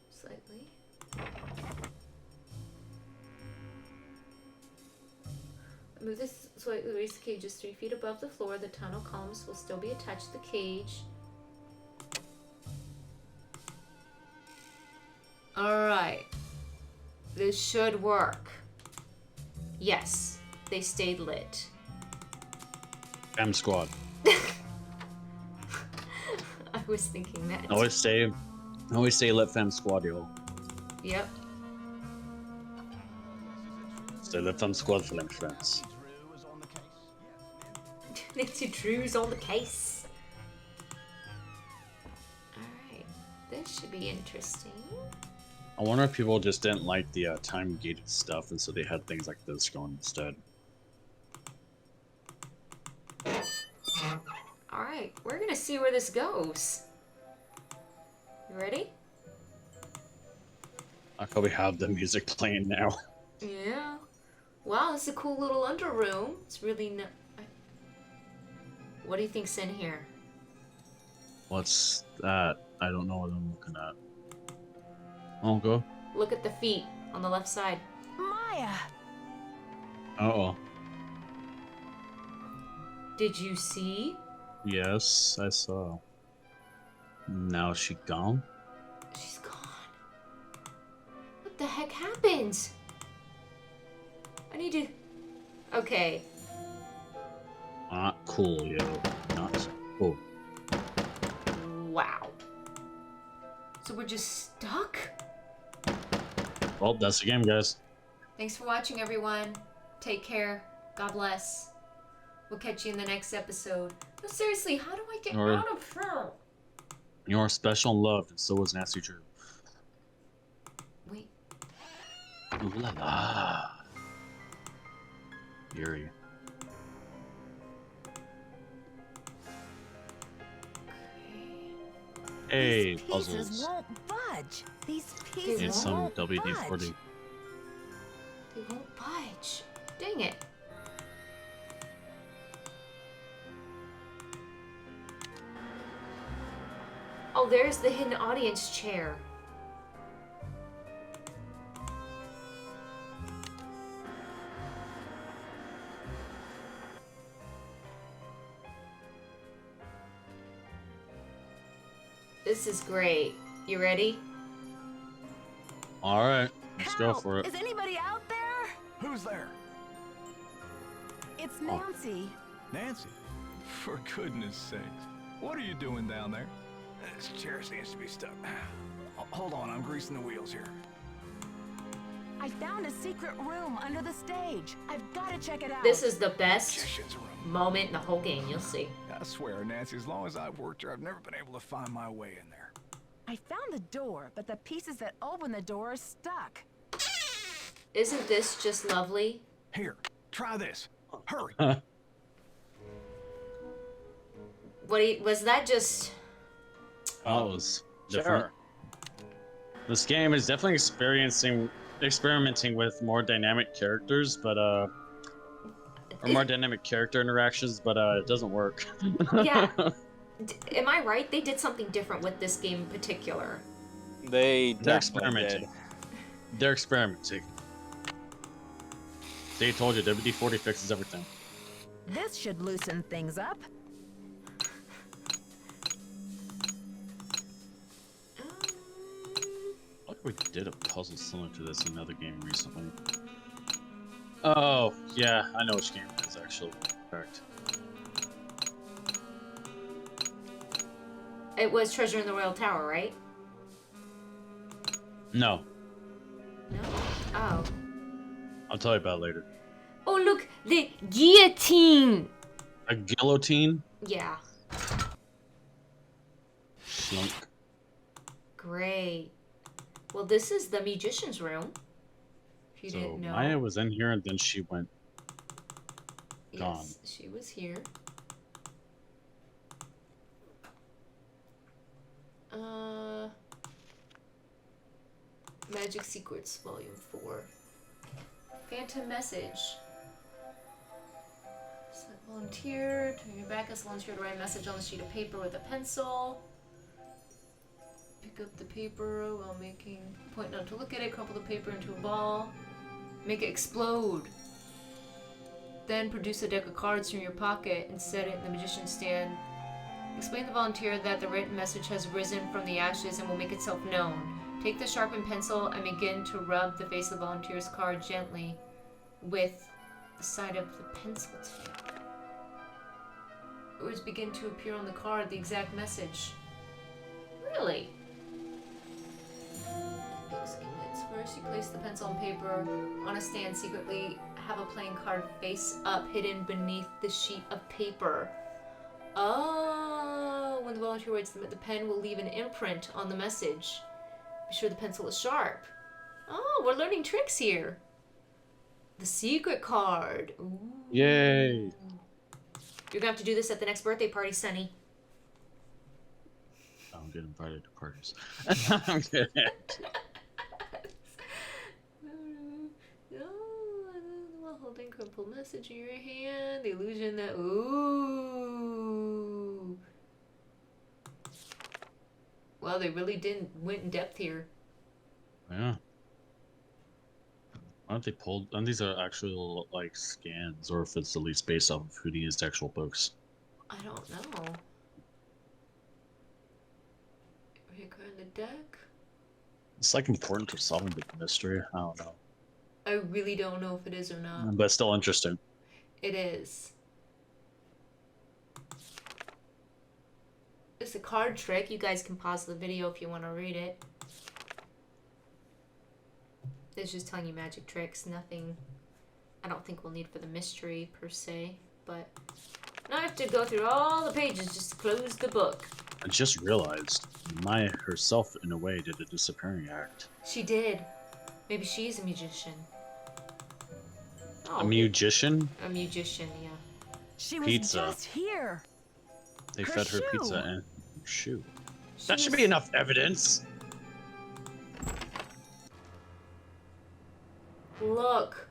Slightly. Move this slightly, raise the cages 3 feet above the floor. The tunnel columns will still be attached to the cage. Alright. This should work. Yes, they stayed lit. M squad. I was thinking that. Always stay lit, fam squad, yo. Yep. Stay lit, fam squad, for them friends. Nancy Drew's on the case. Alright. This should be interesting. I wonder if people just didn't like the time-gated stuff, and so they had things like this going instead. Alright, we're gonna see where this goes. You ready? I probably have the music playing now. Yeah. Wow, it's a cool little underroom. It's really What do you think's in here? What's that? I don't know what I'm looking at. Oh, go. Look at the feet on the left side. Maya! Uh-oh. Did you see? Yes, I saw. Now is she gone? She's gone. What the heck happened? I need to... Okay. Not cool, yo. Not cool. Wow. So we're just stuck? Well, that's the game, guys. Thanks for watching, everyone. Take care. God bless. We'll catch you in the next episode. No, seriously, how do I get out of here? You're special and loved, and so is Nancy Drew. Wait. Ooh la la. Yuri. Hey, These pieces puzzles. won't budge. These pieces Need some won't WD-40. budge. They won't budge. Dang it. Oh, there's the hidden audience chair. This is great. You ready? All right. Let's go for it. Is anybody out there? Who's there? It's Nancy. Nancy? For goodness sakes. What are you doing down there? This chair seems to be stuck. Hold on, I'm greasing the wheels here. I found a secret room under the stage. I've got to check it out. This is the best moment in the whole game, you'll see. I swear, Nancy, as long as I've worked here, I've never been able to find my way in there. I found the door, but the pieces that open the door are stuck. Isn't this just lovely? Here, try this. Hurry. Was that just... That was different. This game is definitely experimenting with more dynamic characters, but or more dynamic character interactions, but it doesn't work. Yeah. Am I right? They did something different with this game in particular. They're experimenting. They're experimenting. They told you WD-40 fixes everything. This should loosen things up. We did a puzzle similar to this in another game recently. Oh, yeah, I know which game it is actually. Correct. It was Treasure in the Royal Tower, right? No. No? Oh. I'll tell you about it later. Oh, look! The guillotine! A guillotine? Yeah. Slunk. Great. Well, this is the magician's room. If you didn't know. Maya was in here and then she went gone. Yes, she was here. Magic Secrets, Volume 4. Phantom Message. Select volunteer. Turn your back as volunteer to write a message on the sheet of paper with a pencil. Pick up the paper while point not to look at it, crumple the paper into a ball, make it explode. Then produce a deck of cards from your pocket and set it in the magician's stand. Explain to the volunteer that the written message has risen from the ashes and will make itself known. Take the sharpened pencil and begin to rub the face of the volunteer's card gently with the side of the pencil tip. Words begin to appear on the card, the exact message. Really? First, you place the pencil and paper on a stand secretly. Have a playing card face up, hidden beneath the sheet of paper. Oh, when the volunteer writes them, the pen will leave an imprint on the message. Be sure the pencil is sharp. Oh, we're learning tricks here. The secret card. Ooh. Yay. You're gonna have to do this at the next birthday party, Sonny. I don't get invited to parties. I'm kidding. Holding crumpled message in your hand. The illusion that ooh. Well, they really went in depth here. Yeah. Why don't they pull? And these are actual like scans, or if it's at least based off of Houdini's actual books. I don't know. Here, in the deck. It's like important to solving the mystery. I don't know. I really don't know if it is or not. But still interesting. It is. It's a card trick. You guys can pause the video if you want to read it. It's just telling you magic tricks. Nothing I don't think we'll need for the mystery per se. But now I have to go through all the pages just to close the book. I just realized Maya herself, in a way, did a disappearing act. She did. Maybe she's a magician. Oh, a magician? A magician, yeah. She was pizza. just here. They her fed her shoe. pizza and her shoe. That should be enough evidence. Look.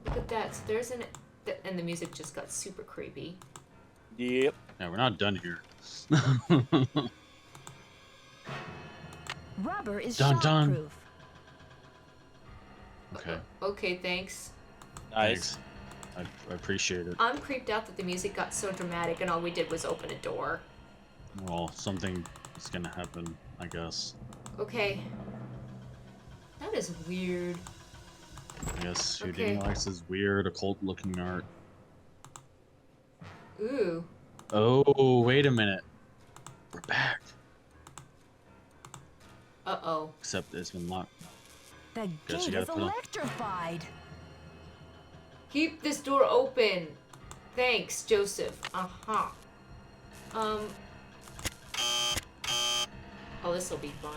Look at that. So there's an... And the music just got super creepy. Yep. Yeah, we're not done here. Rubber is Dun, dun. shockproof. Okay. Okay, thanks. Nice. I appreciate it. I'm creeped out that the music got so dramatic and all we did was open a door. Well, something is gonna happen, I guess. Okay. That is weird. I guess Houdini likes his weird, occult-looking art. Ooh. Oh, wait a minute. We're back. Uh-oh. Except it's been locked. The Guess you gate gotta is put on. electrified. Keep this door open. Thanks, Joseph. Uh-huh. Oh, this will be fun.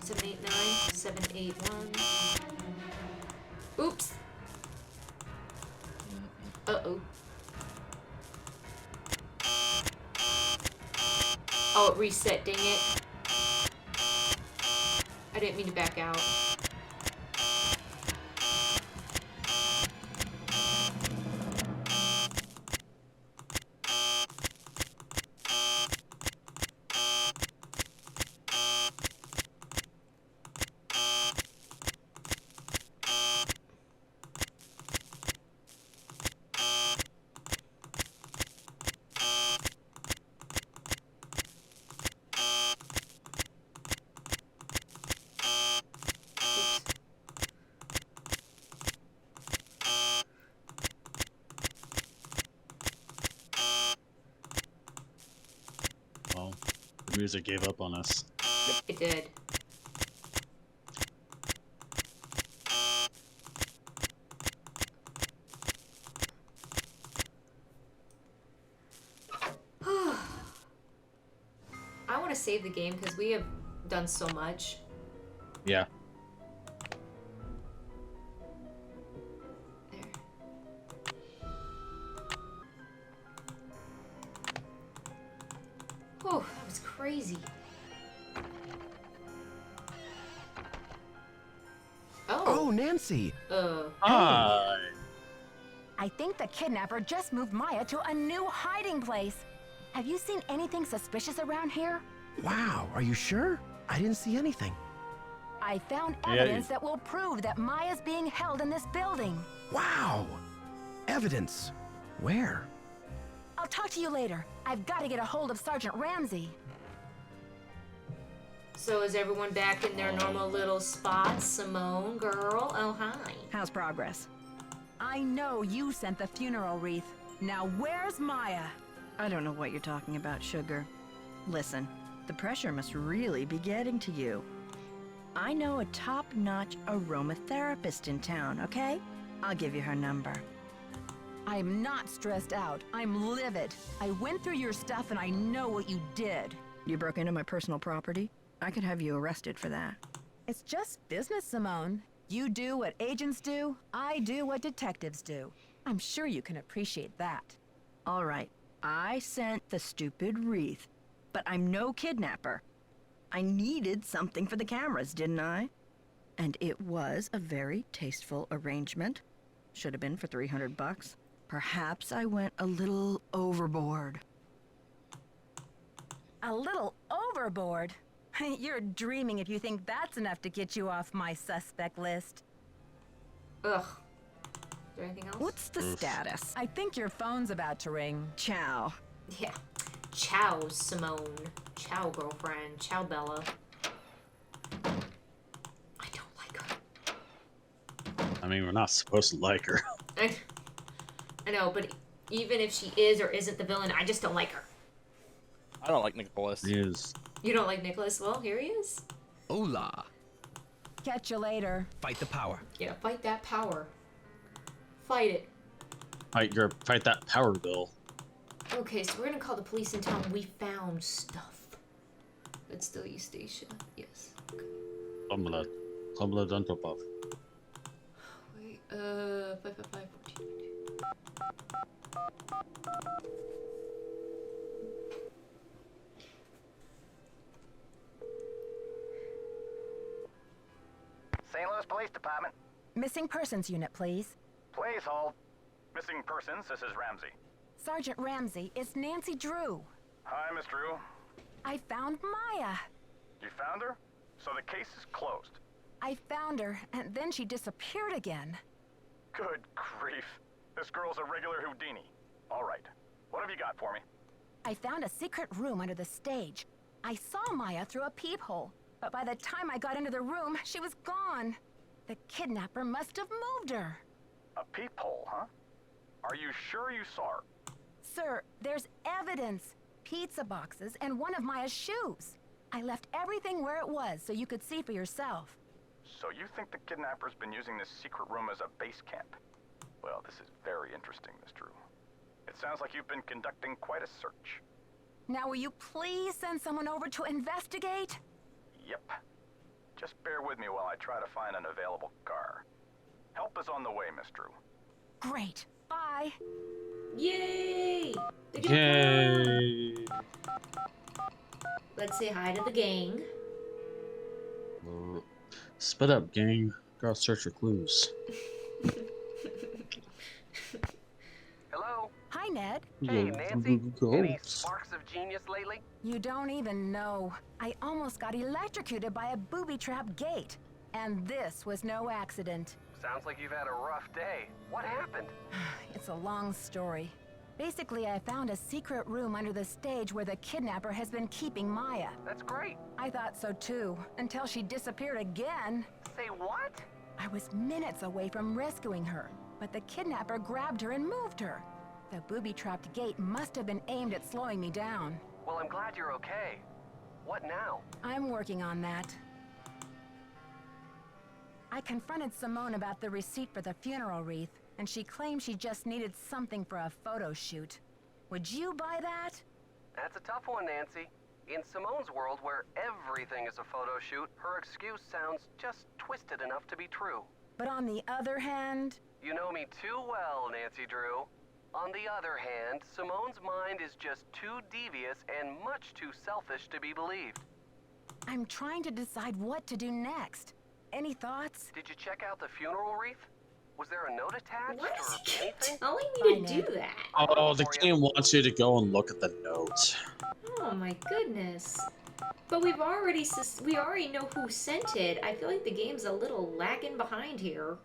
Seven, eight, nine. 781. Oops. Uh-oh. Oh, it reset, dang it. I didn't mean to back out. Well, the music gave up on us. It did. I want to save the game because we have done so much. Yeah. Oh, that was crazy. Oh, Nancy! Hi! I think the kidnapper just moved Maya to a new hiding place. Have you seen anything suspicious around here? Wow, are you sure? I didn't see anything. I found evidence that will prove that Maya's being held in this building. Wow! Evidence. Where? I'll talk to you later. I've got to get a hold of Sergeant Ramsey. So is everyone back in their normal little spots? Simone, girl? Oh, hi. How's progress? I know you sent the funeral wreath. Now where's Maya? I don't know what you're talking about, Sugar. Listen, the pressure must really be getting to you. I know a top-notch aromatherapist in town, okay? I'll give you her number. I'm not stressed out. I'm livid. I went through your stuff and I know what you did. You broke into my personal property? I could have you arrested for that. It's just business, Simone. You do what agents do, I do what detectives do. I'm sure you can appreciate that. All right, I sent the stupid wreath, but I'm no kidnapper. I needed something for the cameras, didn't I? And it was a very tasteful arrangement. Should have been for $300. Perhaps I went a little overboard. A little overboard? You're dreaming if you think that's enough to get you off my suspect list. Ugh. Is there anything else? What's the status? I think your phone's about to ring. Ciao. Yeah. Ciao, Simone. Ciao, girlfriend. Ciao, Bella. I don't like her. I mean, we're not supposed to like her. I know, but even if she is or isn't the villain, I just don't like her. I don't like Nicholas. He is. You don't like Nicholas? Well, here he is. Hola. Catch you later. Fight the power. Yeah, fight that power. Fight it. Fight that power bill. Okay, so we're gonna call the police and tell them we found stuff. That's still Eustacia. Yes. Okay. Tumblr on top of. Wait, 555 14. St. Louis Police Department. Missing persons unit, please. Please hold. Missing persons, this is Ramsey. Sergeant Ramsey, it's Nancy Drew. Hi, Miss Drew. I found Maya. You found her? So the case is closed. I found her, and then she disappeared again. Good grief. This girl's a regular Houdini. All right. What have you got for me? I found a secret room under the stage. I saw Maya through a peephole, but by the time I got into the room, she was gone. The kidnapper must have moved her. A peephole, huh? Are you sure you saw her? Sir, there's evidence. Pizza boxes and one of Maya's shoes. I left everything where it was so you could see for yourself. So you think the kidnapper's been using this secret room as a base camp? Well, this is very interesting, Miss Drew. It sounds like you've been conducting quite a search. Now will you please send someone over to investigate? Yep. Just bear with me while I try to find an available car. Help is on the way, Miss Drew. Great. Bye. Yay! Yay! Let's say hi to the gang. Split up, gang. Gotta search for clues. Hello? Hi, Ned. Hey, Nancy. Any sparks of genius lately? You don't even know. I almost got electrocuted by a booby-trapped gate. And this was no accident. Sounds like you've had a rough day. What happened? It's a long story. Basically, I found a secret room under the stage where the kidnapper has been keeping Maya. That's great. I thought so too, until she disappeared again. Say what? I was minutes away from rescuing her, but the kidnapper grabbed her and moved her. The booby-trapped gate must have been aimed at slowing me down. Well, I'm glad you're okay. What now? I'm working on that. I confronted Simone about the receipt for the funeral wreath, and she claimed she just needed something for a photo shoot. Would you buy that? That's a tough one, Nancy. In Simone's world, where everything is a photo shoot, her excuse sounds just twisted enough to be true. But on the other hand... You know me too well, Nancy Drew. On the other hand, Simone's mind is just too devious and much too selfish to be believed. I'm trying to decide what to do next. Any thoughts? Did you check out the funeral wreath? Was there a note attached What is or he anything? telling me to do that? Oh, the game wants you to go and look at the note. Oh my goodness. But we already know who sent it. I feel like the game's a little lagging behind here.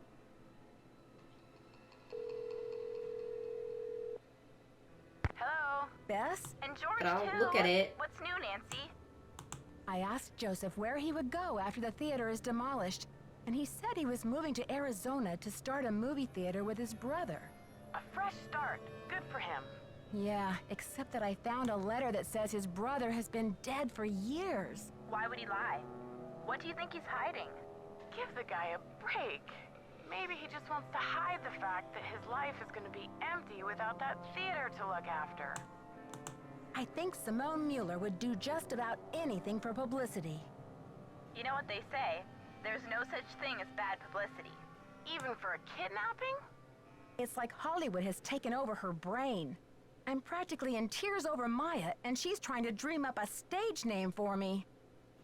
Hello? Bess? And George, But I'll too. look at it. What's new, Nancy? I asked Joseph where he would go after the theater is demolished, and he said he was moving to Arizona to start a movie theater with his brother. A fresh start. Good for him. Yeah, except that I found a letter that says his brother has been dead for years. Why would he lie? What do you think he's hiding? Give the guy a break. Maybe he just wants to hide the fact that his life is going to be empty without that theater to look after. I think Simone Mueller would do just about anything for publicity. You know what they say? There's no such thing as bad publicity. Even for a kidnapping? It's like Hollywood has taken over her brain. I'm practically in tears over Maya, and she's trying to dream up a stage name for me.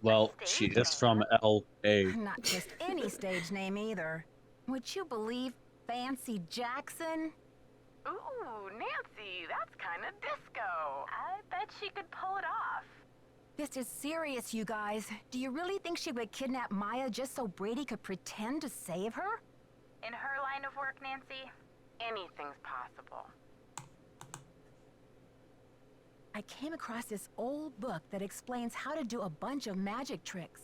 Well, she is from L.A. Not just any stage name either. Would you believe Fancy Jackson? Ooh, Nancy, that's kind of disco. I bet she could pull it off. This is serious, you guys. Do you really think she would kidnap Maya just so Brady could pretend to save her? In her line of work, Nancy, anything's possible. I came across this old book that explains how to do a bunch of magic tricks.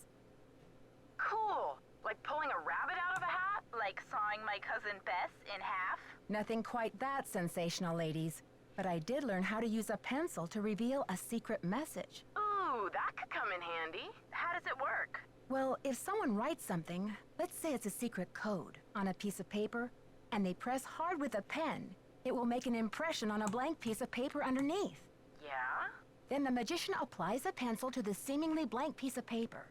Cool. Like pulling a rabbit out of a hat? like sawing my cousin Bess in half. Nothing quite that sensational, ladies. But I did learn how to use a pencil to reveal a secret message. Ooh, that could come in handy. How does it work? Well, if someone writes something, let's say it's a secret code, on a piece of paper, and they press hard with a pen, it will make an impression on a blank piece of paper underneath. Yeah? Then the magician applies a pencil to the seemingly blank piece of paper.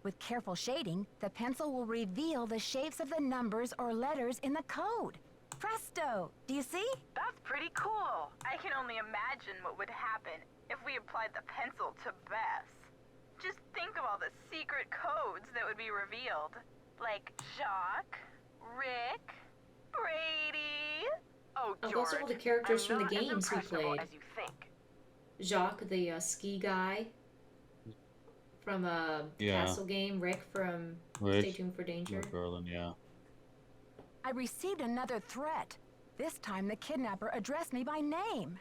With careful shading, the pencil will reveal the shapes of the numbers or letters in the code. Presto! Do you see? That's pretty cool. I can only imagine what would happen if we applied the pencil to Bess. Just think of all the secret codes that would be revealed. Like Jacques, Rick, Brady. Oh, Oh, George, those are all the characters from the I'm not as games we impressionable played. as you think. Jacques, the ski guy from Yeah. Castle game. Rick from Rick, Stay Tuned for Danger. Berlin, yeah. I received another threat. This time the kidnapper addressed me by name.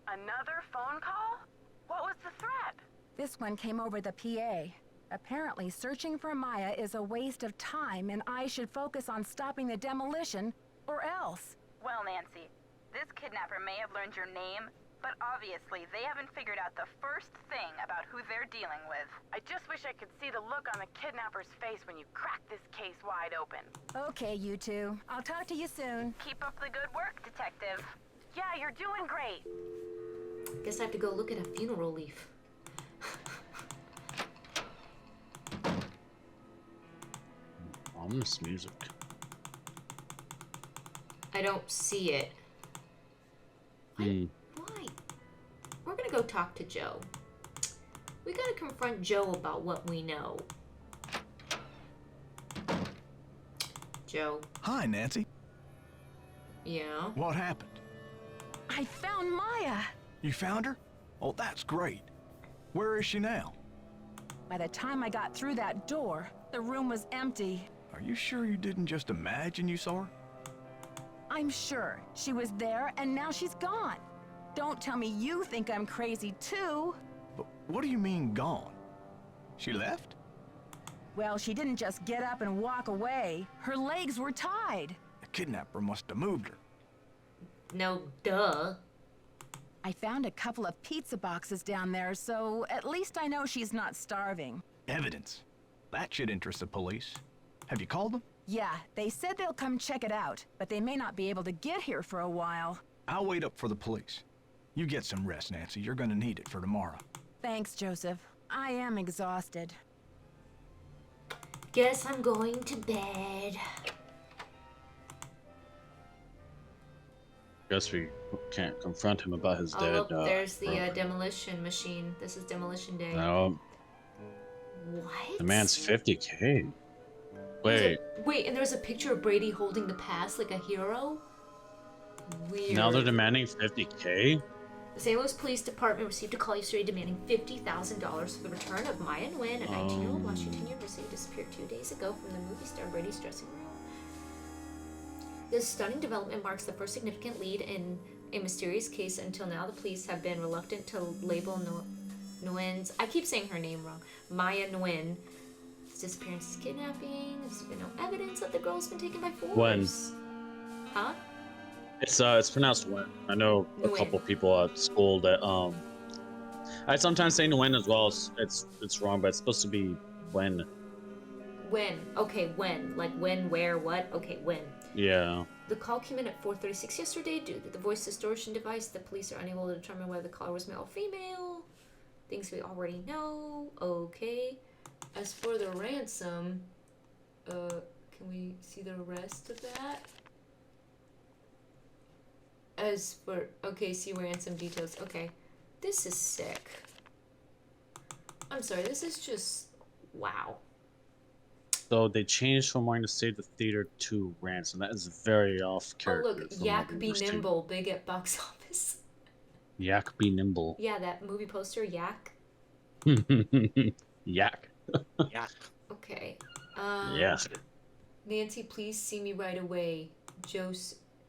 Another phone call? What was the threat? This one came over the PA. Apparently, searching for Maya is a waste of time and I should focus on stopping the demolition, or else. Well, Nancy, this kidnapper may have learned your name, but obviously they haven't figured out the first thing about who they're dealing with. I just wish I could see the look on the kidnapper's face when you crack this case wide open. Okay, you two. I'll talk to you soon. Keep up the good work, Detective. Yeah, you're doing great. Guess I have to go look at a funeral leaf. Ominous music. I don't see it. Why? We're gonna go talk to Joe. We gotta confront Joe about what we know. Joe. Hi, Nancy. Yeah? What happened? I found Maya. You found her? Oh, that's great. Where is she now? By the time I got through that door, the room was empty. Are you sure you didn't just imagine you saw her? I'm sure. She was there and now she's gone. Don't tell me you think I'm crazy too. But what do you mean gone? She left? Well, she didn't just get up and walk away. Her legs were tied. The kidnapper must have moved her. No, duh. I found a couple of pizza boxes down there, so at least I know she's not starving. Evidence. That should interest the police. Have you called them? Yeah, they said they'll come check it out, but they may not be able to get here for a while. I'll wait up for the police. You get some rest, Nancy. You're gonna need it for tomorrow. Thanks, Joseph. I am exhausted. Guess I'm going to bed. Guess we can't confront him about his dead. Look, there's the demolition machine. This is demolition day. No. What? The man's 50K. Wait. Wait, and there's a picture of Brady holding the pass like a hero? Weird. Now they're demanding 50K? The St. Louis Police Department received a call yesterday demanding $50,000 for the return of Maya Nguyen, a 19-year-old Washington University disappeared 2 days ago from the movie star Brady's dressing room. This stunning development marks the first significant lead in a mysterious case. Until now, the police have been reluctant to label Nguyen's, I keep saying her name wrong, Maya Nguyen, disappearance as kidnapping. There's been no evidence that the girl's been taken by force. When? Huh? It's pronounced Nguyen. I know a couple people at school that I sometimes say Nguyen as well. It's wrong, but it's supposed to be when. When? Okay, when? Like when, where, what? Okay, when. Yeah. The call came in at 4:36 yesterday. Due to the voice distortion device, the police are unable to determine whether the caller was male or female. Things we already know. Okay. As for the ransom, can we see the rest of that? As for, okay, see ransom details. Okay. This is sick. I'm sorry, this is just, wow. So they changed from wanting to save the theater to ransom. That is very off character. Oh look, Yak Be Nimble, big at box office. Yak Be Nimble. Yeah, that movie poster, Yak. Yak. Yak. Okay. Yes. Nancy, please see me right away. Joe?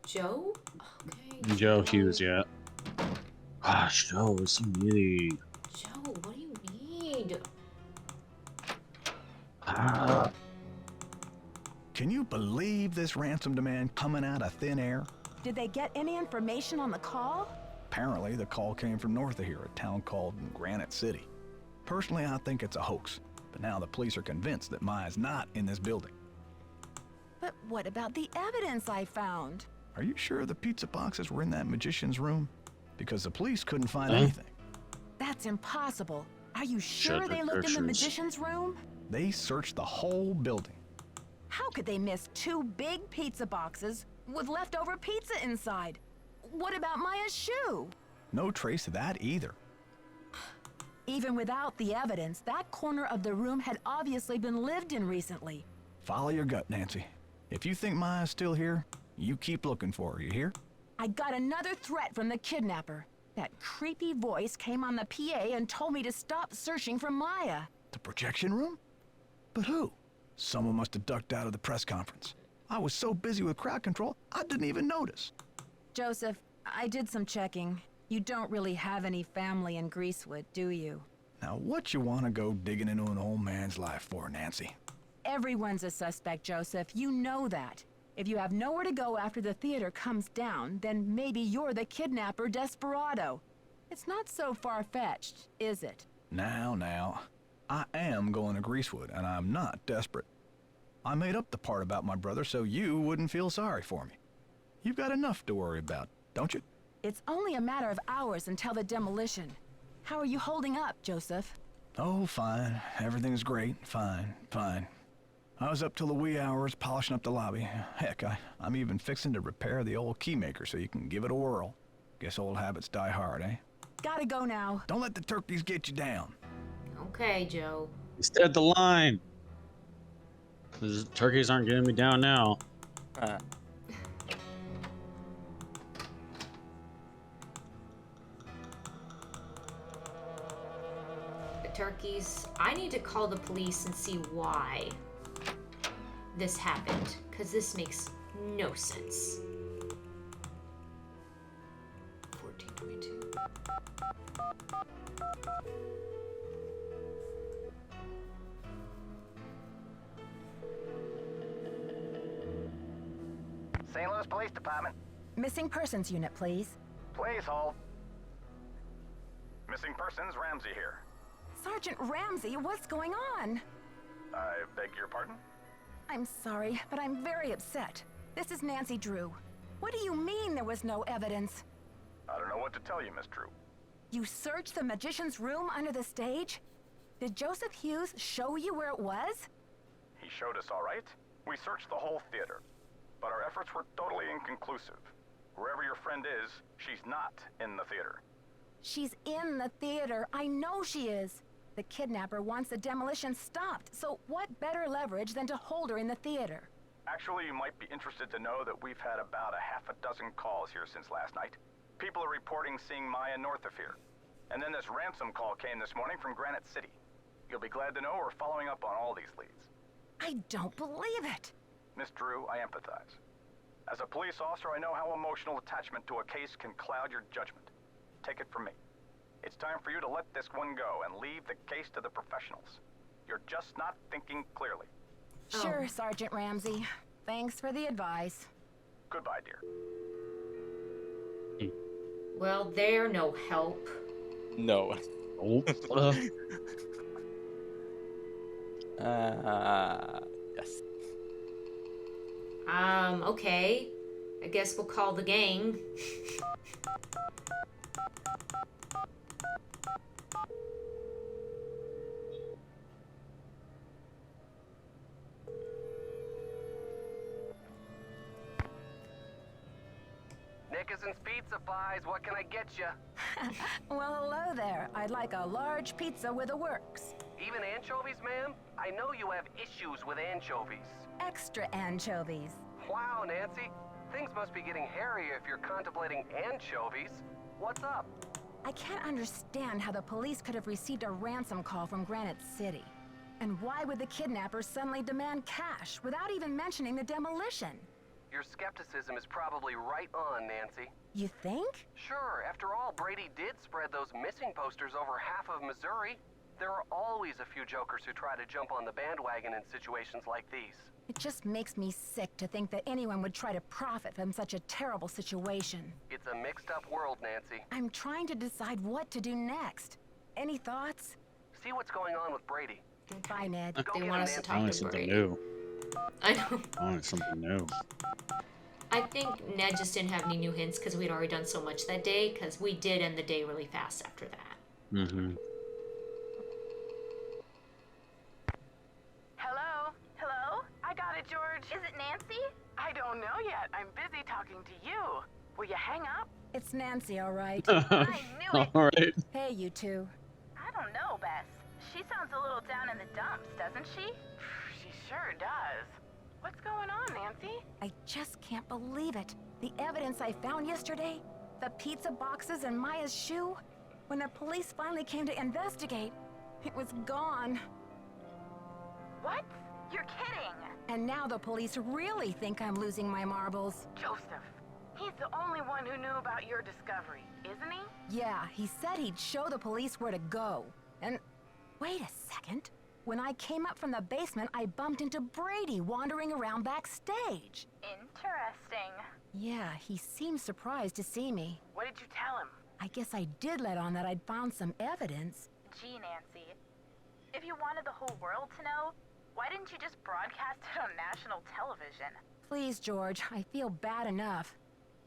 Okay. Joe Hughes, yeah. Gosh, Joe, it's really. Joe, what do you need? Can you believe this ransom demand coming out of thin air? Did they get any information on the call? Apparently, the call came from north of here, a town called Granite City. Personally, I think it's a hoax, but now the police are convinced that Maya's not in this building. But what about the evidence I found? Are you sure the pizza boxes were in that magician's room? Because the police couldn't find anything. That's impossible. Are you sure they looked in the magician's room? They searched the whole building. How could they miss 2 big pizza boxes with leftover pizza inside? What about Maya's shoe? No trace of that either. Even without the evidence, that corner of the room had obviously been lived in recently. Follow your gut, Nancy. If you think Maya's still here, you keep looking for her, you hear? I got another threat from the kidnapper. That creepy voice came on the PA and told me to stop searching for Maya. The projection room? But who? Someone must have ducked out of the press conference. I was so busy with crowd control, I didn't even notice. Joseph, I did some checking. You don't really have any family in Greasewood, do you? Now, what you want to go digging into an old man's life for, Nancy? Everyone's a suspect, Joseph. You know that. If you have nowhere to go after the theater comes down, then maybe you're the kidnapper desperado. It's not so far-fetched, is it? Now. I am going to Greasewood, and I'm not desperate. I made up the part about my brother so you wouldn't feel sorry for me. You've got enough to worry about, don't you? It's only a matter of hours until the demolition. How are you holding up, Joseph? Oh, fine. Everything's great. Fine. I was up till the wee hours polishing up the lobby. Heck, I'm even fixing to repair the old keymaker so you can give it a whirl. Guess old habits die hard, eh? Gotta go now. Don't let the turkeys get you down. Okay, Joe. You steered the line. The turkeys aren't getting me down now. The turkeys. I need to call the police and see why this happened, because this makes no sense. 1422. St. Louis Police Department. Missing persons unit, please. Please hold. Missing persons, Ramsey here. Sergeant Ramsey, what's going on? I beg your pardon? I'm sorry, but I'm very upset. This is Nancy Drew. What do you mean there was no evidence? I don't know what to tell you, Miss Drew. You searched the magician's room under the stage? Did Joseph Hughes show you where it was? He showed us all right. We searched the whole theater, but our efforts were totally inconclusive. Wherever your friend is, she's not in the theater. She's in the theater. I know she is. The kidnapper wants the demolition stopped, so what better leverage than to hold her in the theater? Actually, you might be interested to know that we've had about a half a dozen calls here since last night. People are reporting seeing Maya north of here. And then this ransom call came this morning from Granite City. You'll be glad to know we're following up on all these leads. I don't believe it. Miss Drew, I empathize. As a police officer, I know how emotional attachment to a case can cloud your judgment. Take it from me. It's time for you to let this one go and leave the case to the professionals. You're just not thinking clearly. Sure, Sergeant Ramsey. Thanks for the advice. Goodbye, dear. Well, they're no help. No. Yes. Okay. I guess we'll call the gang. Nickerson's Pizza Pies, what can I get you? Well, hello there. I'd like a large pizza with a works. Even anchovies, ma'am? I know you have issues with anchovies. Extra anchovies. Wow, Nancy. Things must be getting hairier if you're contemplating anchovies. What's up? I can't understand how the police could have received a ransom call from Granite City. And why would the kidnappers suddenly demand cash without even mentioning the demolition? Your skepticism is probably right on, Nancy. You think? Sure, after all, Brady did spread those missing posters over half of Missouri. There are always a few jokers who try to jump on the bandwagon in situations like these. It just makes me sick to think that anyone would try to profit from such a terrible situation. It's a mixed-up world, Nancy. I'm trying to decide what to do next. Any thoughts? See what's going on with Brady. Bye, Ned. They want us to I talk want to something Brady. new. I know. I want something new. I think Ned just didn't have any new hints because we'd already done so much that day, because we did end the day really fast after that. Mm-hmm. Hello? Hello? I got it, George. Is it Nancy? I don't know yet. I'm busy talking to you. Will you hang up? It's Nancy, all right. I knew it. All right. Hey, you two. I don't know, Bess. She sounds a little down in the dumps, doesn't she? She sure does. What's going on, Nancy? I just can't believe it. The evidence I found yesterday, the pizza boxes and Maya's shoe, when the police finally came to investigate, it was gone. What? You're kidding. And now the police really think I'm losing my marbles. Joseph, he's the only one who knew about your discovery, isn't he? Yeah, he said he'd show the police where to go. And wait a second. When I came up from the basement, I bumped into Brady wandering around backstage. Interesting. Yeah, he seemed surprised to see me. What did you tell him? I guess I did let on that I'd found some evidence. Gee, Nancy. If you wanted the whole world to know, why didn't you just broadcast it on national television? Please, George, I feel bad enough.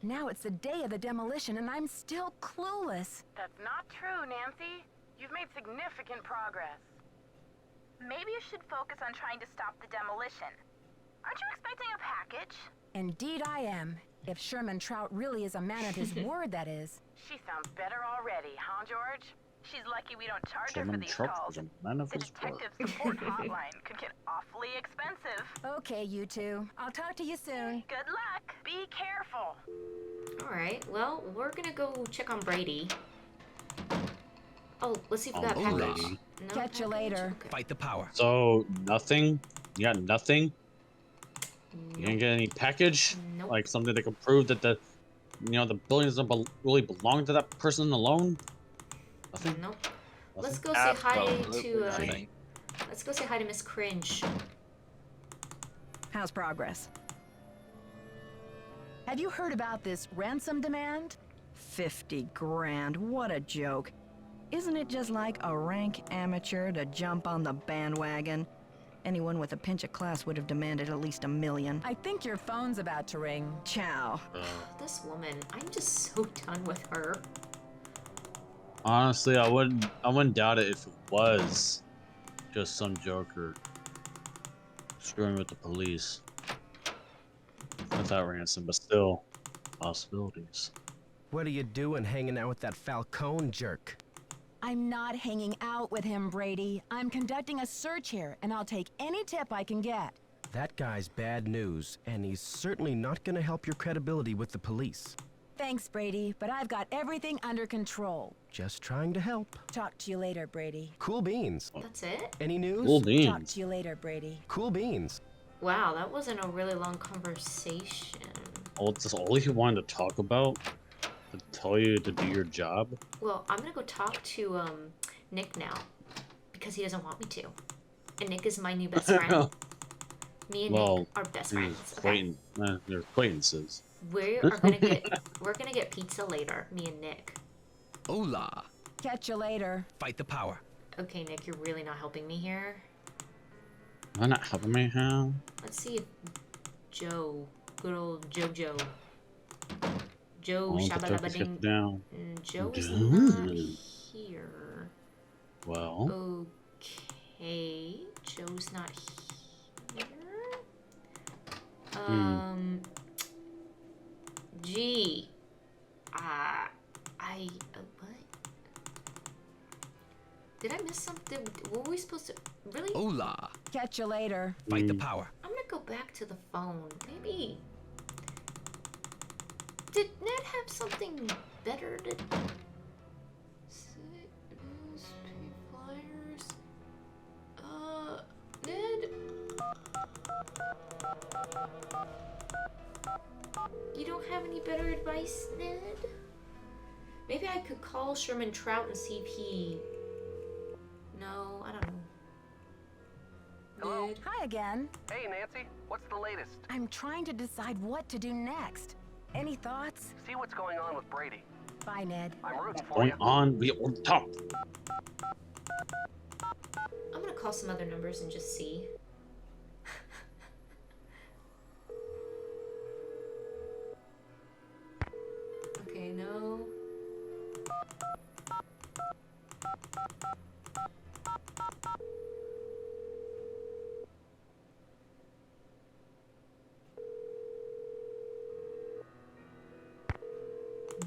Now it's the day of the demolition and I'm still clueless. That's not true, Nancy. You've made significant progress. Maybe you should focus on trying to stop the demolition. Aren't you expecting a package? Indeed I am. If Sherman Trout really is a man of his word, that is. She sounds better already, huh, George? She's lucky we don't charge her Sherman for these Trout calls. was a man of The his word. detective support hotline could get awfully expensive. Okay, you two. I'll talk to you soon. Good luck. Be careful. Alright, well, we're gonna go check on Brady. Oh, let's see if we got a Oh, package. lady. No Catch you package? later. Okay. Fight the power. So, nothing? You got nothing? You didn't get any package? Nope. Like something that could prove that the, the building doesn't really belong to that person alone? Nothing? Nope. Nothing? Let's go say hi Absolutely to, nothing. let's go say hi to Miss Cringe. How's progress? Have you heard about this ransom demand? 50 grand, what a joke. Isn't it just like a rank amateur to jump on the bandwagon? Anyone with a pinch of class would have demanded at least $1 million. I think your phone's about to ring. Ciao. This woman, I'm just so done with her. Honestly, I wouldn't doubt it if it was just some joker screwing with the police without ransom, but still possibilities. What are you doing hanging out with that Falcone jerk? I'm not hanging out with him, Brady. I'm conducting a search here, and I'll take any tip I can get. That guy's bad news, and he's certainly not gonna help your credibility with the police. Thanks, Brady, but I've got everything under control. Just trying to help. Talk to you later, Brady. Cool beans. That's it? Any news? Cool Talk beans. to you later, Brady. Cool beans. Wow, that wasn't a really long conversation. Oh, that's all he wanted to talk about? To tell you to do your job? Well, I'm gonna go talk to Nick now because he doesn't want me to. And Nick is my new best friend. Me and Nick are best friends. Okay. They're acquaintances. We're gonna get pizza later, me and Nick. Hola. Catch you later. Fight the power. Okay, Nick, you're really not helping me here. Am I not helping me, huh? Let's see if Joe, good old Jojo. Joe Oh, the focus gets Shabalabading. down. Joe's not here. Well. Okay, Joe's not here. Gee. What? Did I miss something? Were we supposed to really? Hola. Catch you later. Fight the power. I'm gonna go back to the phone. Maybe. Did Ned have something better to say? Flyers. Ned? You don't have any better advice, Ned? Maybe I could call Sherman Trout and see if he... No, I don't know. Hello? Hi again. Hey, Nancy. What's the latest? I'm trying to decide what to do next. Any thoughts? See what's going on with Brady. Bye, Ned. I'm rooting for Going you. on, we will talk. I'm gonna call some other numbers and just see. Okay, no.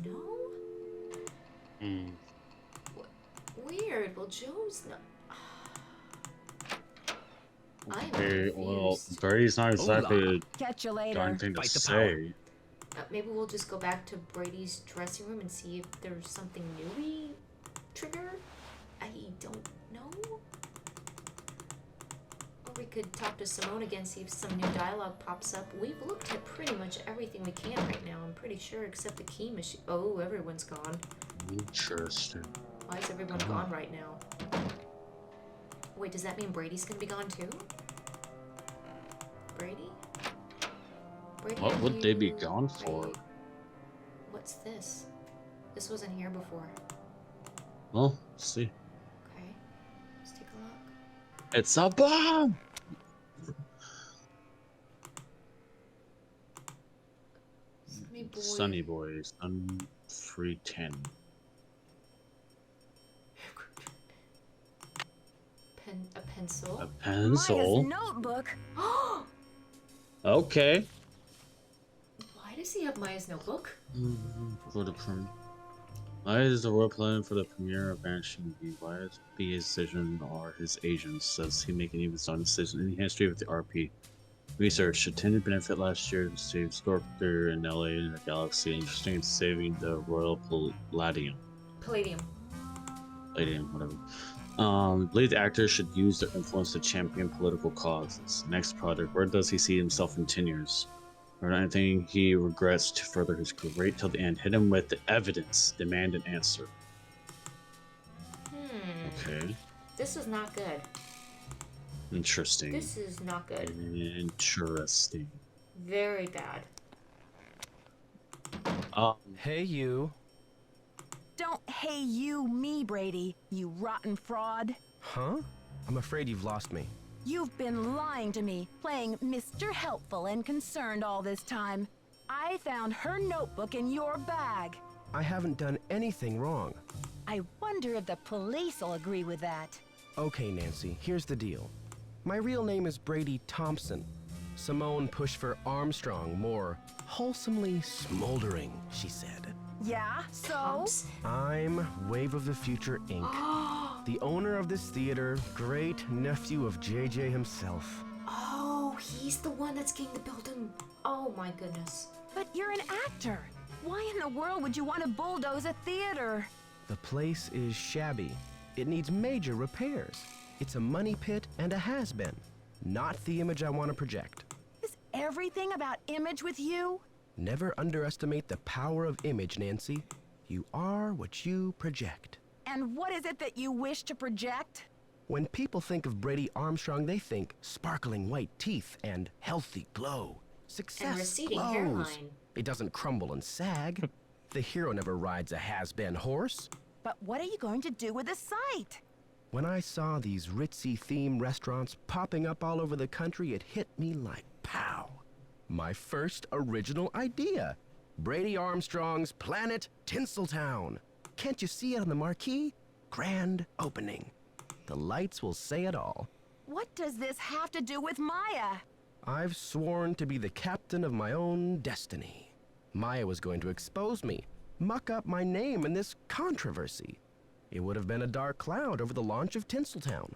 No? Weird. Well, Joe's not. Okay, well, Brady's not exactly Catch you a later. darn thing to Fight the say. Maybe we'll just go back to Brady's dressing room and see if there's something new we trigger. I don't know. we could talk to Simone again, see if some new dialogue pops up. We've looked at pretty much everything we can right now, I'm pretty sure, except the key machine. Oh, everyone's gone. Interesting. Why is everyone gone right now? Wait, does that mean Brady's gonna be gone too? Brady? Brady, What would they be you- gone for? Brady. What's this? This wasn't here before. Well, let's see. Okay, let's take a look. It's a bomb! Sunny boy. Sun free 10. A pencil. A pencil? Maya's notebook. Okay. Why does he have Maya's notebook? For the why is the world plan for the premiere of Vanishing Bee? Why is Bee's decision or his agents? Does he make any of his own decision in the history of the RP? Research attended benefit last year to save Scorpio in LA in the galaxy. Interesting in saving the Royal Palladium. Palladium. Palladium, whatever. Believe the actor should use their influence to champion political causes. Next project, where does he see himself in 10 years? Or anything he regrets to further his career. Wait till the end. Hit him with the evidence. Demand an answer. Okay. This is not good. Interesting. This is not good. Interesting. Very bad. Hey, you. Don't hey you me, Brady, you rotten fraud. Huh? I'm afraid you've lost me. You've been lying to me, playing Mr. Helpful and Concerned all this time. I found her notebook in your bag. I haven't done anything wrong. I wonder if the police will agree with that. Okay, Nancy, here's the deal. My real name is Brady Thompson. Simone pushed for Armstrong, more wholesomely smoldering, she said. Yeah, so? I'm Wave of the Future, Inc., the owner of this theater, great nephew of JJ himself. Oh, he's the one that's getting the building. Oh my goodness. But you're an actor. Why in the world would you want to bulldoze a theater? The place is shabby. It needs major repairs. It's a money pit and a has-been. Not the image I want to project. Is everything about image with you? Never underestimate the power of image, Nancy. You are what you project. And what is it that you wish to project? When people think of Brady Armstrong, they think sparkling white teeth and healthy glow. Success And receding glows. hairline. It doesn't crumble and sag. The hero never rides a has-been horse. But what are you going to do with the site? When I saw these ritzy theme restaurants popping up all over the country, it hit me like pow. My first original idea. Brady Armstrong's Planet Tinseltown. Can't you see it on the marquee? Grand opening. The lights will say it all. What does this have to do with Maya? I've sworn to be the captain of my own destiny. Maya was going to expose me, muck up my name in this controversy. It would have been a dark cloud over the launch of Tinseltown.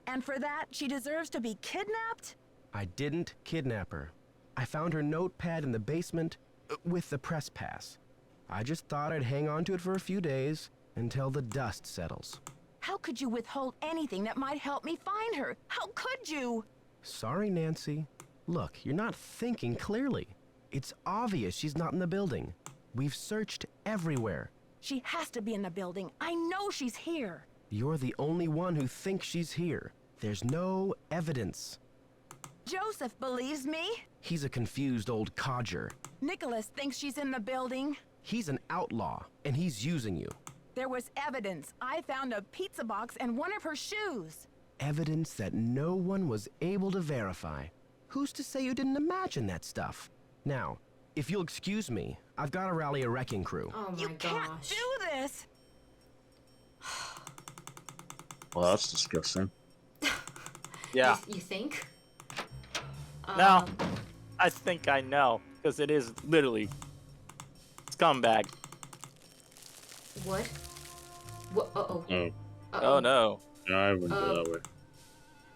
And for that, she deserves to be kidnapped? I didn't kidnap her. I found her notepad in the basement with the press pass. I just thought I'd hang on to it for a few days until the dust settles. How could you withhold anything that might help me find her? How could you? Sorry, Nancy. Look, you're not thinking clearly. It's obvious she's not in the building. We've searched everywhere. She has to be in the building. I know she's here. You're the only one who thinks she's here. There's no evidence. Joseph believes me. He's a confused old codger. Nicholas thinks she's in the building. He's an outlaw, and he's using you. There was evidence. I found a pizza box and one of her shoes. Evidence that no one was able to verify. Who's to say you didn't imagine that stuff? Now, if you'll excuse me, I've got to rally a wrecking crew. Oh my you gosh. can't do this. Well, that's disgusting. Yeah. You think? No. I think I know, because it is literally scumbag. What? What? Uh-oh. Oh. Uh-oh. Oh no. No, I wouldn't go that way.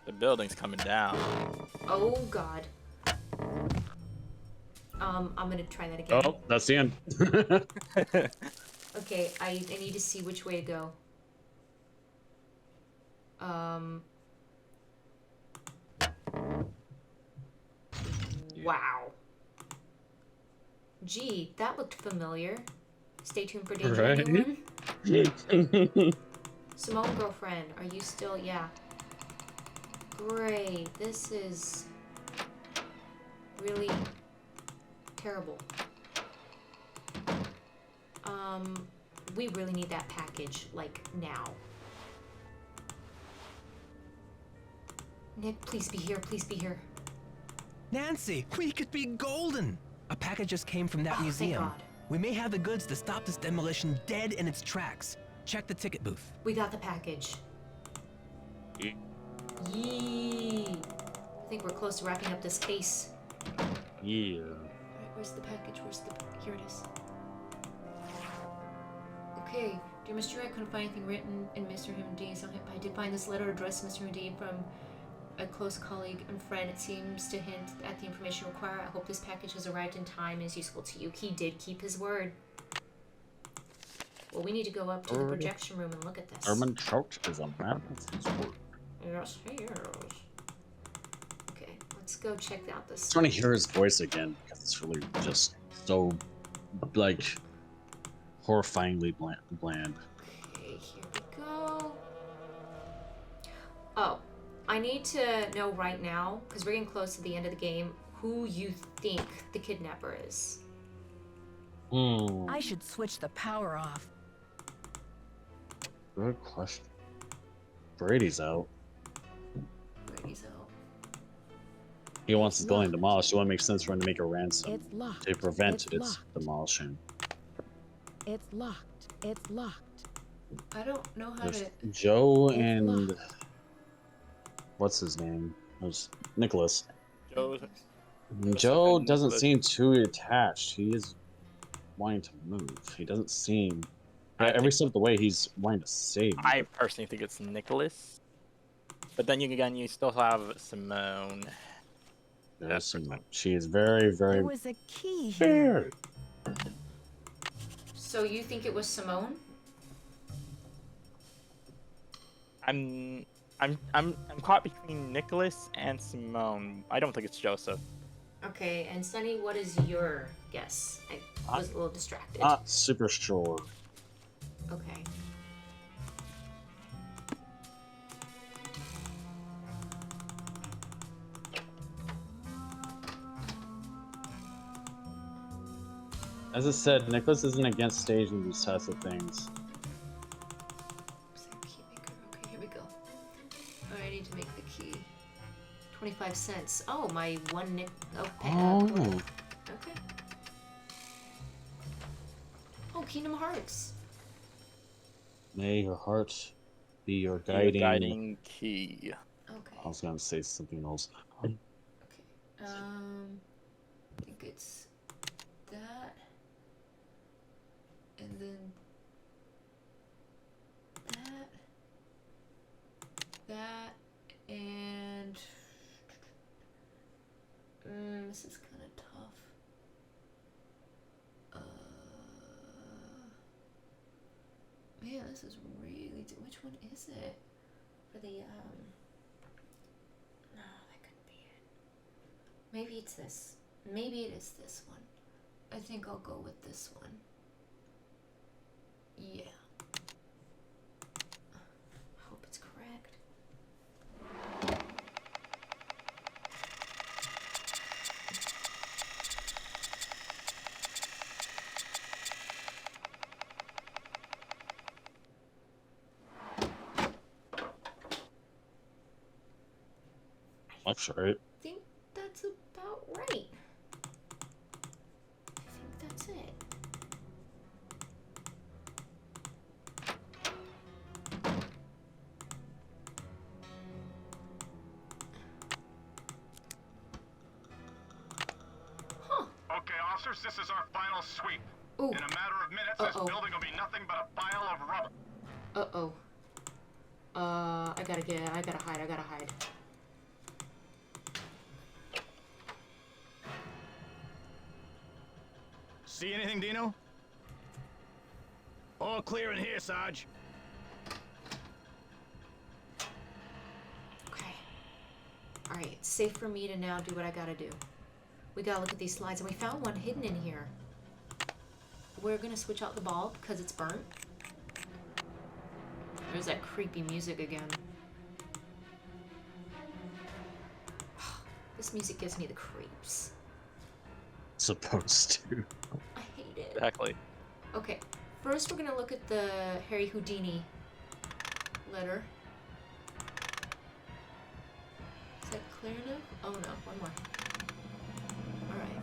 The building's coming down. Oh god. I'm gonna try that again. Oh, that's the end. Okay, I need to see which way to go. Wow. Gee, that looked familiar. Stay tuned for danger, anyone? Simone, girlfriend, are you still? Yeah. Great. This is really terrible. We really need that package, like, now. Nick, please be here. Please be here. Nancy, we could be golden. A package just came from that museum. Thank God. We may have the goods to stop this demolition dead in its tracks. Check the ticket booth. We got the package. Yee. I think we're close to wrapping up this case. Yeah. Alright, where's the package? Here it is. Okay, dear Mr. I couldn't find anything written in Mr. Humdine's. I did find this letter addressed to Mr. Humdine from a close colleague and friend. It seems to hint at the information required. I hope this package has arrived in time and is useful to you. He did keep his word. Well, we need to go up to the projection room and look at this. Herman Trout is a man of his word. Yes, he is. Okay, let's go check out this. I just want to hear his voice again because it's really just so, like, horrifyingly bland. Okay, here we go. Oh, I need to know right now, because we're getting close to the end of the game, who you think the kidnapper is. I should switch the power off. Good question. Brady's out. Brady's out. He wants his building demolished. It wouldn't make sense for him to make a ransom It's locked. to prevent It's its locked. demolition. It's locked. It's locked. I don't know how There's to... Joe and... What's his name? It was Nicholas. Joe doesn't seem too attached. He is wanting to move. He doesn't seem... Every step of the way, he's wanting to save. I personally think it's Nicholas. But then again, you still have Simone. There's Simone. She is very, very... There was a key here. So you think it was Simone? I'm caught between Nicholas and Simone. I don't think it's Joseph. Okay, and Sunny, what is your guess? I was a little distracted. Not super sure. Okay. As I said, Nicholas isn't against staging these types of things. Okay, here we go. I need to make the key. 25 cents. Oh, my one Nick. Oh. Okay. Oh, Kingdom Hearts. May your heart be your guiding key. Okay. I was gonna say something else. I think it's that, and then that, and this is kind of tough. Man, this is really. Which one is it? For the no, that couldn't be it. Maybe it's this. Maybe it is this one. I think I'll go with this one. Yeah. I hope it's correct. That's right. I think that's about right. I think that's it. Okay, officers, this is our final sweep. Ooh. In a matter of minutes, this building will be nothing but a pile of rubble. Uh-oh. I gotta hide. See anything, Dino? All clear in here, Sarge. Okay. Alright, it's safe for me to now do what I gotta do. We gotta look at these slides, and we found one hidden in here. We're gonna switch out the ball because it's burnt. There's that creepy music again. This music gives me the creeps. Supposed to. I hate it. Exactly. Okay, first we're gonna look at the Harry Houdini letter. Is that clear enough? Oh no, one more. Alright.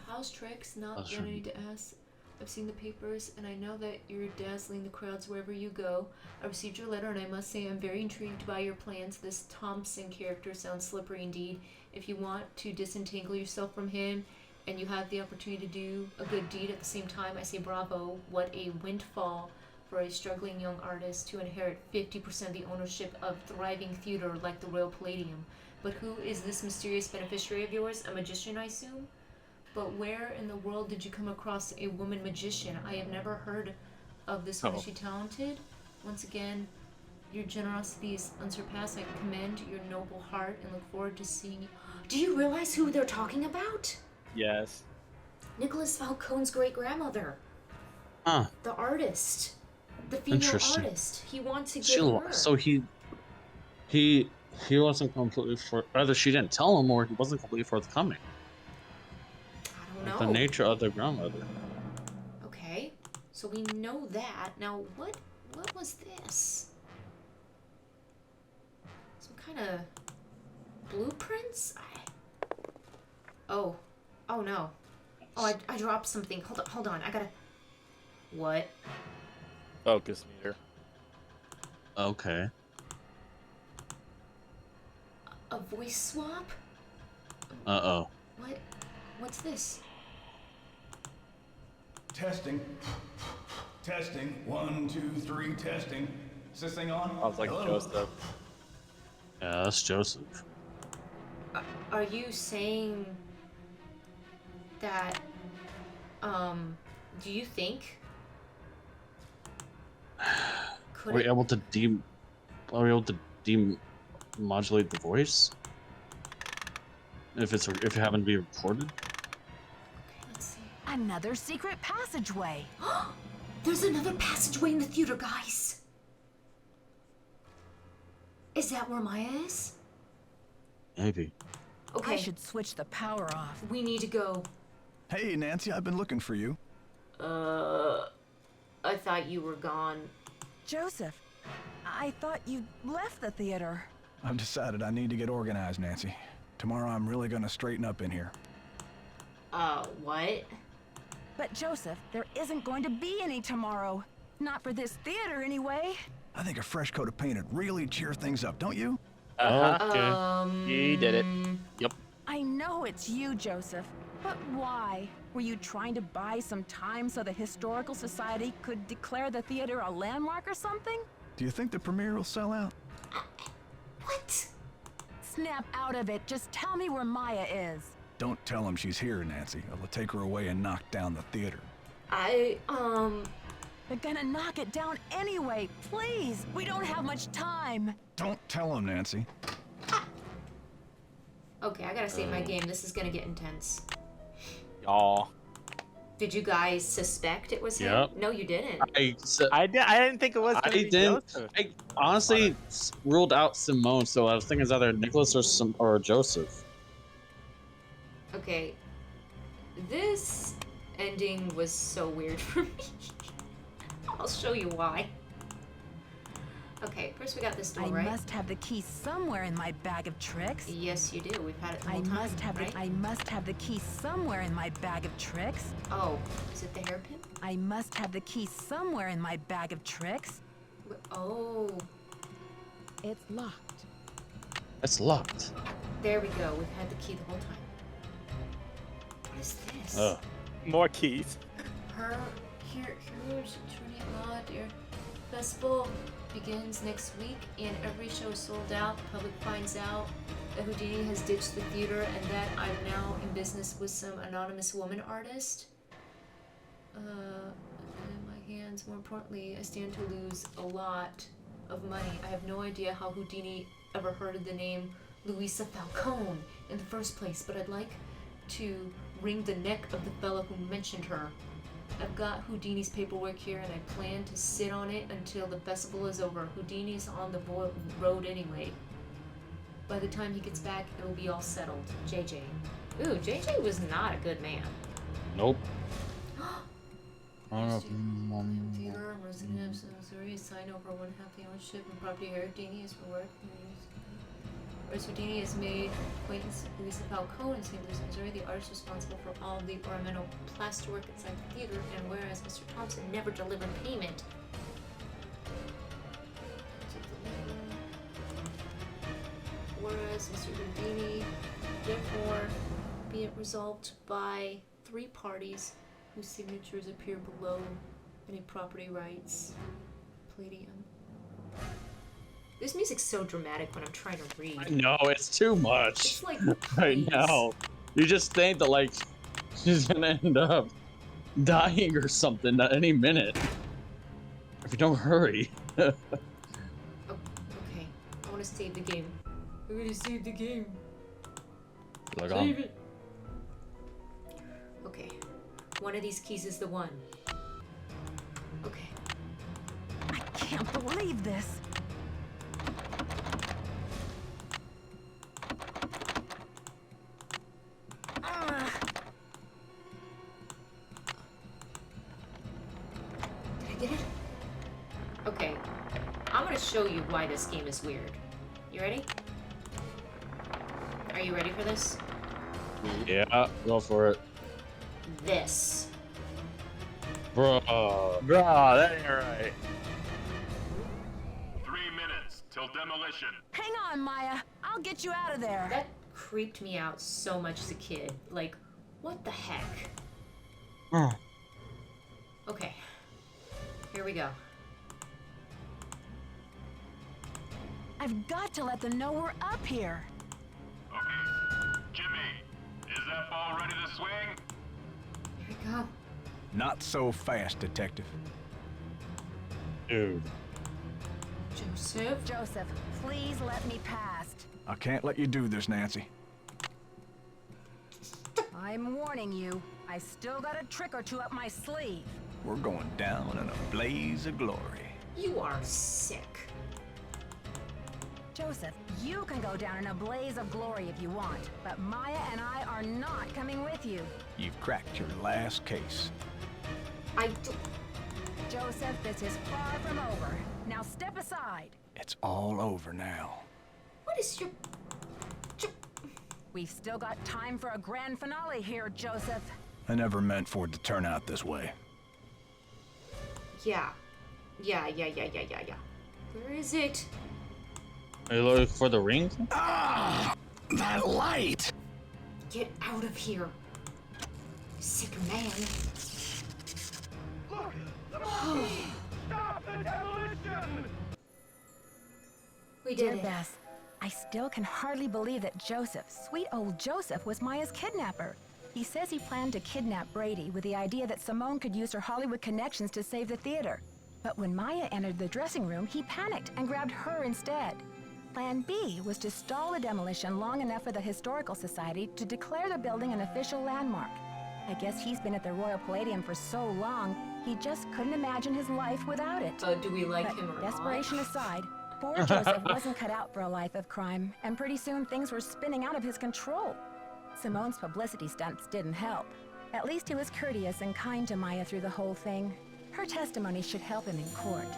House tricks, not the need to ask. I've seen the papers, and I know that you're dazzling the crowds wherever you go. I received your letter, and I must say I'm very intrigued by your plans. This Thompson character sounds slippery indeed. If you want to disentangle yourself from him, and you have the opportunity to do a good deed at the same time, I say bravo. What a windfall for a struggling young artist to inherit 50% of the ownership of thriving theater like the Royal Palladium. But who is this mysterious beneficiary of yours? A magician, I assume? But where in the world did you come across a woman magician? I have never heard of this one. Is she talented? Once again, your generosity is unsurpassed. I commend your noble heart and look forward to seeing you. Do you realize who they're talking about? Yes. Nicholas Falcone's great-grandmother. Huh. The artist. The female artist. He wants to get her. So he wasn't completely either she didn't tell him or he wasn't completely forthcoming. I don't know. The nature of the grandmother. Okay, so we know that. Now, what was this? Some kind of blueprints? Oh no. Oh, I dropped something. Hold on. I gotta. What? Focus meter. Okay. A voice swap? Uh-oh. What's this? Testing. Testing. 1, 2, 3, testing. Is this thing on? I was like, Hello? Joseph. Yeah, that's Joseph. Are you saying that, do you think? Are we able to demodulate the voice? If it happened to be recorded? Okay, let's see. Another secret passageway. There's another passageway in the theater, guys. Is that where Maya is? Maybe. Okay. I should switch the power off. We need to go. Hey, Nancy, I've been looking for you. I thought you were gone. Joseph, I thought you left the theater. I've decided I need to get organized, Nancy. Tomorrow I'm really gonna straighten up in here. What? But Joseph, there isn't going to be any tomorrow. Not for this theater, anyway. I think a fresh coat of paint would really cheer things up, don't you? Okay. He did it. Yep. I know it's you, Joseph. But why? Were you trying to buy some time so the Historical Society could declare the theater a landmark or something? Do you think the premiere will sell out? What? Snap out of it. Just tell me where Maya is. Don't tell him she's here, Nancy. I'll take her away and knock down the theater. They're gonna knock it down anyway. Please, we don't have much time. Don't tell him, Nancy. Okay, I gotta save my game. This is gonna get intense. Y'all. Did you guys suspect it was him? Yep. No, you didn't. I didn't think it was. I honestly ruled out Simone, so I was thinking it's either Nicholas or Joseph. Okay. This ending was so weird for me. I'll show you why. Okay, first we got this door, right? I must have the key somewhere in my bag of tricks. Yes, you do. We've had it the whole time, I must have the key somewhere in my bag of tricks. Oh, is it the hairpin? I must have the key somewhere in my bag of tricks. Oh. It's locked. It's locked. There we go. We've had the key the whole time. What is this? More keys. Here's Trinity Law, dear. Festival begins next week, and every show is sold out. The public finds out that Houdini has ditched the theater and that I'm now in business with some anonymous woman artist. In my hands, more importantly, I stand to lose a lot of money. I have no idea how Houdini ever heard of the name Louisa Falcone in the first place, but I'd like to wring the neck of the fellow who mentioned her. I've got Houdini's paperwork here, and I plan to sit on it until the festival is over. Houdini's on the road anyway. By the time he gets back, it'll be all settled. JJ. Ooh, JJ was not a good man. Nope. I don't know if Theater, I'm resident of Missouri, sign over 1/2 the ownership and property here. Houdini is for work. Whereas Houdini has made acquaintance with Lisa Falcone in St. Louis, Missouri, the artist responsible for all the ornamental plasterwork inside the theater, and whereas Mr. Thompson never delivered payment. Whereas Mr. Houdini, therefore, be it resolved by 3 parties whose signatures appear below any property rights. Palladium. This music's so dramatic when I'm trying to read. I know, it's too much. It's like, right now. You just think that, like, she's gonna end up dying or something at any minute. If you don't hurry. Okay, I want to save the game. I'm gonna save the game. Save it. Okay, one of these keys is the one. Okay. I can't believe this. Did I get it? Okay, I'm gonna show you why this game is weird. You ready? Are you ready for this? Yeah, go for it. This. Bruh, that ain't right. 3 minutes till demolition. Hang on, Maya. I'll get you out of there. That creeped me out so much as a kid. Like, what the heck? Okay, here we go. I've got to let them know we're up here. Okay. Jimmy, is that ball ready to swing? Here we go. Not so fast, Detective. Dude. Joseph, please let me past. I can't let you do this, Nancy. I'm warning you. I still got a trick or two up my sleeve. We're going down in a blaze of glory. You are sick. Joseph, you can go down in a blaze of glory if you want, but Maya and I are not coming with you. You've cracked your last case. I do. Joseph, this is far from over. Now step aside. It's all over now. What is your... We've still got time for a grand finale here, Joseph. I never meant for it to turn out this way. Yeah. Yeah. Where is it? Are you looking for the ring? Ah! That light! Get out of here. Sick man. Look! Stop the demolition! We did Dear it. Bess, I still can hardly believe that Joseph, sweet old Joseph, was Maya's kidnapper. He says he planned to kidnap Brady with the idea that Simone could use her Hollywood connections to save the theater. But when Maya entered the dressing room, he panicked and grabbed her instead. Plan B was to stall the demolition long enough for the Historical Society to declare the building an official landmark. I guess he's been at the Royal Palladium for so long, he just couldn't imagine his life without it. Do we like But him or desperation not? aside, poor Joseph wasn't cut out for a life of crime, and pretty soon things were spinning out of his control. Simone's publicity stunts didn't help. At least he was courteous and kind to Maya through the whole thing. Her testimony should help him in court.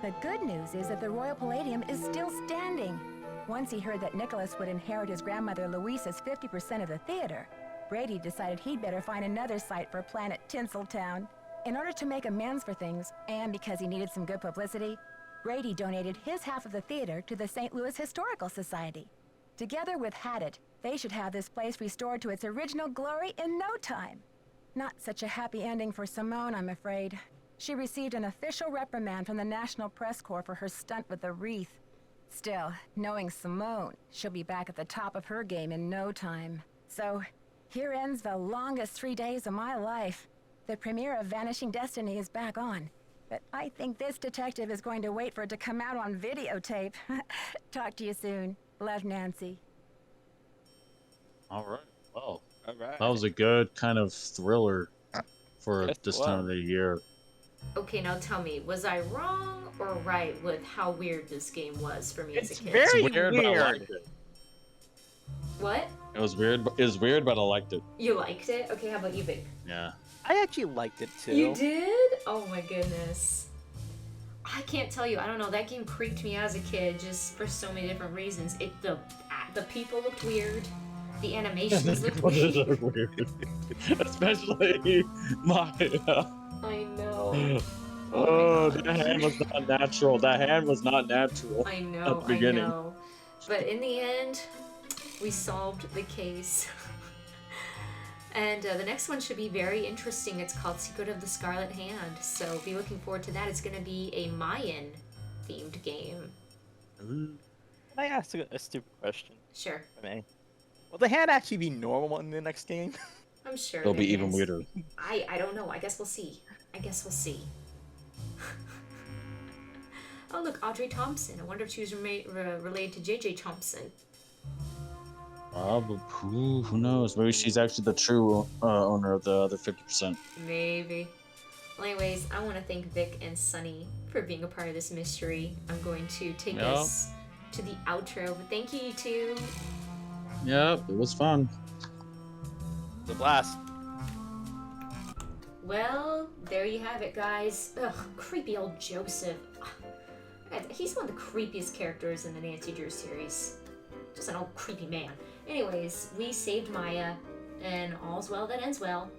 The good news is that the Royal Palladium is still standing. Once he heard that Nicholas would inherit his grandmother Louisa's 50% of the theater, Brady decided he'd better find another site for Planet Tinseltown. In order to make amends for things, and because he needed some good publicity, Brady donated his half of the theater to the St. Louis Historical Society. Together with Haddett, they should have this place restored to its original glory in no time. Not such a happy ending for Simone, I'm afraid. She received an official reprimand from the National Press Corps for her stunt with the wreath. Still, knowing Simone, she'll be back at the top of her game in no time. So, here ends the longest 3 days of my life. The premiere of Vanishing Destiny is back on, but I think this detective is going to wait for it to come out on videotape. Talk to you soon. Love, Nancy. All right. Well. All right. That was a good kind of thriller for Yes, this wow. time of the year. Okay, now tell me, was I wrong or right with how weird this game was for me as a kid? very It's weird, but I weird. liked it. What? It was weird, but I liked it. You liked it? Okay, how about you, Vic? Yeah. I actually liked it too. You did? Oh my goodness. I can't tell you. I don't know. That game creeped me out as a kid just for so many different reasons. The people looked weird. The animations looked weird. Especially my. I know. Oh, that hand was not natural. That hand was not natural. I know. At the beginning. I know. But in the end, we solved the case. And the next one should be very interesting. It's called Secret of the Scarlet Hand. So be looking forward to that. It's going to be a Mayan-themed game. Can I ask a stupid question? Sure. Will the hand actually be normal in the next game? I'm sure. It'll be the even hands- weirder. I don't know. I guess we'll see. Oh, look, Audrey Thompson. I wonder if she was related to J.J. Thompson. Who knows? Maybe she's actually the true owner of the other 50%. Maybe. Well, anyways, I want to thank Vic and Sunny for being a part of this mystery. I'm going to take us to the outro, but thank you, you two. Yep, it was fun. The blast. Well, there you have it, guys. Ugh, creepy old Joseph. He's one of the creepiest characters in the Nancy Drew series. Just an old creepy man. Anyways, we saved Maya, and all's well that ends well.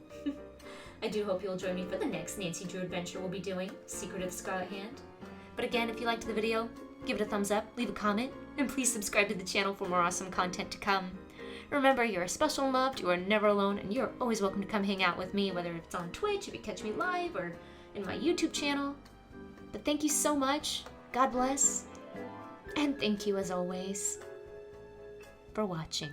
I do hope you'll join me for the next Nancy Drew adventure we'll be doing, Secret of the Scarlet Hand. But again, if you liked the video, give it a thumbs up, leave a comment, and please subscribe to the channel for more awesome content to come. Remember, you are special and loved, you are never alone, and you are always welcome to come hang out with me, whether it's on Twitch, if you catch me live, or in my YouTube channel. But thank you so much, God bless, and thank you as always for watching.